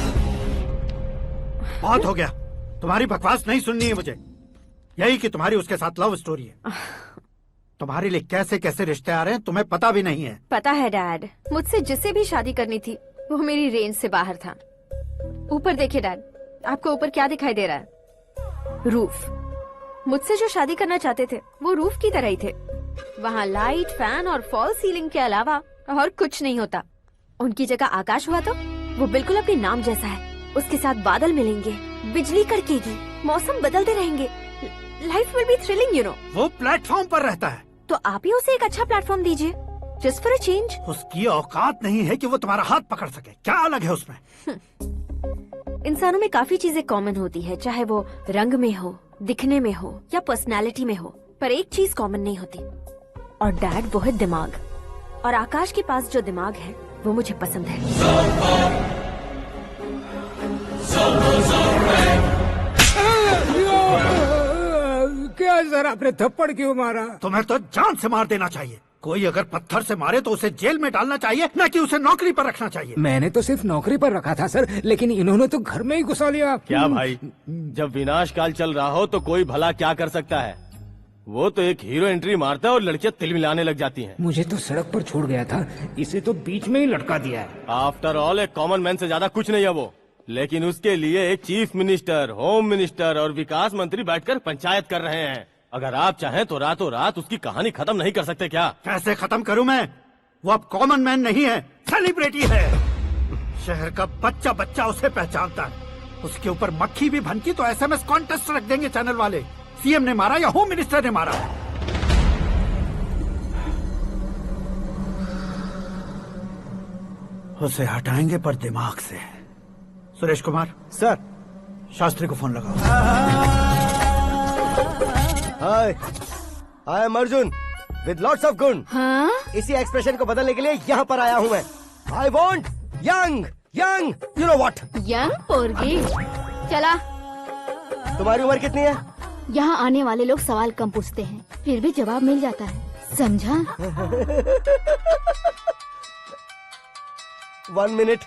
[SPEAKER 13] बहुत हो गया, तुम्हारी बकवास नहीं सुननी है मुझे। यही कि तुम्हारी उसके साथ लव स्टोरी है। तुम्हारे लिए कैसे कैसे रिश्ते आ रहे हैं तुम्हें पता भी नहीं है।
[SPEAKER 8] पता है डैड, मुझसे जिसे भी शादी करनी थी वो मेरी रेंज से बाहर था। ऊपर देखिए डैड, आपको ऊपर क्या दिखाई दे रहा है? रूफ।
[SPEAKER 3] मुझसे जो शादी करना चाहते थे वो रूफ की तरह ही थे। वहाँ लाइट, फैन और फॉल सीलिंग के अलावा और कुछ नहीं होता। उनकी जगह आकाश हुआ तो वो बिल्कुल अपने नाम जैसा है। उसके साथ बादल मिलेंगे, बिजली कड़केगी, मौसम बदलते रहेंगे, life will be thrilling, you know.
[SPEAKER 13] वो प्लेटफॉर्म पर रहता है
[SPEAKER 3] तो आप ही उसे एक अच्छा प्लेटफॉर्म दीजिए, जस्ट फॉर अ चेंज।
[SPEAKER 13] उसकी औकात नहीं है कि वो तुम्हारा हाथ पकड़ सके। क्या अलग है उसमें?
[SPEAKER 3] इंसानों में काफी चीजें कॉमन होती है, चाहे वो रंग में हो, दिखने में हो या पर्सनालिटी में हो, पर एक चीज कॉमन नहीं होती, और डैड वो है दिमाग। और आकाश के पास जो दिमाग है वो मुझे पसंद है।
[SPEAKER 10] क्या सर, आपने थप्पड़ क्यों मारा?
[SPEAKER 13] तुम्हें तो जान से मार देना चाहिए। कोई अगर पत्थर से मारे तो उसे जेल में डालना चाहिए, न कि उसे नौकरी पर रखना चाहिए।
[SPEAKER 10] मैंने तो सिर्फ नौकरी पर रखा था सर, लेकिन इन्होंने तो घर में ही घुसा लिया।
[SPEAKER 11] क्या भाई, जब विनाश काल चल रहा हो तो कोई भला क्या कर सकता है? वो तो एक हीरो एंट्री मारता है और लड़कियां तिल मिलाने लग जाती हैं।
[SPEAKER 10] मुझे तो सड़क पर छोड़ गया था, इसे तो बीच में ही लटका दिया है।
[SPEAKER 11] आफ्टर ऑल एक कॉमन मैन से ज्यादा कुछ नहीं है वो, लेकिन उसके लिए एक चीफ मिनिस्टर, होम मिनिस्टर और विकास मंत्री बैठकर पंचायत कर रहे हैं। अगर आप चाहें तो रातों रात उसकी कहानी खत्म नहीं कर सकते क्या?
[SPEAKER 13] कैसे खत्म करूं मैं? वो अब कॉमन मैन नहीं है, सेलिब्रिटी है। शहर का बच्चा बच्चा उसे पहचानता है। उसके ऊपर मक्खी भी भनकी तो SMS कॉन्टेस्ट रख देंगे चैनल वाले। सीएम ने मारा या होम मिनिस्टर ने मारा? उसे हटाएंगे पर दिमाग से। सुरेश कुमार
[SPEAKER 2] सर,
[SPEAKER 13] शास्त्री को फोन लगाओ।
[SPEAKER 4] Hi, I am Arjun with lots of गुण।
[SPEAKER 8] हाँ?
[SPEAKER 4] इसी एक्सप्रेशन को बदलने के लिए यहाँ पर आया हूँ मैं। I want young young, you know what?
[SPEAKER 9] Young पोरगी। चला,
[SPEAKER 4] तुम्हारी उम्र कितनी है?
[SPEAKER 9] यहाँ आने वाले लोग सवाल कम पूछते हैं, फिर भी जवाब मिल जाता है, समझा?
[SPEAKER 4] 1 मिनट।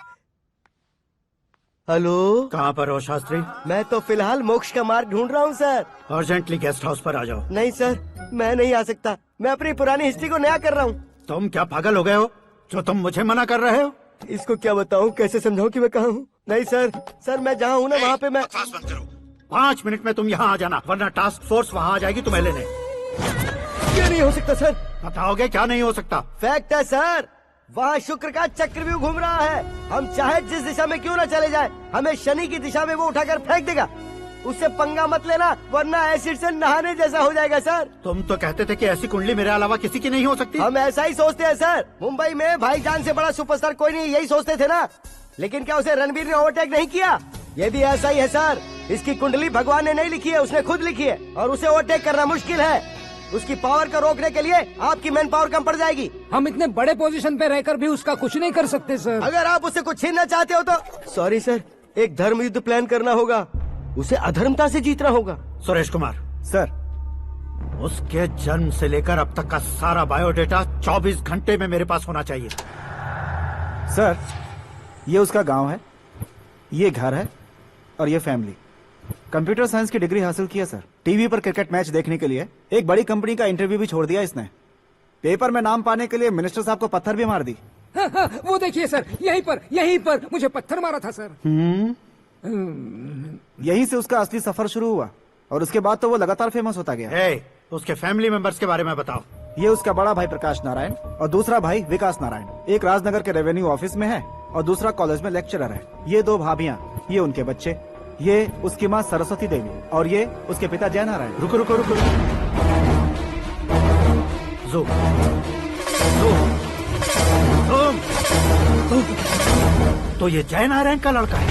[SPEAKER 4] हेलो,
[SPEAKER 13] कहाँ पर हो शास्त्री?
[SPEAKER 4] मैं तो फिलहाल मोक्ष का मार्ग ढूंढ रहा हूँ सर।
[SPEAKER 13] अर्जेंटली गेस्ट हाउस पर आ जाओ।
[SPEAKER 4] नहीं सर, मैं नहीं आ सकता। मैं अपनी पुरानी हिस्ट्री को नया कर रहा हूँ।
[SPEAKER 13] तुम क्या पागल हो गए हो जो तुम मुझे मना कर रहे हो?
[SPEAKER 4] इसको क्या बताऊँ, कैसे समझाऊँ कि मैं कहाँ हूँ? नहीं सर, सर मैं जहाँ हूँ ना वहाँ पे मैं।
[SPEAKER 13] 5 मिनट में तुम यहाँ आ जाना, वरना टास्क फोर्स वहाँ आ जाएगी तुम्हें लेने।
[SPEAKER 4] क्या नहीं हो सकता सर?
[SPEAKER 13] बताओगे क्या नहीं हो सकता?
[SPEAKER 4] फैक्ट है सर, वहाँ शुक्र का चक्रव्यूह घूम रहा है। हम चाहे जिस दिशा में क्यों न चले जाए, हमें शनि की दिशा में वो उठाकर फेंक देगा। उससे पंगा मत लेना, वरना एसिड से नहाने जैसा हो जाएगा सर।
[SPEAKER 13] तुम तो कहते थे कि ऐसी कुंडली मेरे अलावा किसी की नहीं हो सकती।
[SPEAKER 4] हम ऐसा ही सोचते हैं सर। मुंबई में भाईजान से बड़ा सुपरस्टार कोई नहीं, यही सोचते थे ना। लेकिन क्या उसे रणबीर ने ओवरटेक नहीं किया? ये भी ऐसा ही है सर। इसकी कुंडली भगवान ने नहीं लिखी है, उसने खुद लिखी है, और उसे ओवरटेक करना मुश्किल है। उसकी पावर को रोकने के लिए आपकी मैन पावर कम पड़ जाएगी।
[SPEAKER 10] हम इतने बड़े पोजीशन पे रहकर भी उसका कुछ नहीं कर सकते सर।
[SPEAKER 4] अगर आप उससे कुछ छीनना चाहते हो तो सॉरी सर, एक धर्म युद्ध प्लान करना होगा। उसे अधर्मता से जीतना होगा।
[SPEAKER 13] सुरेश कुमार
[SPEAKER 2] सर,
[SPEAKER 13] उसके जन्म से लेकर अब तक का सारा बायोडेटा 24 घंटे में मेरे पास होना चाहिए।
[SPEAKER 2] सर, ये उसका गांव है, ये घर है और ये फैमिली। कंप्यूटर साइंस की डिग्री हासिल की है सर। टीवी पर क्रिकेट मैच देखने के लिए एक बड़ी कंपनी का इंटरव्यू भी छोड़ दिया इसने। पेपर में नाम पाने के लिए मिनिस्टर साहब को पत्थर भी मार दी।
[SPEAKER 10] वो देखिए सर, यहीं पर मुझे पत्थर मारा था सर।
[SPEAKER 2] यहीं से उसका असली सफर शुरू हुआ और उसके बाद तो वो लगातार फेमस होता गया।
[SPEAKER 13] उसके फैमिली मेंबर्स के बारे में बताओ।
[SPEAKER 2] ये उसका बड़ा भाई प्रकाश नारायण और दूसरा भाई विकास नारायण। एक राजनगर के रेवेन्यू ऑफिस में है और दूसरा कॉलेज में लेक्चरर है। ये 2 भाभियां, ये उनके बच्चे, ये उसकी माँ सरस्वती देवी और ये उसके पिता जय नारायण।
[SPEAKER 13] रुको रुको रुको, तो ये जय नारायण का लड़का है।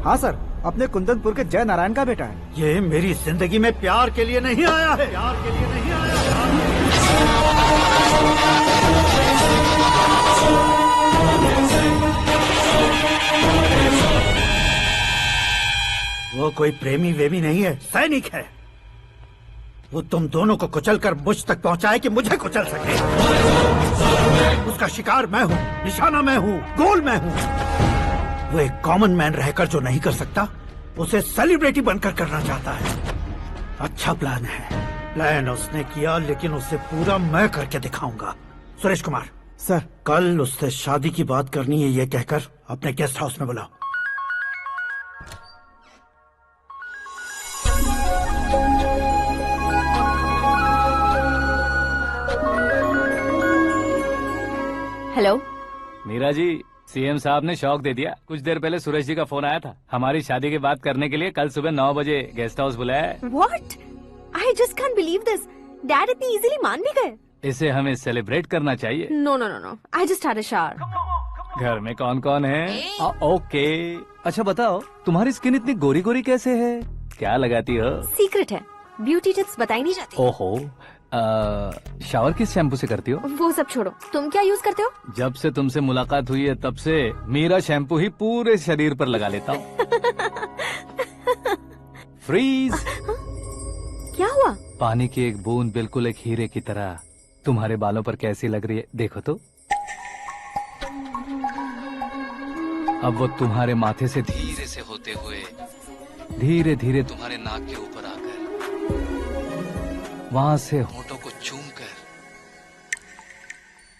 [SPEAKER 2] हाँ सर, अपने कुंदनपुर के जय नारायण का बेटा है।
[SPEAKER 13] ये मेरी जिंदगी में प्यार के लिए नहीं आया है, प्यार के लिए नहीं आया है। वो कोई प्रेमी वेमी नहीं है, सैनिक है। वो तुम दोनों को कुचल कर मुझ तक पहुंचाए कि मुझे कुचल सके। उसका शिकार मैं हूँ, निशाना मैं हूँ, गोल मैं हूँ। वो एक कॉमन मैन रहकर जो नहीं कर सकता, उसे सेलिब्रिटी बनकर करना चाहता है। अच्छा प्लान है। प्लान उसने किया, लेकिन उसे पूरा मैं करके दिखाऊंगा। सुरेश कुमार
[SPEAKER 2] सर,
[SPEAKER 13] कल उससे शादी की बात करनी है ये कहकर अपने गेस्ट हाउस में बुलाओ।
[SPEAKER 9] हेलो
[SPEAKER 1] मीरा जी, सीएम साहब ने शौक दे दिया। कुछ देर पहले सुरेश जी का फोन आया था, हमारी शादी की बात करने के लिए कल सुबह 9 बजे गेस्ट हाउस बुलाया है।
[SPEAKER 9] What? I just can't believe this. Dad इतनी इजीली मान भी गए।
[SPEAKER 1] इसे हमें सेलिब्रेट करना चाहिए।
[SPEAKER 9] No no no no, I just had a shower.
[SPEAKER 1] घर में कौन कौन है? ओके। अच्छा बताओ, तुम्हारी स्किन इतनी गोरी गोरी कैसे है? क्या लगाती हो?
[SPEAKER 9] सीक्रेट है, ब्यूटी टिप्स बताई नहीं जाती।
[SPEAKER 1] ओहो, शावर किस शैम्पू से करती हो?
[SPEAKER 9] वो सब छोड़ो, तुम क्या यूज करते हो?
[SPEAKER 1] जब से तुमसे मुलाकात हुई है तब से मीरा शैम्पू ही पूरे शरीर पर लगा लेता हूँ। फ्रीज।
[SPEAKER 9] क्या हुआ?
[SPEAKER 1] पानी की एक बूंद बिल्कुल एक हीरे की तरह तुम्हारे बालों पर कैसी लग रही है, देखो तो। अब वो तुम्हारे माथे से धीरे से होते हुए धीरे धीरे तुम्हारे नाक के ऊपर आकर वहां से होठों को चूमकर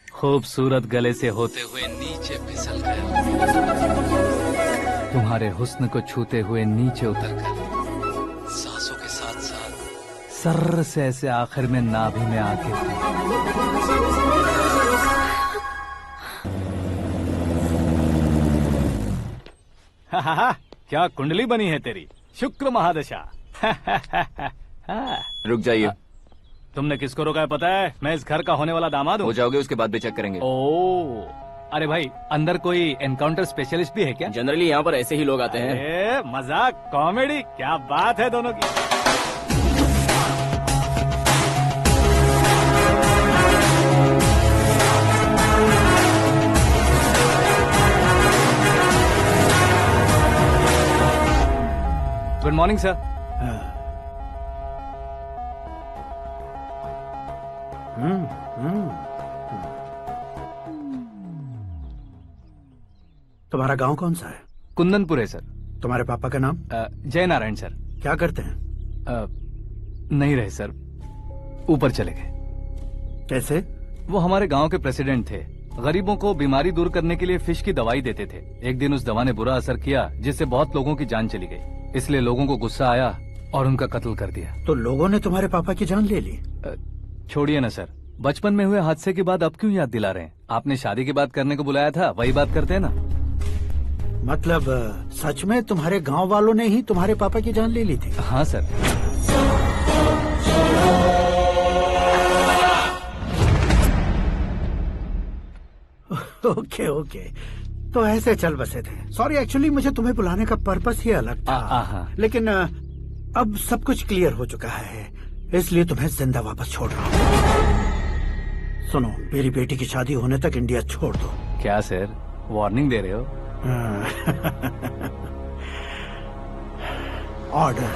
[SPEAKER 1] खूबसूरत गले से होते हुए नीचे फिसलकर तुम्हारे हुस्न को छूते हुए नीचे उतरकर सांसों के साथ साथ सर्र से ऐसे आखिर में नाभि में आके क्या कुंडली बनी है तेरी, शुक्र महादशा।
[SPEAKER 12] रुक जाइए।
[SPEAKER 1] तुमने किसको रोका है पता है? मैं इस घर का होने वाला दामाद हूँ।
[SPEAKER 12] हो जाओगे उसके बाद भी चेक करेंगे।
[SPEAKER 1] ओ, अरे भाई, अंदर कोई एनकाउंटर स्पेशलिस्ट भी है क्या?
[SPEAKER 12] जनरली यहाँ पर ऐसे ही लोग आते हैं।
[SPEAKER 1] मजाक, कॉमेडी, क्या बात है दोनों की। Good morning sir.
[SPEAKER 13] तुम्हारा गांव कौन सा है?
[SPEAKER 1] कुंदनपुर है सर।
[SPEAKER 13] तुम्हारे पापा का नाम?
[SPEAKER 1] जय नारायण सर।
[SPEAKER 13] क्या करते हैं?
[SPEAKER 1] नहीं रहे सर, ऊपर चले गए।
[SPEAKER 13] कैसे?
[SPEAKER 1] वो हमारे गांव के प्रेसिडेंट थे। गरीबों को बीमारी दूर करने के लिए फिश की दवाई देते थे। एक दिन उस दवा ने बुरा असर किया जिससे बहुत लोगों की जान चली गई। इसलिए लोगों को गुस्सा आया और उनका कत्ल कर दिया।
[SPEAKER 13] तो लोगों ने तुम्हारे पापा की जान ले ली?
[SPEAKER 1] छोड़िए ना सर, बचपन में हुए हादसे के बाद अब क्यों याद दिला रहे हैं? आपने शादी की बात करने को बुलाया था, वही बात करते हैं ना।
[SPEAKER 13] मतलब सच में तुम्हारे गांव वालों ने ही तुम्हारे पापा की जान ले ली थी?
[SPEAKER 1] हाँ सर।
[SPEAKER 13] ओके ओके, तो ऐसे चल बसे थे। सॉरी, एक्चुअली मुझे तुम्हें बुलाने का पर्पस ही अलग था। लेकिन अब सब कुछ क्लियर हो चुका है, इसलिए तुम्हें जिंदा वापस छोड़ रहा हूँ। सुनो, मेरी बेटी की शादी होने तक इंडिया छोड़ दो।
[SPEAKER 1] क्या सर, वार्निंग दे रहे हो?
[SPEAKER 13] ऑर्डर।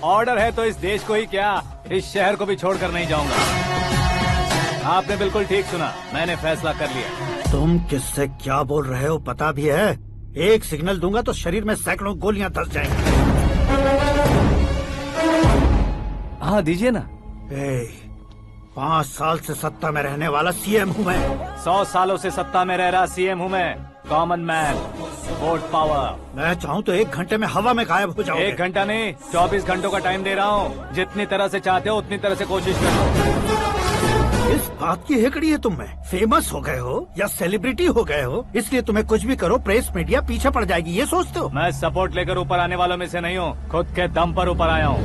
[SPEAKER 1] ऑर्डर है तो इस देश को ही क्या, इस शहर को भी छोड़कर नहीं जाऊंगा। आपने बिल्कुल ठीक सुना, मैंने फैसला कर लिया।
[SPEAKER 13] तुम किससे क्या बोल रहे हो पता भी है? एक सिग्नल दूंगा तो शरीर में सैकड़ों गोलियां धस जाएंगी।
[SPEAKER 1] हाँ दीजिए ना।
[SPEAKER 13] 5 साल से सत्ता में रहने वाला सीएम हूँ मैं।
[SPEAKER 1] 100 सालों से सत्ता में रह रहा सीएम हूँ मैं। Common man, vote power.
[SPEAKER 13] मैं चाहूँ तो 1 घंटे में हवा में गायब हो जाऊँ।
[SPEAKER 1] 1 घंटा नहीं, 24 घंटों का टाइम दे रहा हूँ। जितनी तरह से चाहते हो उतनी तरह से कोशिश करो।
[SPEAKER 13] इस बात की हेकड़ी है तुम में? फेमस हो गए हो या सेलिब्रिटी हो गए हो, इसलिए तुम्हें कुछ भी करो प्रेस मीडिया पीछे पड़ जाएगी, ये सोचते हो?
[SPEAKER 1] मैं सपोर्ट लेकर ऊपर आने वालों में से नहीं हूँ, खुद के दम पर ऊपर आया हूँ।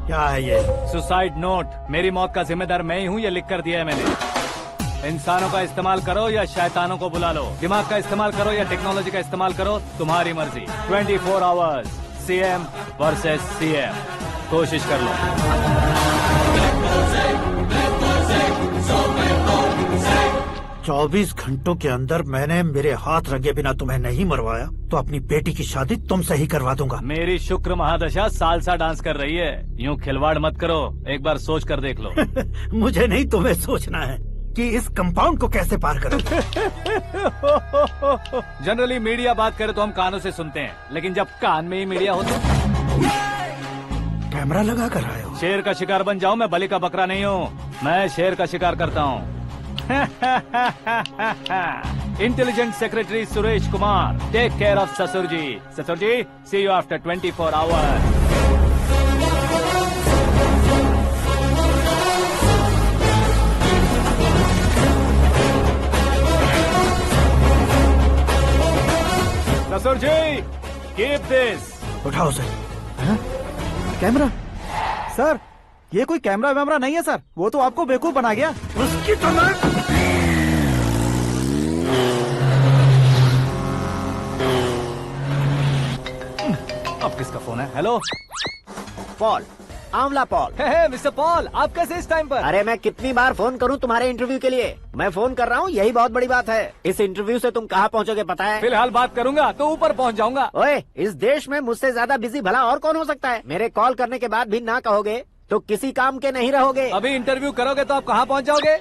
[SPEAKER 13] क्या है ये?
[SPEAKER 1] Suicide note. मेरी मौत का जिम्मेदार मैं ही हूँ, ये लिख कर दिया है मैंने। इंसानों का इस्तेमाल करो या शैतानों को बुला लो, दिमाग का इस्तेमाल करो या टेक्नोलॉजी का इस्तेमाल करो, तुम्हारी मर्जी। 24 आवर्स, सीएम वर्सेस सीएम, कोशिश कर लो।
[SPEAKER 13] 24 घंटों के अंदर मैंने मेरे हाथ रंगे बिना तुम्हें नहीं मरवाया तो अपनी बेटी की शादी तुमसे ही करवा दूंगा।
[SPEAKER 1] मेरी शुक्र महादशा सालसा डांस कर रही है, यूँ खिलवाड़ मत करो, एक बार सोच कर देख लो।
[SPEAKER 13] मुझे नहीं, तुम्हें सोचना है कि इस कंपाउंड को कैसे पार करो।
[SPEAKER 1] जनरली मीडिया बात करे तो हम कानों से सुनते हैं, लेकिन जब कान में ही मीडिया हो तो
[SPEAKER 13] कैमरा लगा कर आए हो?
[SPEAKER 1] शेर का शिकार बन जाऊं, मैं बलि का बकरा नहीं हूँ। मैं शेर का शिकार करता हूँ। Intelligent secretary Suresh Kumar, take care of ससुर जी। ससुर जी, सी यू आफ्टर 24 आवर्स। ससुर जी, कीप दिस।
[SPEAKER 13] उठाओ उसे।
[SPEAKER 2] कैमरा? सर, ये कोई कैमरा वैमरा नहीं है सर, वो तो आपको बेवकूफ बना गया।
[SPEAKER 13] उसकी तो मैं
[SPEAKER 1] अब किसका फोन है? हेलो
[SPEAKER 6] पॉल, आंवला पॉल।
[SPEAKER 1] मिस्टर पॉल, आप कैसे इस टाइम पर?
[SPEAKER 6] अरे मैं कितनी बार फोन करूं तुम्हारे इंटरव्यू के लिए? मैं फोन कर रहा हूं, यही बहुत बड़ी बात है। इस इंटरव्यू से तुम कहां पहुंचोगे पता है?
[SPEAKER 1] फिलहाल बात करूंगा तो ऊपर पहुंच जाऊंगा।
[SPEAKER 6] ओए, इस देश में मुझसे ज्यादा बिजी भला और कौन हो सकता है? मेरे कॉल करने के बाद भी ना कहोगे तो किसी काम के नहीं रहोगे।
[SPEAKER 1] अभी इंटरव्यू करोगे तो आप कहाँ पहुँच जाओगे?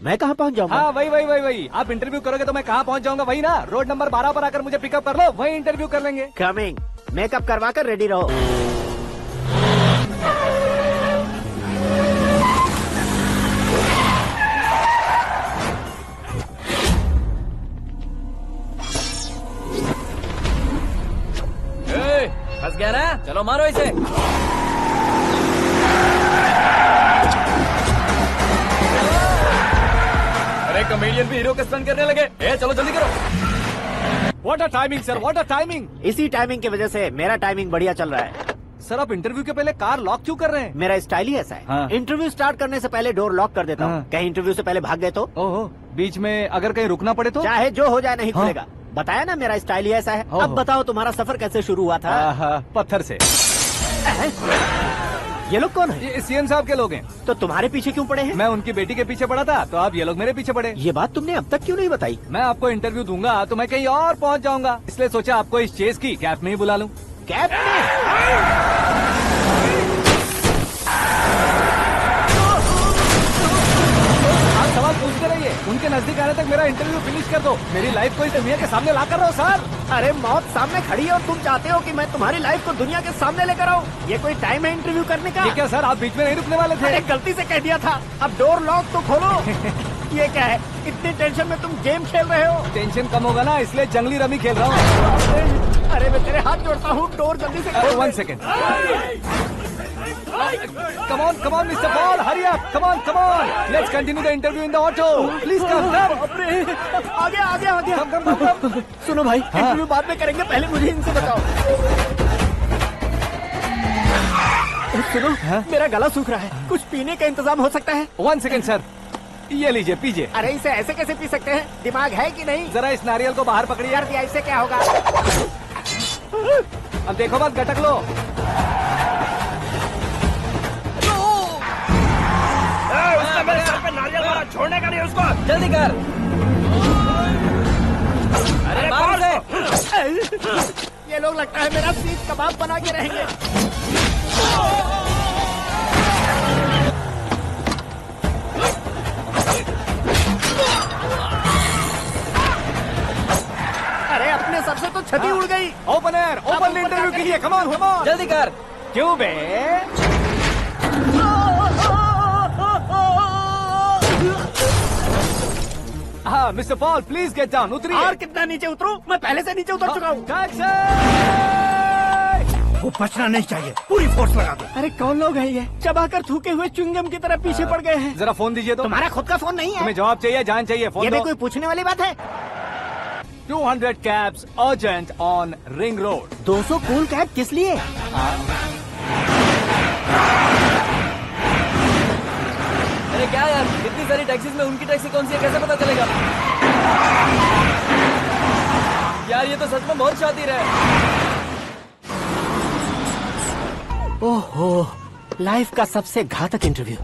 [SPEAKER 6] मैं कहाँ पहुँच जाऊंगा?
[SPEAKER 1] हाँ, वही। आप इंटरव्यू करोगे तो मैं कहाँ पहुँच जाऊंगा? वही ना, रोड नंबर 12 पर आकर मुझे पिकअप कर लो, वही इंटरव्यू कर लेंगे।
[SPEAKER 6] कमिंग। मेकअप करवा कर रेडी रहो।
[SPEAKER 12] फंस गया ना? चलो मारो इसे। अरे कॉमेडियन भी हीरो का स्टंट करने लगे। चलो जल्दी करो।
[SPEAKER 1] What a timing sir, what a timing.
[SPEAKER 6] इसी टाइमिंग की वजह से मेरा टाइमिंग बढ़िया चल रहा है।
[SPEAKER 1] सर, आप इंटरव्यू के पहले कार लॉक क्यों कर रहे हैं?
[SPEAKER 6] मेरा स्टाइल ही ऐसा है।
[SPEAKER 1] हाँ।
[SPEAKER 6] इंटरव्यू स्टार्ट करने से पहले डोर लॉक कर देता हूँ। कहीं इंटरव्यू से पहले भाग गए तो?
[SPEAKER 1] ओहो, बीच में अगर कहीं रुकना पड़े तो?
[SPEAKER 6] चाहे जो हो जाए नहीं खुलेगा। बताया ना, मेरा स्टाइल ही ऐसा है। अब बताओ तुम्हारा सफर कैसे शुरू हुआ था?
[SPEAKER 1] पत्थर से।
[SPEAKER 6] ये लोग कौन है?
[SPEAKER 1] ये सीएम साहब के लोग हैं।
[SPEAKER 6] तो तुम्हारे पीछे क्यों पड़े हैं?
[SPEAKER 1] मैं उनकी बेटी के पीछे पड़ा था, तो आप ये लोग मेरे पीछे पड़े।
[SPEAKER 6] ये बात तुमने अब तक क्यों नहीं बताई?
[SPEAKER 1] मैं आपको इंटरव्यू दूंगा तो मैं कहीं और पहुंच जाऊंगा, इसलिए सोचा आपको इस चेस की कैप में ही बुला लूं।
[SPEAKER 6] कैप में?
[SPEAKER 1] आप सवाल पूछते रहिए, उनके नजदीक आने तक मेरा इंटरव्यू फिनिश कर दो। मेरी लाइफ को इस दुनिया के सामने ला कर रहो सर।
[SPEAKER 6] अरे मौत सामने खड़ी है और तुम चाहते हो कि मैं तुम्हारी लाइफ को दुनिया के सामने लेकर आऊं? ये कोई टाइम है इंटरव्यू करने का?
[SPEAKER 1] ठीक है सर, आप बीच में नहीं रुकने वाले थे।
[SPEAKER 6] अरे गलती से कह दिया था। अब डोर लॉक तो खोलो। ये क्या है? इतनी टेंशन में तुम गेम खेल रहे हो?
[SPEAKER 1] टेंशन कम होगा ना, इसलिए जंगली रमी खेल रहा हूँ।
[SPEAKER 6] अरे मैं तेरे हाथ जोड़ता हूँ, डोर जल्दी से खोल।
[SPEAKER 1] 1 second. Come on, Mr. Paul, hurry up! Come on! Let's continue the interview in the auto. Please come.
[SPEAKER 6] आगे।
[SPEAKER 1] Come.
[SPEAKER 6] सुनो भाई, इंटरव्यू बाद में करेंगे, पहले मुझे इनसे बताओ। सुनो, मेरा गला सूख रहा है, कुछ पीने का इंतजाम हो सकता है?
[SPEAKER 1] 1 सेकेंड सर, ये लीजिए, पीजिए।
[SPEAKER 6] अरे इसे ऐसे कैसे पी सकते हैं? दिमाग है कि नहीं?
[SPEAKER 1] जरा इस नारियल को बाहर पकड़िए।
[SPEAKER 6] कर दिया, इससे क्या होगा?
[SPEAKER 1] अब देखो मत, गटक लो।
[SPEAKER 10] उसने मेरे सर पे नारियल मारा, छोड़ने का नहीं उसको।
[SPEAKER 12] जल्दी कर। अरे मार उसे।
[SPEAKER 6] ये लोग लगता है मेरा सीख कबाब बना के रहेंगे। अरे अपने सर से तो छती उड़ गई।
[SPEAKER 1] ओपन एयर, ओपन इंटरव्यू कीजिए। कम ऑन,
[SPEAKER 12] जल्दी कर।
[SPEAKER 1] क्यों बे? हाँ mister Paul, please get down. उतरिए।
[SPEAKER 6] और कितना नीचे उतरूं? मैं पहले से नीचे उतर चुका हूँ।
[SPEAKER 13] वो बचना नहीं चाहिए, पूरी फोर्स लगा दो।
[SPEAKER 6] अरे कौन लोग हैं ये? चबाकर थूके हुए च्युइंगम की तरह पीछे पड़ गए हैं।
[SPEAKER 1] जरा फोन दीजिए तो।
[SPEAKER 6] तुम्हारा खुद का फोन नहीं है?
[SPEAKER 1] तुम्हें जवाब चाहिए, जान चाहिए, फोन
[SPEAKER 6] ये
[SPEAKER 1] दो।
[SPEAKER 6] भी कोई पूछने वाली बात है?
[SPEAKER 1] 200 cabs urgent on Ring Road.
[SPEAKER 6] 200 cool cab किस लिए?
[SPEAKER 12] अरे क्या यार, इतनी सारी टैक्सीज में उनकी टैक्सी कौन सी है, कैसे पता चलेगा? यार ये तो सच में बहुत शातिर है।
[SPEAKER 6] ओहो, लाइफ का सबसे घातक इंटरव्यू।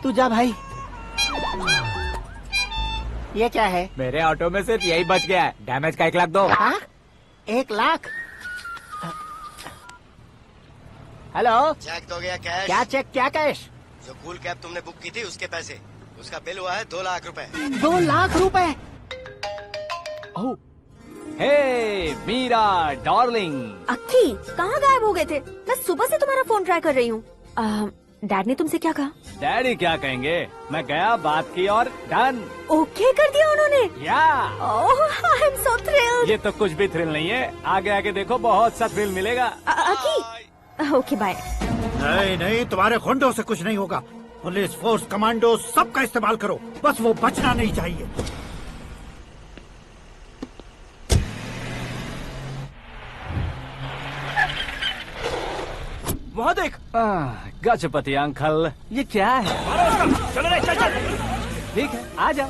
[SPEAKER 6] तू जा भाई। ये क्या है?
[SPEAKER 5] मेरे ऑटो में सिर्फ यही बच गया है, डैमेज का 1 लाख दो।
[SPEAKER 6] 1 लाख? हेलो,
[SPEAKER 4] चेक तो गया कैश।
[SPEAKER 6] क्या चेक, क्या कैश?
[SPEAKER 4] जो कूल कैब तुमने बुक की थी उसके पैसे, उसका बिल हुआ है 2 लाख रुपए।
[SPEAKER 6] 2 लाख रुपए?
[SPEAKER 1] हे मीरा डार्लिंग।
[SPEAKER 9] अक्की, कहाँ गायब हो गए थे? मैं सुबह से तुम्हारा फोन ट्राई कर रही हूँ।
[SPEAKER 3] डैड ने तुमसे क्या कहा?
[SPEAKER 1] डैडी क्या कहेंगे, मैं गया, बात की और डन।
[SPEAKER 3] ओके कर दिया उन्होंने?
[SPEAKER 1] या
[SPEAKER 3] ओह, आई एम सो थ्रिल्ड।
[SPEAKER 1] ये तो कुछ भी थ्रिल नहीं है, आगे आगे देखो बहुत सा थ्रिल मिलेगा।
[SPEAKER 3] अकी ओके बाय।
[SPEAKER 13] नहीं नहीं, तुम्हारे गुंडों से कुछ नहीं होगा। पुलिस फोर्स, कमांडो, सबका इस्तेमाल करो, बस वो बचना नहीं चाहिए।
[SPEAKER 1] वहाँ देख। गजपति अंकल, ये क्या है?
[SPEAKER 10] चलो रे, चल चल।
[SPEAKER 1] ठीक है, आ जाओ।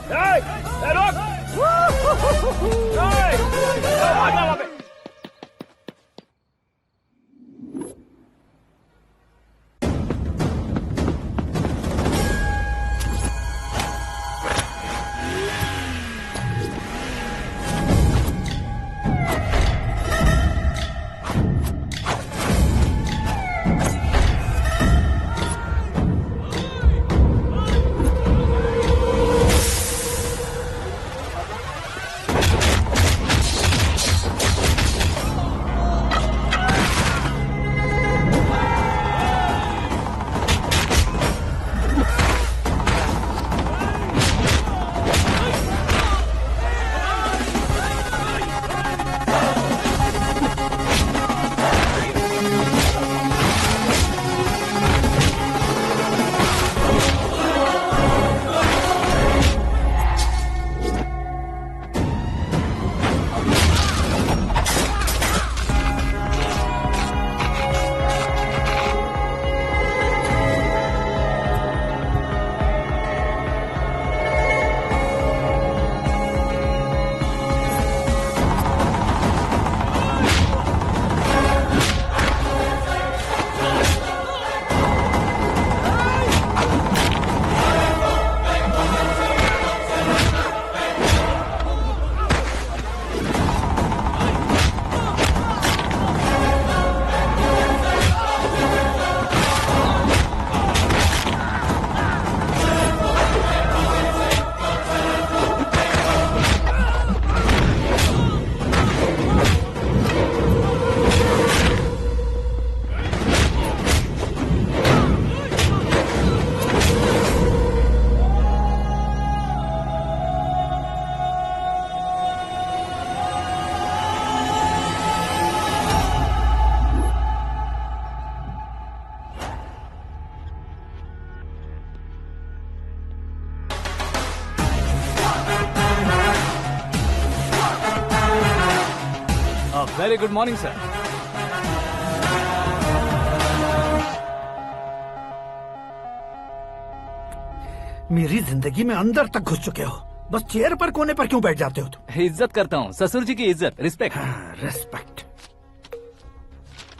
[SPEAKER 1] Very good morning sir.
[SPEAKER 13] मेरी जिंदगी में अंदर तक घुस चुके हो, बस चेयर पर कोने पर क्यों बैठ जाते हो तुम?
[SPEAKER 1] इज्जत करता हूँ, ससुर जी की इज्जत, रिस्पेक्ट।
[SPEAKER 13] रिस्पेक्ट।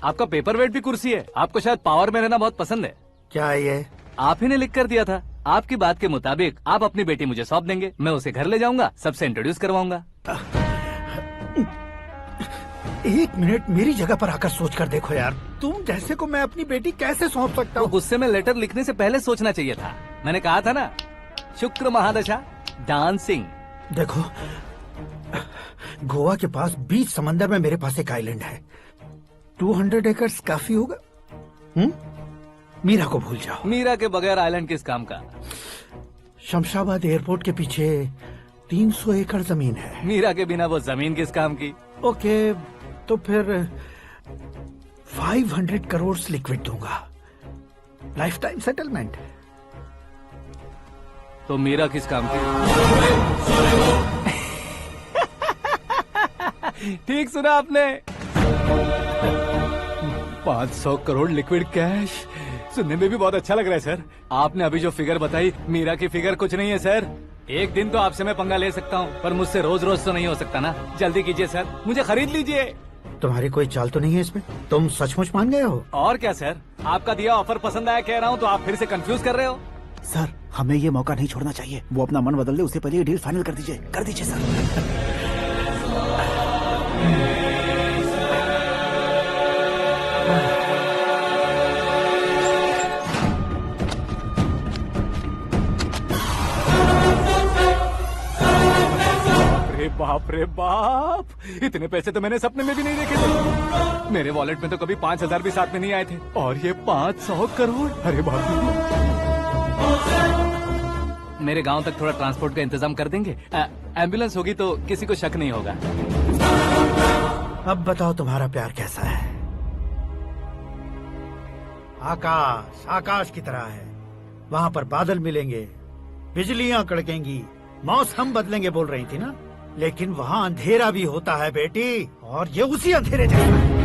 [SPEAKER 1] आपका पेपर वेट भी कुर्सी है, आपको शायद पावर में रहना बहुत पसंद है।
[SPEAKER 13] क्या ये?
[SPEAKER 1] आप ही ने लिख कर दिया था, आपकी बात के मुताबिक आप अपनी बेटी मुझे सौंप देंगे, मैं उसे घर ले जाऊंगा, सबसे इंट्रोड्यूस करवाऊंगा।
[SPEAKER 13] एक मिनट मेरी जगह पर आकर सोच कर देखो यार, तुम जैसे को मैं अपनी बेटी कैसे सौंप सकता हूँ?
[SPEAKER 1] गुस्से में लेटर लिखने से पहले सोचना चाहिए था। मैंने कहा था ना, शुक्र महादशा डांसिंग।
[SPEAKER 13] देखो, गोवा के पास बीच समंदर में मेरे पास एक आइलैंड है, 200 एकर्स काफी होगा। मीरा को भूल जाओ।
[SPEAKER 1] मीरा के बगैर आइलैंड किस काम का?
[SPEAKER 13] शमशाबाद एयरपोर्ट के पीछे 300 एकड़ जमीन है।
[SPEAKER 1] मीरा के बिना वो जमीन किस काम की?
[SPEAKER 13] ओके, तो फिर 500 करोड़ लिक्विड दूंगा, लाइफ टाइम सेटलमेंट।
[SPEAKER 1] तो मीरा किस काम की? ठीक सुना आपने, 500 करोड़ लिक्विड कैश। सुनने में भी बहुत अच्छा लग रहा है सर। आपने अभी जो फिगर बताई, मीरा की फिगर कुछ नहीं है सर। एक दिन तो आपसे मैं पंगा ले सकता हूँ, पर मुझसे रोज रोज तो नहीं हो सकता ना। जल्दी कीजिए सर, मुझे खरीद लीजिए।
[SPEAKER 13] तुम्हारी कोई चाल तो नहीं है इसमें? तुम सचमुच मान गए हो?
[SPEAKER 1] और क्या सर, आपका दिया ऑफर पसंद आया कह रहा हूँ, तो आप फिर से कंफ्यूज कर रहे हो।
[SPEAKER 2] सर, हमें ये मौका नहीं छोड़ना चाहिए। वो अपना मन बदल दे, उससे पहले ये डील फाइनल कर दीजिए। कर दीजिए सर।
[SPEAKER 1] बाप अरे बाप, इतने पैसे तो मैंने सपने में भी नहीं देखे थे। मेरे वॉलेट में तो कभी 5,000 भी साथ में नहीं आए थे, और ये 500 करोड़। अरे बाप रे। मेरे गांव तक थोड़ा ट्रांसपोर्ट का इंतजाम कर देंगे? एम्बुलेंस होगी तो किसी को शक नहीं होगा।
[SPEAKER 13] अब बताओ तुम्हारा प्यार कैसा है? आकाश आकाश की तरह है, वहाँ पर बादल मिलेंगे, बिजलियां कड़केंगी, मौसम बदलेंगे बोल रही थी ना, लेकिन वहाँ अंधेरा भी होता है बेटी, और ये उसी अंधेरे जैसा है।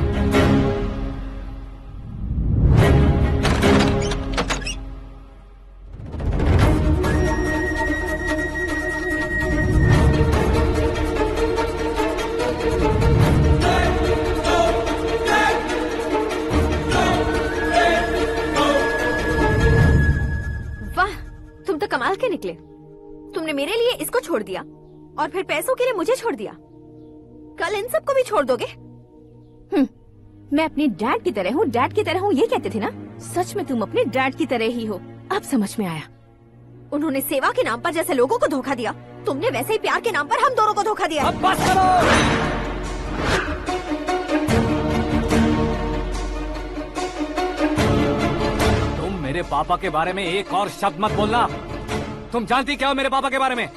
[SPEAKER 9] कमाल के निकले। तुमने मेरे लिए इसको छोड़ दिया और फिर पैसों के लिए मुझे छोड़ दिया। कल इन सबको भी छोड़ दोगे?
[SPEAKER 3] मैं अपने डैड की तरह हूँ, डैड की तरह हूँ, ये कहते थे ना। सच में तुम अपने डैड की तरह ही हो, अब समझ में आया।
[SPEAKER 9] उन्होंने सेवा के नाम पर जैसे लोगों को धोखा दिया, तुमने वैसे ही प्यार के नाम पर हम दोनों को धोखा दिया।
[SPEAKER 1] अब बस करो। तुम मेरे पापा के बारे में एक और शब्द मत बोलना। तुम जानती क्या हो मेरे पापा के बारे में?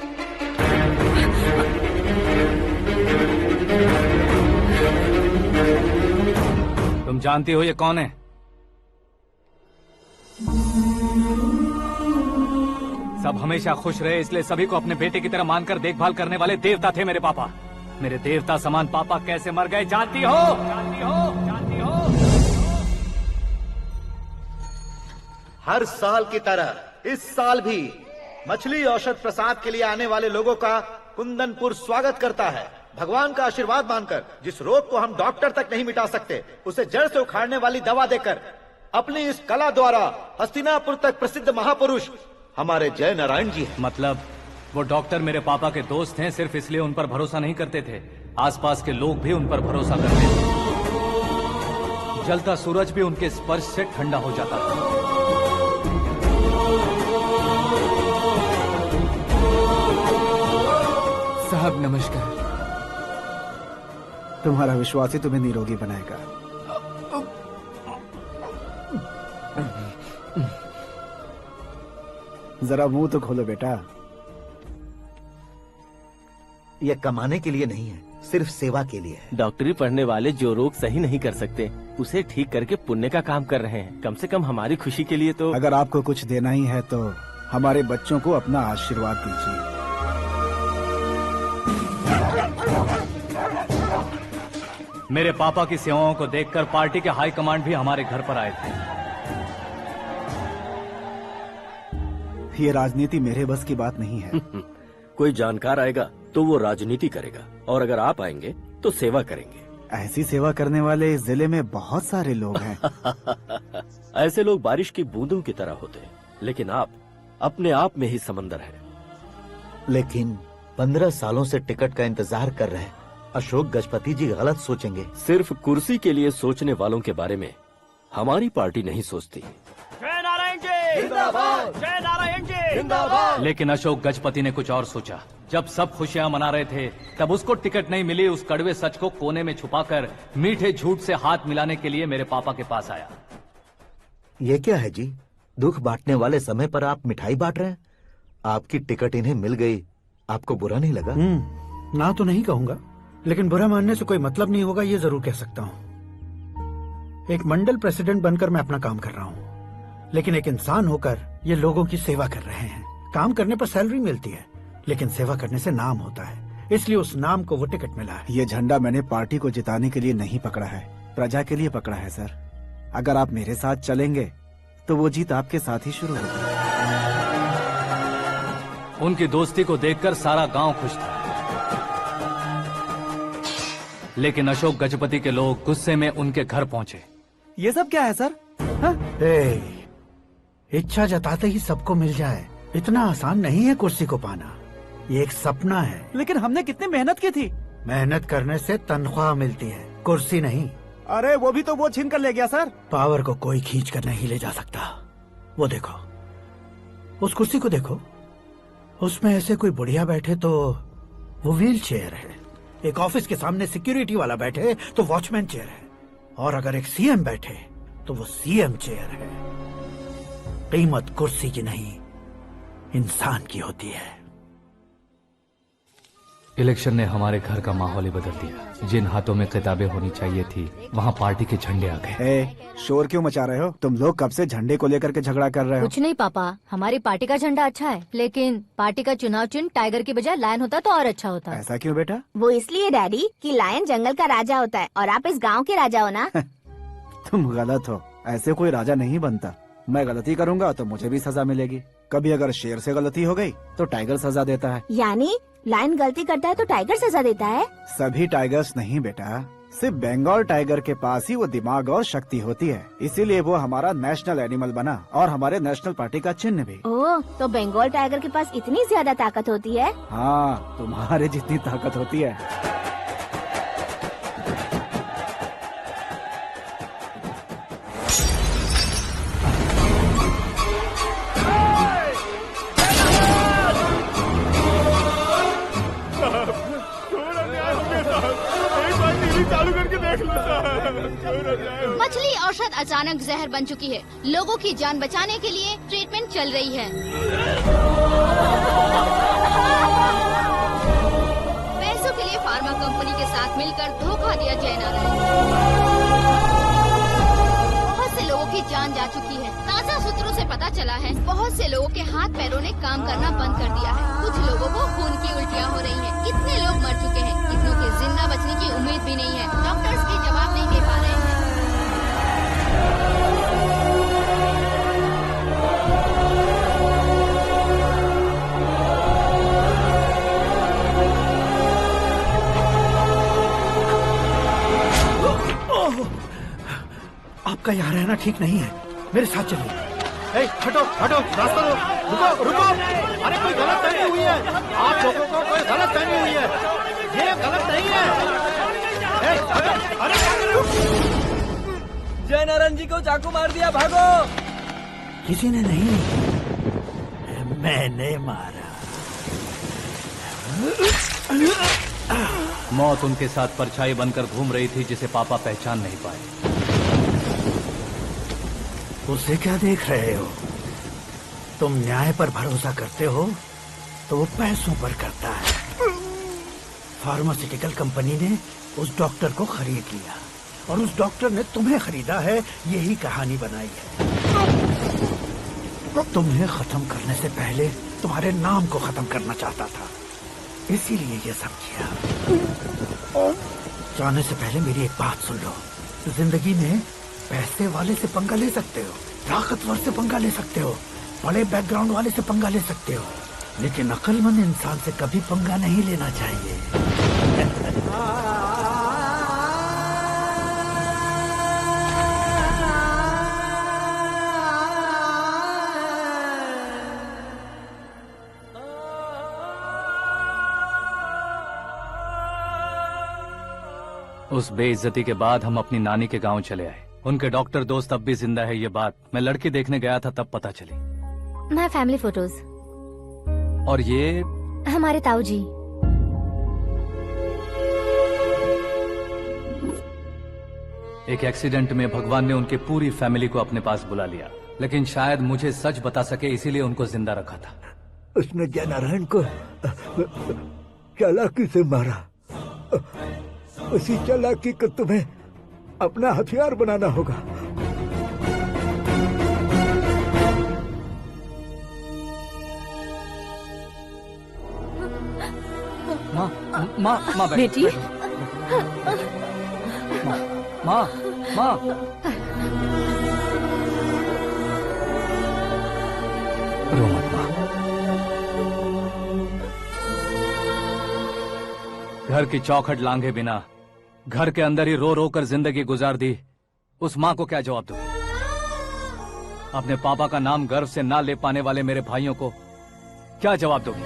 [SPEAKER 1] तुम जानती हो ये कौन है? सब हमेशा खुश रहे इसलिए सभी को अपने बेटे की तरह मानकर देखभाल करने वाले देवता थे मेरे पापा। मेरे देवता समान पापा कैसे मर गए जानती हो? जानती हो? जानती हो?
[SPEAKER 7] हर साल की तरह इस साल भी मछली औषध प्रसाद के लिए आने वाले लोगों का कुंदनपुर स्वागत करता है। भगवान का आशीर्वाद मानकर जिस रोग को हम डॉक्टर तक नहीं मिटा सकते, उसे जड़ से उखाड़ने वाली दवा देकर अपनी इस कला द्वारा हस्तिनापुर तक प्रसिद्ध महापुरुष हमारे जय नारायण जी हैं।
[SPEAKER 1] मतलब वो डॉक्टर मेरे पापा के दोस्त हैं, सिर्फ इसलिए उन पर भरोसा नहीं करते थे, आसपास के लोग भी उन पर भरोसा करते थे। जलता सूरज भी उनके स्पर्श से ठंडा हो जाता था।
[SPEAKER 2] साहब नमस्कार। तुम्हारा विश्वास ही तुम्हें निरोगी बनाएगा। जरा मुंह तो खोलो बेटा।
[SPEAKER 7] यह कमाने के लिए नहीं है, सिर्फ सेवा के लिए है।
[SPEAKER 11] डॉक्टरी पढ़ने वाले जो रोग सही नहीं कर सकते, उसे ठीक करके पुण्य का काम कर रहे हैं। कम से कम हमारी खुशी के लिए तो।
[SPEAKER 2] अगर आपको कुछ देना ही है तो हमारे बच्चों को अपना आशीर्वाद दीजिए।
[SPEAKER 1] मेरे पापा की सेवाओं को देखकर पार्टी के हाई कमांड भी हमारे घर पर आए थे।
[SPEAKER 2] ये राजनीति मेरे बस की बात नहीं है।
[SPEAKER 14] कोई जानकार आएगा तो वो राजनीति करेगा, और अगर आप आएंगे तो सेवा करेंगे।
[SPEAKER 2] ऐसी सेवा करने वाले इस जिले में बहुत सारे लोग हैं।
[SPEAKER 14] ऐसे लोग बारिश की बूंदों की तरह होते हैं, लेकिन आप अपने आप में ही समंदर हैं।
[SPEAKER 7] लेकिन 15 सालों से टिकट का इंतजार कर रहे अशोक गजपति जी गलत सोचेंगे।
[SPEAKER 14] सिर्फ कुर्सी के लिए सोचने वालों के बारे में हमारी पार्टी नहीं सोचती।
[SPEAKER 1] जय नारायण जी जिंदाबाद, जय नारायण जी जिंदाबाद। लेकिन अशोक गजपति ने कुछ और सोचा। जब सब खुशियां मना रहे थे, तब उसको टिकट नहीं मिली। उस कड़वे सच को कोने में छुपाकर मीठे झूठ से हाथ मिलाने के लिए मेरे पापा के पास आया।
[SPEAKER 7] ये क्या है जी? दुख बांटने वाले समय पर आप मिठाई बांट रहे हैं। आपकी टिकट इन्हें मिल गई, आपको बुरा नहीं लगा?
[SPEAKER 13] ना तो नहीं कहूंगा, लेकिन बुरा मानने से कोई मतलब नहीं होगा, ये जरूर कह सकता हूँ। एक मंडल प्रेसिडेंट बनकर मैं अपना काम कर रहा हूँ, लेकिन एक इंसान होकर ये लोगों की सेवा कर रहे हैं। काम करने पर सैलरी मिलती है, लेकिन सेवा करने से नाम होता है, इसलिए उस नाम को वो टिकट मिला है।
[SPEAKER 2] ये झंडा मैंने पार्टी को जिताने के लिए नहीं पकड़ा है, प्रजा के लिए पकड़ा है सर। अगर आप मेरे साथ चलेंगे तो वो जीत आपके साथ ही शुरू होगी।
[SPEAKER 1] उनकी दोस्ती को देखकर सारा गांव खुश था, लेकिन अशोक गजपति के लोग गुस्से में उनके घर पहुंचे।
[SPEAKER 2] ये सब क्या है सर?
[SPEAKER 13] इच्छा जताते ही सबको मिल जाए, इतना आसान नहीं है कुर्सी को पाना। ये एक सपना है।
[SPEAKER 2] लेकिन हमने कितनी मेहनत की थी।
[SPEAKER 13] मेहनत करने से तनख्वाह मिलती है, कुर्सी नहीं।
[SPEAKER 2] अरे वो भी तो वो छीन कर ले गया सर।
[SPEAKER 13] पावर को कोई खींच कर नहीं ले जा सकता। वो देखो, उस कुर्सी को देखो, उसमें ऐसे कोई बुढ़िया बैठे तो वो व्हील चेयर है। एक ऑफिस के सामने सिक्योरिटी वाला बैठे तो वॉचमैन चेयर है, और अगर एक सीएम बैठे तो वो सीएम चेयर है। कीमत कुर्सी की नहीं, इंसान की होती है।
[SPEAKER 1] इलेक्शन ने हमारे घर का माहौल ही बदल दिया। जिन हाथों में किताबें होनी चाहिए थी वहाँ पार्टी के झंडे आ गए।
[SPEAKER 2] शोर क्यों मचा रहे हो? तुम लोग कब से झंडे को लेकर के झगड़ा कर रहे हो?
[SPEAKER 8] कुछ नहीं पापा, हमारी पार्टी का झंडा अच्छा है, लेकिन पार्टी का चुनाव चिन्ह टाइगर की बजाय लायन होता तो और अच्छा होता।
[SPEAKER 2] ऐसा क्यों बेटा?
[SPEAKER 9] वो इसलिए डैडी कि लायन जंगल का राजा होता है और आप इस गांव के राजा हो ना।
[SPEAKER 2] तुम गलत हो, ऐसे कोई राजा नहीं बनता। मैं गलती करूंगा तो मुझे भी सजा मिलेगी। कभी अगर शेर से गलती हो गई तो टाइगर सजा देता है।
[SPEAKER 9] यानी लायन गलती करता है तो टाइगर सजा देता है?
[SPEAKER 2] सभी टाइगर्स नहीं बेटा, सिर्फ बंगाल टाइगर के पास ही वो दिमाग और शक्ति होती है, इसीलिए वो हमारा नेशनल एनिमल बना और हमारे नेशनल पार्टी का चिन्ह भी।
[SPEAKER 9] ओह, तो बंगाल टाइगर के पास इतनी ज्यादा ताकत होती है?
[SPEAKER 2] हाँ, तुम्हारे जितनी ताकत होती है।
[SPEAKER 15] मछली औषध अचानक जहर बन चुकी है। लोगों की जान बचाने के लिए ट्रीटमेंट चल रही है। पैसों के लिए फार्मा कंपनी के साथ मिलकर धोखा दिया जय नारायण। बहुत से लोगों की जान जा चुकी है। ताजा सूत्रों से पता चला है बहुत से लोगों के हाथ पैरों ने काम करना बंद कर दिया है। कुछ लोगों को खून की उल्टियाँ हो रही हैं। कितने लोग मर चुके हैं, कितनों के जिंदा बचने की उम्मीद भी नहीं है। डॉक्टर्स भी जवाब नहीं दे पा रहे हैं।
[SPEAKER 13] आपका यहाँ रहना ठीक नहीं है, मेरे साथ चलिए। हटो हटो, रास्ता दो, रुको रुको। अरे कोई गलत फहमी हुई है, आप लोगों को कोई गलत फहमी हुई है, ये गलत नहीं है। हटो, अरे
[SPEAKER 12] जय नारायण जी को चाकू मार दिया, भागो।
[SPEAKER 13] किसी ने नहीं, मैंने मारा।
[SPEAKER 1] मौत उनके साथ परछाई बनकर घूम रही थी जिसे पापा पहचान नहीं पाए।
[SPEAKER 13] उसे क्या देख रहे हो? तुम न्याय पर भरोसा करते हो तो वो पैसों पर करता है। फार्मास्यूटिकल कंपनी ने उस डॉक्टर को खरीद लिया और उस डॉक्टर ने तुम्हें खरीदा है, यही कहानी बनाई है। तुम्हें खत्म करने से पहले तुम्हारे नाम को खत्म करना चाहता था, इसीलिए ये सब किया। जाने से पहले मेरी एक बात सुन लो। जिंदगी में पैसे वाले से पंगा ले सकते हो, ताकतवर से पंगा ले सकते हो, बड़े बैकग्राउंड वाले से पंगा ले सकते हो, लेकिन अक्लमंद इंसान से कभी पंगा नहीं लेना चाहिए।
[SPEAKER 1] उस बेइज्जती के बाद हम अपनी नानी के गांव चले आए। उनके डॉक्टर दोस्त अब भी जिंदा है, ये बात मैं लड़की देखने गया था तब पता चली।
[SPEAKER 8] My family photos.
[SPEAKER 1] और ये
[SPEAKER 8] हमारे ताऊ जी।
[SPEAKER 1] एक एक्सीडेंट में भगवान ने उनकी पूरी फैमिली को अपने पास बुला लिया, लेकिन शायद मुझे सच बता सके इसीलिए उनको जिंदा रखा था।
[SPEAKER 7] उसने जय नारायण को चालाकी से मारा। उसी चालाकी को तुम्हें अपना हथियार बनाना होगा।
[SPEAKER 1] माँ माँ माँ
[SPEAKER 8] बेटी।
[SPEAKER 1] माँ माँ रो मत माँ। घर की चौखट लांघे बिना घर के अंदर ही रो रो कर जिंदगी गुजार दी उस माँ को क्या जवाब दूं? अपने पापा का नाम गर्व से ना ले पाने वाले मेरे भाइयों को क्या जवाब दोगी?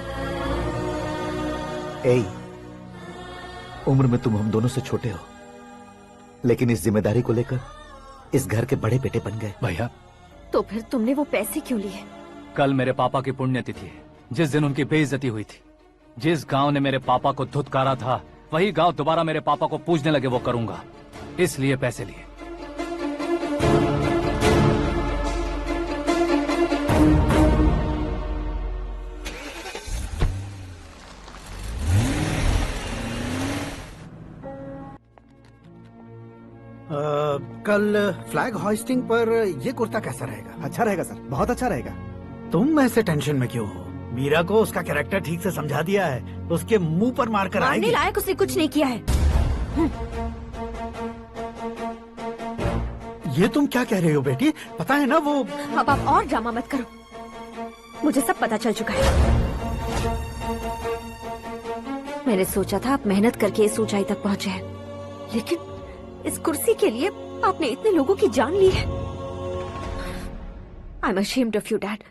[SPEAKER 7] उम्र में तुम हम दोनों से छोटे हो, लेकिन इस जिम्मेदारी को लेकर इस घर के बड़े बेटे बन गए।
[SPEAKER 1] भैया,
[SPEAKER 3] तो फिर तुमने वो पैसे क्यों लिए?
[SPEAKER 1] कल मेरे पापा की पुण्यतिथि है, जिस दिन उनकी बेइज्जती हुई थी। जिस गांव ने मेरे पापा को धुतकारा था, वही गांव दोबारा मेरे पापा को पूजने लगे वो करूंगा, इसलिए पैसे लिए।
[SPEAKER 13] कल फ्लैग होइस्टिंग पर ये कुर्ता कैसा रहेगा?
[SPEAKER 2] अच्छा रहेगा सर, बहुत अच्छा रहेगा।
[SPEAKER 13] तुम ऐसे टेंशन में क्यों हो? मीरा को उसका कैरेक्टर ठीक से समझा दिया है, उसके मुंह पर मारकर आएगी।
[SPEAKER 3] मारने लायक उसने कुछ नहीं किया है।
[SPEAKER 13] ये तुम क्या कह रहे हो बेटी? पता है ना वो।
[SPEAKER 3] अब आप और ड्रामा मत करो, मुझे सब पता चल चुका है। मैंने सोचा था आप मेहनत करके इस ऊंचाई तक पहुंचे हैं, लेकिन इस कुर्सी के लिए आपने इतने लोगों की जान ली है। I am ashamed of you dad.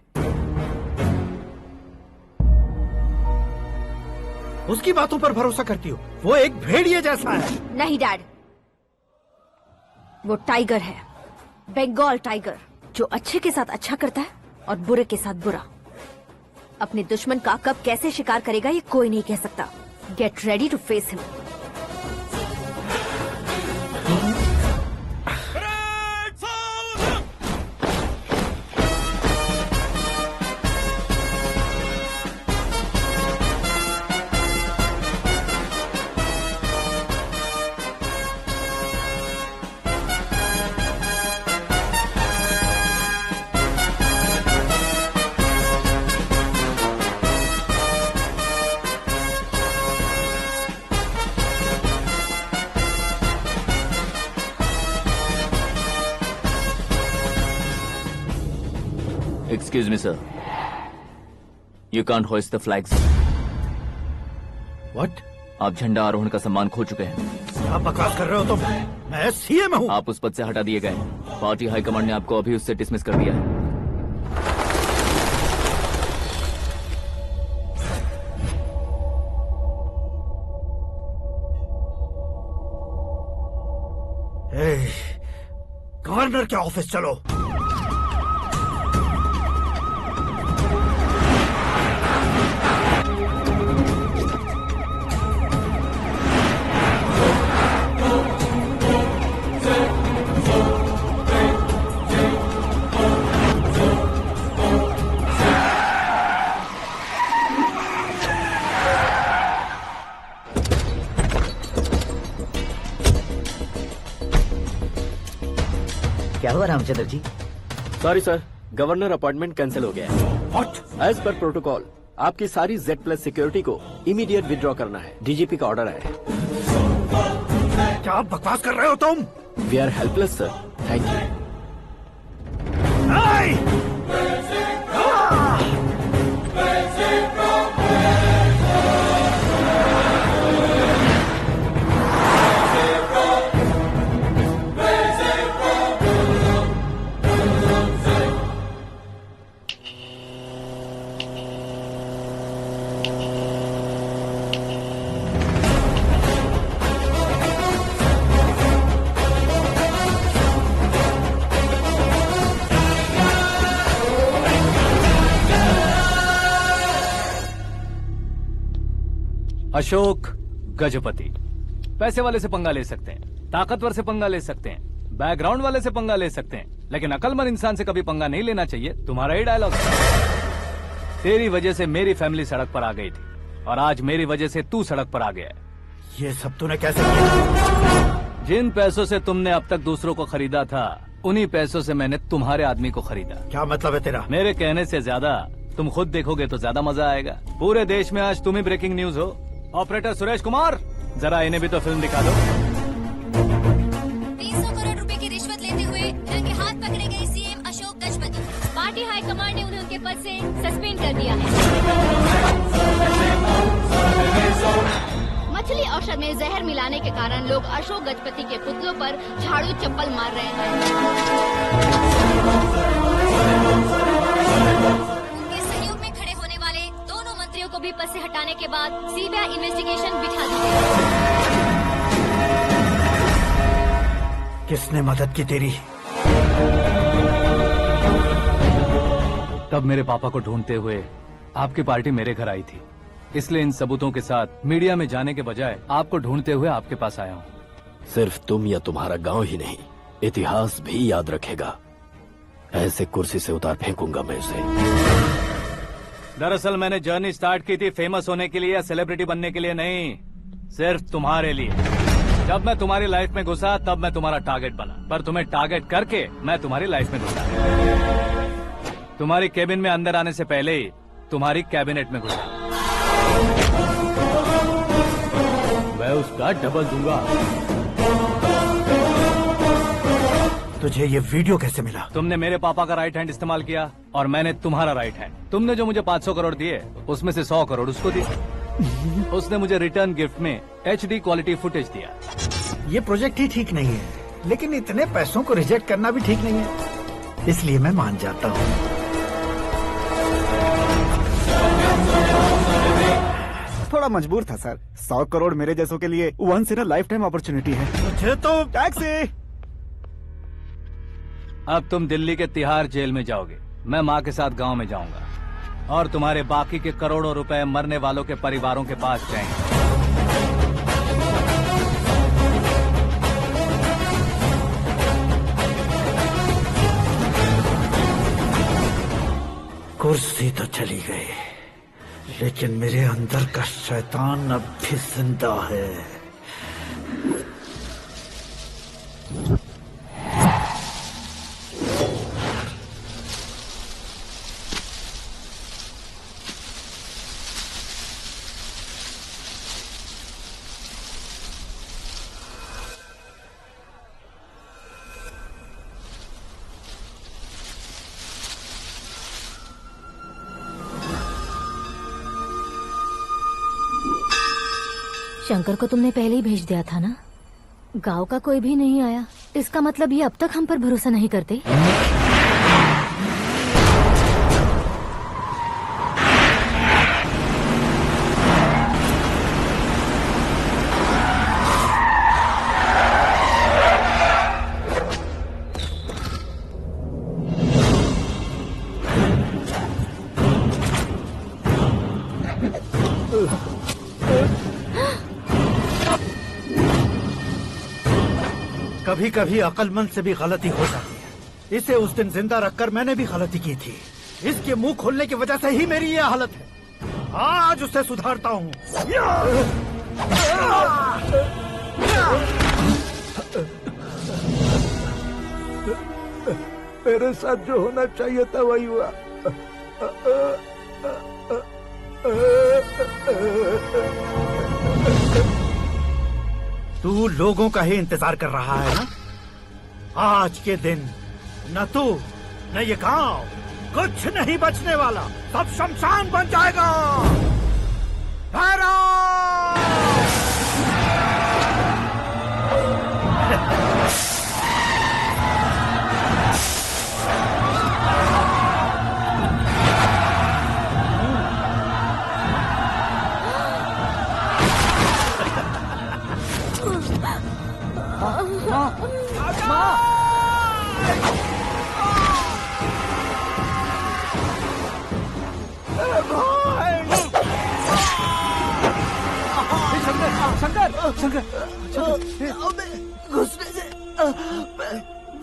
[SPEAKER 13] उसकी बातों पर भरोसा करती हो? वो एक भेड़िए जैसा है।
[SPEAKER 3] नहीं डैड, वो टाइगर है, बंगाल टाइगर, जो अच्छे के साथ अच्छा करता है और बुरे के साथ बुरा। अपने दुश्मन का कब कैसे शिकार करेगा ये कोई नहीं कह सकता। Get ready to face him.
[SPEAKER 12] Excuse me, sir. You can't hoist the flags.
[SPEAKER 13] What?
[SPEAKER 12] आप झंडा आरोहण का सम्मान खो चुके हैं।
[SPEAKER 13] क्या बकवास कर रहे हो तुम? मैं सीएम हूँ।
[SPEAKER 12] आप उस पद से हटा दिए गए। पार्टी हाईकमांड ने आपको अभी उससे डिसमिस कर दिया है।
[SPEAKER 13] गवर्नर के ऑफिस चलो।
[SPEAKER 6] क्या हुआ Ramchandra ji?
[SPEAKER 14] Sorry sir, governor appointment cancel हो गया है।
[SPEAKER 13] What?
[SPEAKER 14] एज पर प्रोटोकॉल आपकी सारी Z+ सिक्योरिटी को इमीडिएट विड्रॉ करना है। डीजीपी का ऑर्डर है।
[SPEAKER 13] क्या बकवास कर रहे हो तुम?
[SPEAKER 14] We are helpless sir, thank you.
[SPEAKER 1] Ashok Gajapati पैसे वाले से पंगा ले सकते हैं, ताकतवर से पंगा ले सकते हैं, बैकग्राउंड वाले से पंगा ले सकते हैं, लेकिन अकलमंद इंसान से कभी पंगा नहीं लेना चाहिए। तुम्हारा ही डायलॉग। तेरी वजह से मेरी फैमिली सड़क पर आ गई थी और आज मेरी वजह से तू सड़क पर आ गया है।
[SPEAKER 13] ये सब तूने कैसे किया?
[SPEAKER 1] जिन पैसों से तुमने अब तक दूसरों को खरीदा था, उन्हीं पैसों से मैंने तुम्हारे आदमी को खरीदा।
[SPEAKER 13] क्या मतलब है तेरा?
[SPEAKER 1] मेरे कहने से ज्यादा तुम खुद देखोगे तो ज्यादा मजा आएगा। पूरे देश में आज तुम ही ब्रेकिंग न्यूज हो। ऑपरेटर सुरेश कुमार, जरा इन्हें भी तो फिल्म दिखा दो।
[SPEAKER 8] 300 करोड़ रुपए की रिश्वत लेते हुए रंगे हाथ पकड़े गए CM Ashok Gajapati. Party high command ने उन्हें उनके पद से सस्पेंड कर दिया है।
[SPEAKER 15] मछली औषध में जहर मिलाने के कारण लोग अशोक गजपति के पुतलों पर झाड़ू चप्पल मार रहे हैं।
[SPEAKER 8] उनके सहयोग में खड़े होने वाले दोनों मंत्रियों को भी पद से हटाने के बाद सीबीआई इन्वेस्टिगेशन बिठा दी गई।
[SPEAKER 13] किसने मदद की तेरी?
[SPEAKER 1] तब मेरे पापा को ढूंढते हुए आपकी पार्टी मेरे घर आई थी। इसलिए इन सबूतों के साथ मीडिया में जाने के बजाय आपको ढूंढते हुए आपके पास आया हूँ।
[SPEAKER 14] सिर्फ तुम या तुम्हारा गांव ही नहीं, इतिहास भी याद रखेगा। ऐसे कुर्सी से उतार फेंकूंगा मैं उसे।
[SPEAKER 1] दरअसल मैंने जर्नी स्टार्ट की थी फेमस होने के लिए या सेलिब्रिटी बनने के लिए नहीं, सिर्फ तुम्हारे लिए। जब मैं तुम्हारी लाइफ में घुसा तब मैं तुम्हारा टारगेट बना, पर तुम्हें टारगेट करके मैं तुम्हारी लाइफ में घुसा। तुम्हारी केबिन में अंदर आने से पहले ही तुम्हारी कैबिनेट में घुसा।
[SPEAKER 11] मैं उसका डबल दूंगा।
[SPEAKER 13] तुझे ये वीडियो कैसे मिला?
[SPEAKER 1] तुमने मेरे पापा का राइट हैंड इस्तेमाल किया और मैंने तुम्हारा राइट हैंड। तुमने जो मुझे 500 करोड़ दिए उसमें से 100 करोड़ उसको दिए। उसने मुझे रिटर्न गिफ्ट में HD क्वालिटी फुटेज दिया।
[SPEAKER 13] ये प्रोजेक्ट ही ठीक नहीं है, लेकिन इतने पैसों को रिजेक्ट करना भी ठीक नहीं है, इसलिए मैं मान जाता हूँ।
[SPEAKER 2] थोड़ा मजबूर था सर। 100 करोड़ मेरे जैसों के लिए once in a lifetime opportunity है।
[SPEAKER 13] मुझे तो
[SPEAKER 2] टैक्सी।
[SPEAKER 1] अब तुम दिल्ली के तिहाड़ जेल में जाओगे, मैं माँ के साथ गांव में जाऊंगा और तुम्हारे बाकी के करोड़ों रुपए मरने वालों के परिवारों के पास जाएंगे।
[SPEAKER 13] कुर्सी तो चली गई, लेकिन मेरे अंदर का शैतान अब भी जिंदा है।
[SPEAKER 8] शंकर को तुमने पहले ही भेज दिया था ना? गांव का कोई भी नहीं आया, इसका मतलब ये अब तक हम पर भरोसा नहीं करते।
[SPEAKER 13] कभी कभी अक्लमंद से भी गलती हो जाती है। इसे उस दिन जिंदा रखकर मैंने भी गलती की थी। इसके मुंह खोलने की वजह से ही मेरी ये हालत है। आज उसे सुधारता हूँ।
[SPEAKER 4] मेरे साथ जो होना चाहिए था वही हुआ।
[SPEAKER 13] तू लोगों का ही इंतजार कर रहा है ना? आज के दिन न तू न ये गांव कुछ नहीं बचने वाला, सब शमशान बन जाएगा।
[SPEAKER 4] घुसने से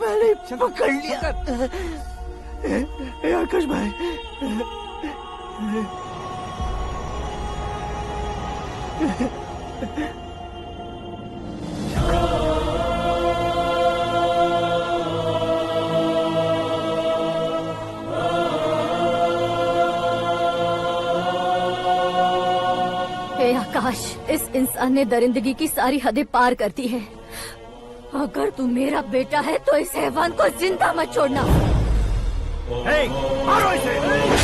[SPEAKER 4] मैंने पकड़ लिया। आकाश भाई,
[SPEAKER 8] आकाश, इस इंसान ने दरिंदगी की सारी हदें पार कर दी है। अगर तू मेरा बेटा है तो इस हैवान को जिंदा मत छोड़ना।
[SPEAKER 13] मारो इसे।